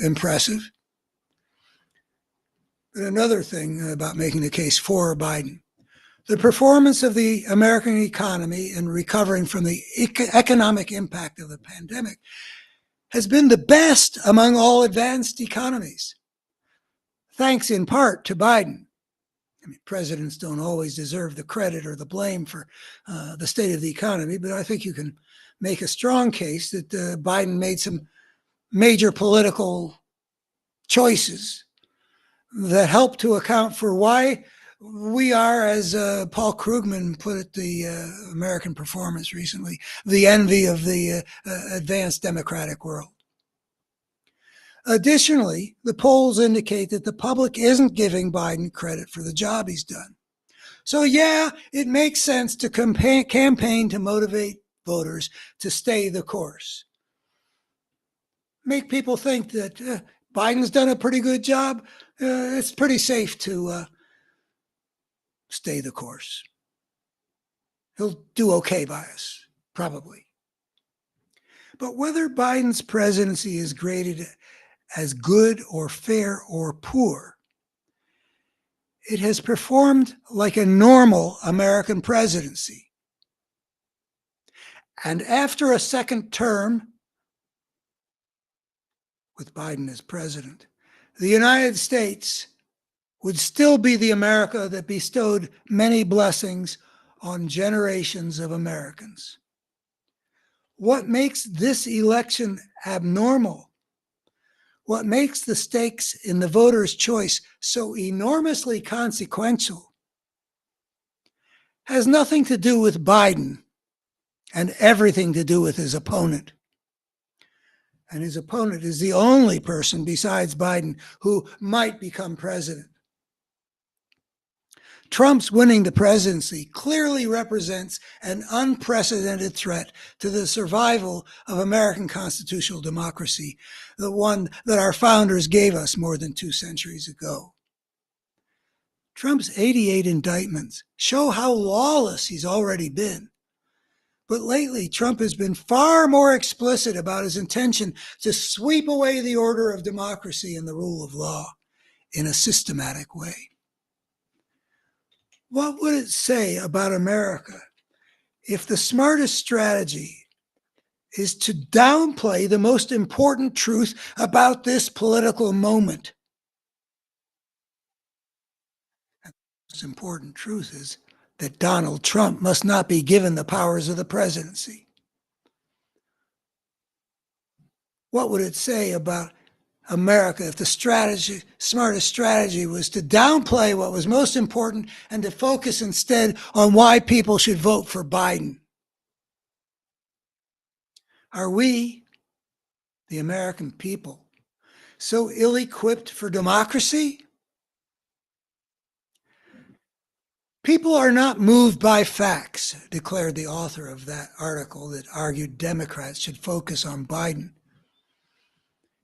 S1: impressive. But another thing about making the case for Biden, the performance of the American economy in recovering from the economic impact of the pandemic has been the best among all advanced economies, thanks in part to Biden. I mean, presidents don't always deserve the credit or the blame for the state of the economy, but I think you can make a strong case that Biden made some major political choices that help to account for why we are, as Paul Krugman put it, the American performance recently, the envy of the advanced democratic world. Additionally, the polls indicate that the public isn't giving Biden credit for the job he's done. So yeah, it makes sense to campaign to motivate voters to stay the course. Make people think that Biden's done a pretty good job. It's pretty safe to stay the course. He'll do okay by us, probably. But whether Biden's presidency is graded as good or fair or poor, it has performed like a normal American presidency. And after a second term, with Biden as president, the United States would still be the America that bestowed many blessings on generations of Americans. What makes this election abnormal? What makes the stakes in the voter's choice so enormously consequential has nothing to do with Biden and everything to do with his opponent. And his opponent is the only person besides Biden who might become president. Trump's winning the presidency clearly represents an unprecedented threat to the survival of American constitutional democracy, the one that our founders gave us more than 2 centuries ago. Trump's 88 indictments show how lawless he's already been. But lately, Trump has been far more explicit about his intention to sweep away the order of democracy and the rule of law in a systematic way. What would it say about America if the smartest strategy is to downplay the most important truth about this political moment? And the most important truth is that Donald Trump must not be given the powers of the presidency. What would it say about America if the smartest strategy was to downplay what was most important and to focus instead on why people should vote for Biden? Are we, the American people, so ill-equipped for democracy? People are not moved by facts, declared the author of that article that argued Democrats should focus on Biden.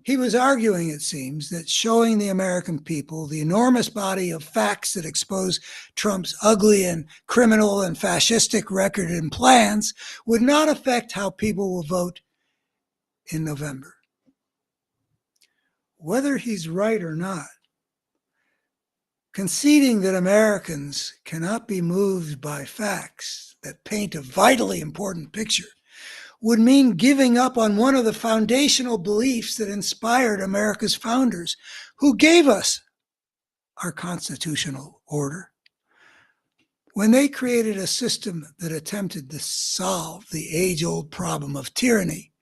S1: He was arguing, it seems, that showing the American people the enormous body of facts that expose Trump's ugly and criminal and fascistic record and plans would not affect how people will vote in November. Whether he's right or not, conceding that Americans cannot be moved by facts that paint a vitally important picture would mean giving up on one of the foundational beliefs that inspired America's founders, who gave us our constitutional order. When they created a system that attempted to solve the age-old problem of tyranny,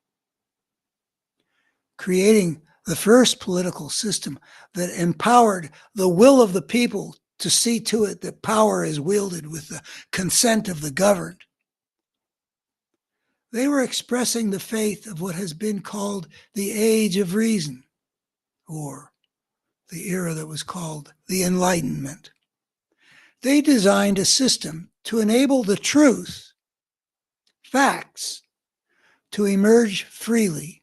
S1: creating the first political system that empowered the will of the people to see to it that power is wielded with the consent of the governed, they were expressing the faith of what has been called the Age of Reason, or the era that was called the Enlightenment. They designed a system to enable the truth, facts, to emerge freely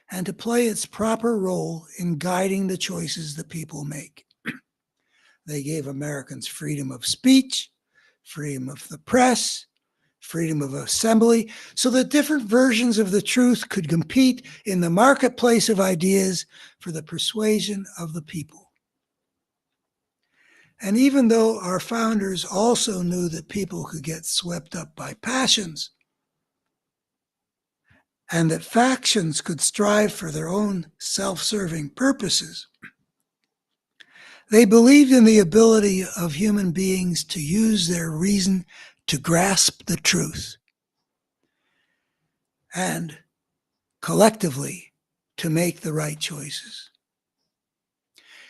S1: and to play its proper role in guiding the choices the people make. They gave Americans freedom of speech, freedom of the press, freedom of assembly, so that different versions of the truth could compete in the marketplace of ideas for the persuasion of the people. And even though our founders also knew that people could get swept up by passions, and that factions could strive for their own self-serving purposes, they believed in the ability of human beings to use their reason to grasp the truth, and collectively to make the right choices.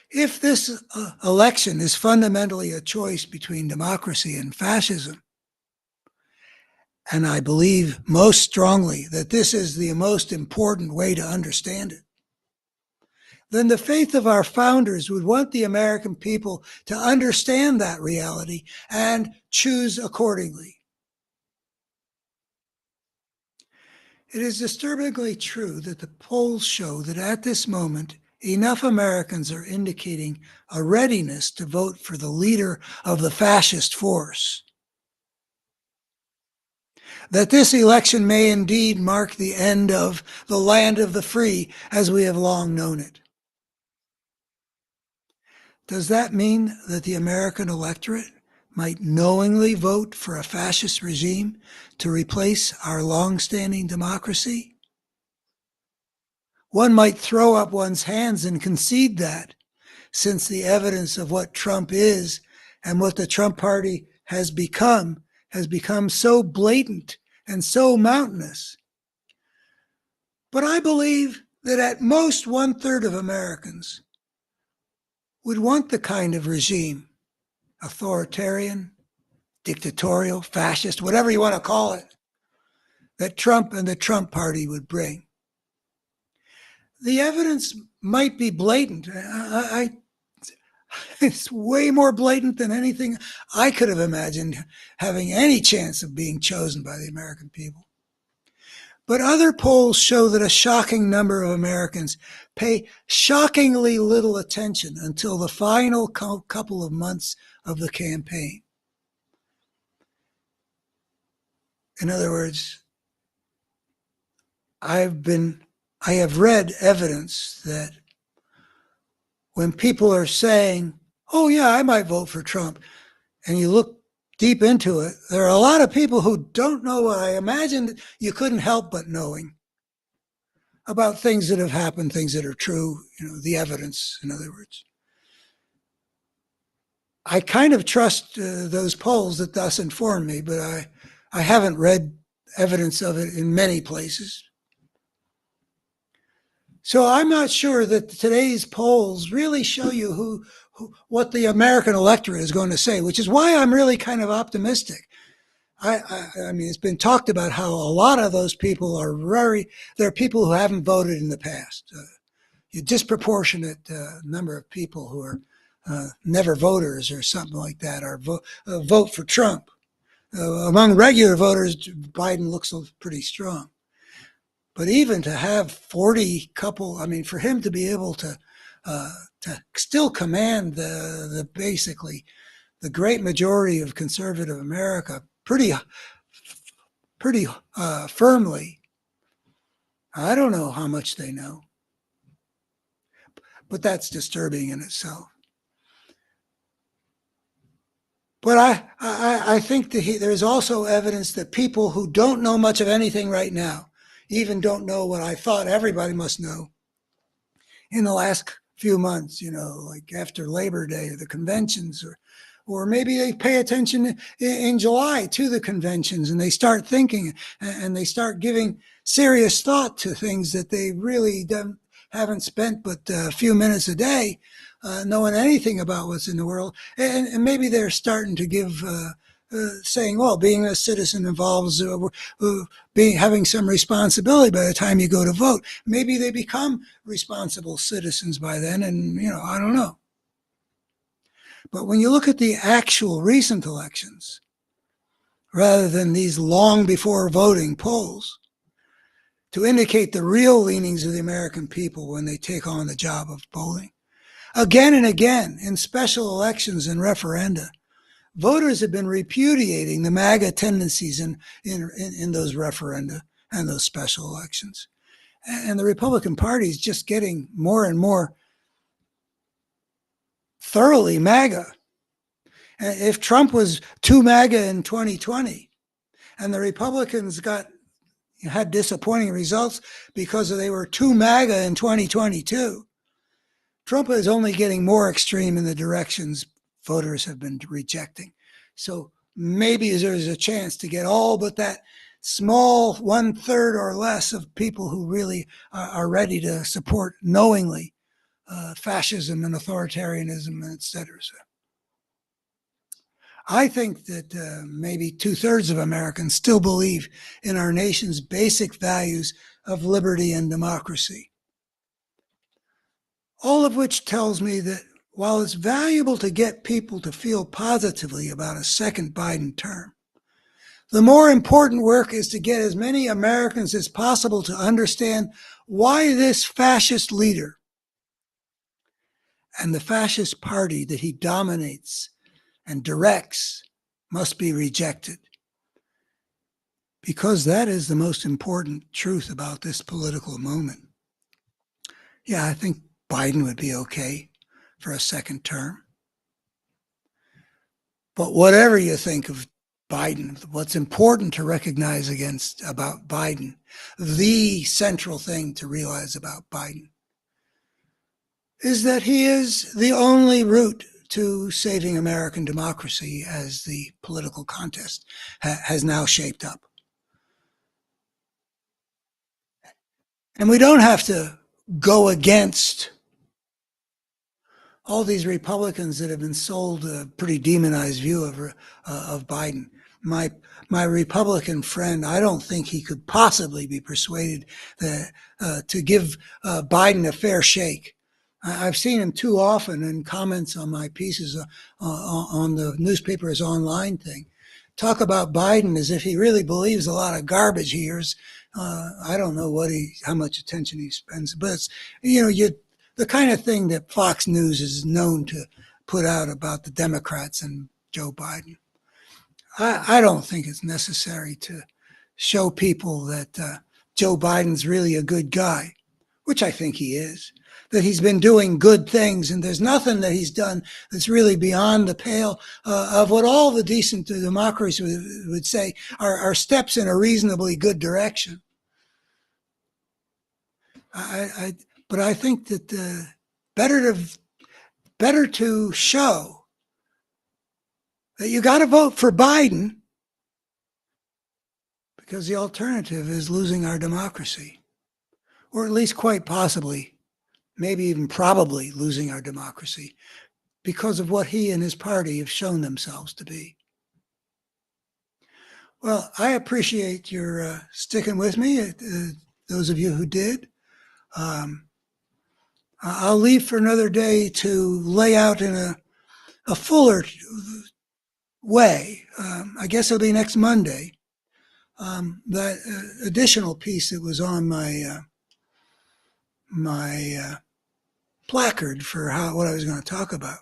S1: If this election is fundamentally a choice between democracy and fascism, and I believe most strongly that this is the most important way to understand it, then the faith of our founders would want the American people to understand that reality and choose accordingly. It is disturbingly true that the polls show that at this moment, enough Americans are indicating a readiness to vote for the leader of the fascist force, that this election may indeed mark the end of the land of the free as we have long known it. Does that mean that the American electorate might knowingly vote for a fascist regime to replace our long-standing democracy? One might throw up one's hands and concede that, since the evidence of what Trump is and what the Trump party has become so blatant and so mountainous. But I believe that at most 1/3 of Americans would want the kind of regime, authoritarian, dictatorial, fascist, whatever you want to call it, that Trump and the Trump party would bring. The evidence might be blatant. It's way more blatant than anything I could have imagined having any chance of being chosen by the American people. But other polls show that a shocking number of Americans pay shockingly little attention until the final couple of months of the campaign. In other words, I have read evidence that when people are saying, oh yeah, I might vote for Trump, and you look deep into it, there are a lot of people who don't know what I imagined you couldn't help but knowing about things that have happened, things that are true, the evidence, in other words. I kind of trust those polls that thus inform me, but I haven't read evidence of it in many places. So I'm not sure that today's polls really show you what the American electorate is going to say, which is why I'm really kind of optimistic. I mean, it's been talked about how a lot of those people they're people who haven't voted in the past. A disproportionate number of people who are never voters or something like that are vote for Trump. Among regular voters, Biden looks pretty strong. But even to have 40 couple, I mean, for him to be able to still command basically the great majority of conservative America pretty firmly, I don't know how much they know, but that's disturbing in itself. But I think that there's also evidence that people who don't know much of anything right now even don't know what I thought everybody must know in the last few months, like after Labor Day or the conventions, or maybe they pay attention in July to the conventions and they start thinking and they start giving serious thought to things that they really haven't spent but a few minutes a day knowing anything about what's in the world. And maybe they're starting to give saying, well, being a citizen involves having some responsibility by the time you go to vote. Maybe they become responsible citizens by then, and, I don't know. But when you look at the actual recent elections, rather than these long before voting polls, to indicate the real leanings of the American people when they take on the job of polling, again and again in special elections and referenda, voters have been repudiating the MAGA tendencies in those referenda and those special elections. And the Republican Party is just getting more and more thoroughly MAGA. And if Trump was too MAGA in 2020 and the Republicans had disappointing results because they were too MAGA in 2022, Trump is only getting more extreme in the directions voters have been rejecting. So maybe there's a chance to get all but that small 1/3 or less of people who really are ready to support knowingly fascism and authoritarianism, et cetera. So I think that maybe 2/3 of Americans still believe in our nation's basic values of liberty and democracy. All of which tells me that while it's valuable to get people to feel positively about a second Biden term, the more important work is to get as many Americans as possible to understand why this fascist leader and the fascist party that he dominates and directs must be rejected. Because that is the most important truth about this political moment. Yeah, I think Biden would be okay for a second term. But whatever you think of Biden, what's important to recognize about Biden, the central thing to realize about Biden, is that he is the only route to saving American democracy as the political contest has now shaped up. And we don't have to go against all these Republicans that have been sold a pretty demonized view of Biden. My my Republican friend, I don't think he could possibly be persuaded that, to give Biden a fair shake. I've seen him too often in comments on my pieces on the newspaper's online thing. Talk about Biden as if he really believes a lot of garbage he hears. I don't know how much attention he spends, but it's, the kind of thing that Fox News is known to put out about the Democrats and Joe Biden. I don't think it's necessary to show people that Joe Biden's really a good guy, which I think he is, that he's been doing good things, and there's nothing that he's done that's really beyond the pale of what all the decent democracies would say are steps in a reasonably good direction. But I think that better to show that you got to vote for Biden because the alternative is losing our democracy, or at least quite possibly, maybe even probably losing our democracy because of what he and his party have shown themselves to be. Well, I appreciate your sticking with me, those of you who did. I'll leave for another day to lay out in a fuller way. I guess it'll be next Monday. That additional piece that was on my placard for what I was going to talk about.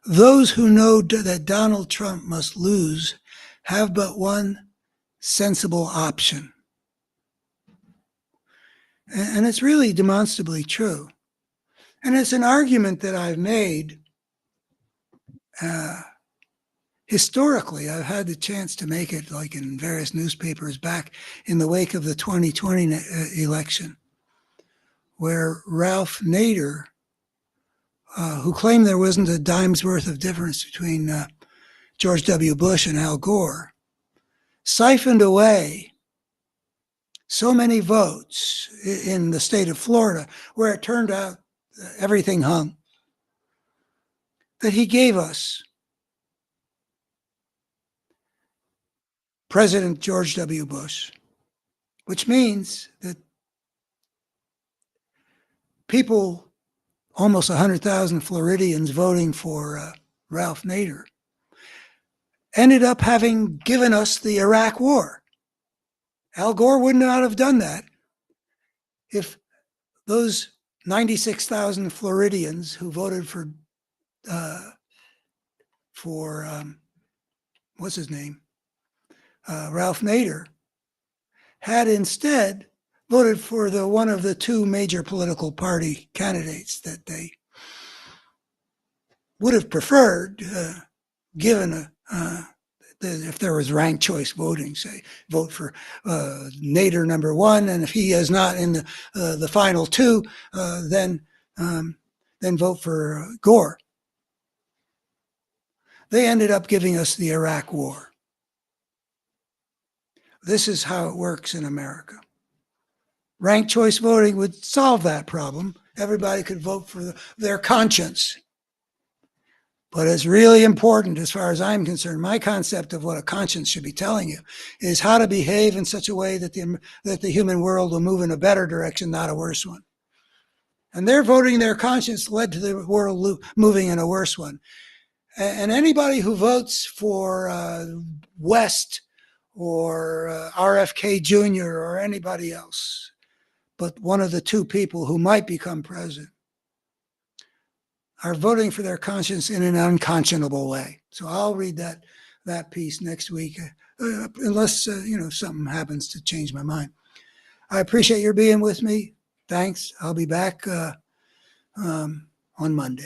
S1: Those who know that Donald Trump must lose have but one sensible option. And it's really demonstrably true. And it's an argument that I've made historically. I've had the chance to make it like in various newspapers back in the wake of the 2020 election, where Ralph Nader, who claimed there wasn't a dime's worth of difference between George W. Bush and Al Gore, siphoned away so many votes in the state of Florida, where it turned out everything hung, that he gave us President George W. Bush, which means that people, almost 100,000 Floridians voting for Ralph Nader, ended up having given us the Iraq War. Al Gore would not have done that if those 96,000 Floridians who voted for what's his name, Ralph Nader, had instead voted for one of the two major political party candidates that they would have preferred, given if there was ranked choice voting, say, vote for Nader number one, and if he is not in the final two, then vote for Gore. They ended up giving us the Iraq War. This is how it works in America. Ranked choice voting would solve that problem. Everybody could vote for their conscience. But it's really important, as far as I'm concerned, my concept of what a conscience should be telling you is how to behave in such a way that the human world will move in a better direction, not a worse one. And their voting their conscience led to the world moving in a worse one. And anybody who votes for West or RFK Jr. or anybody else, but one of the two people who might become president, are voting for their conscience in an unconscionable way. So I'll read that piece next week, unless something happens to change my mind. I appreciate your being with me. Thanks. I'll be back on Monday.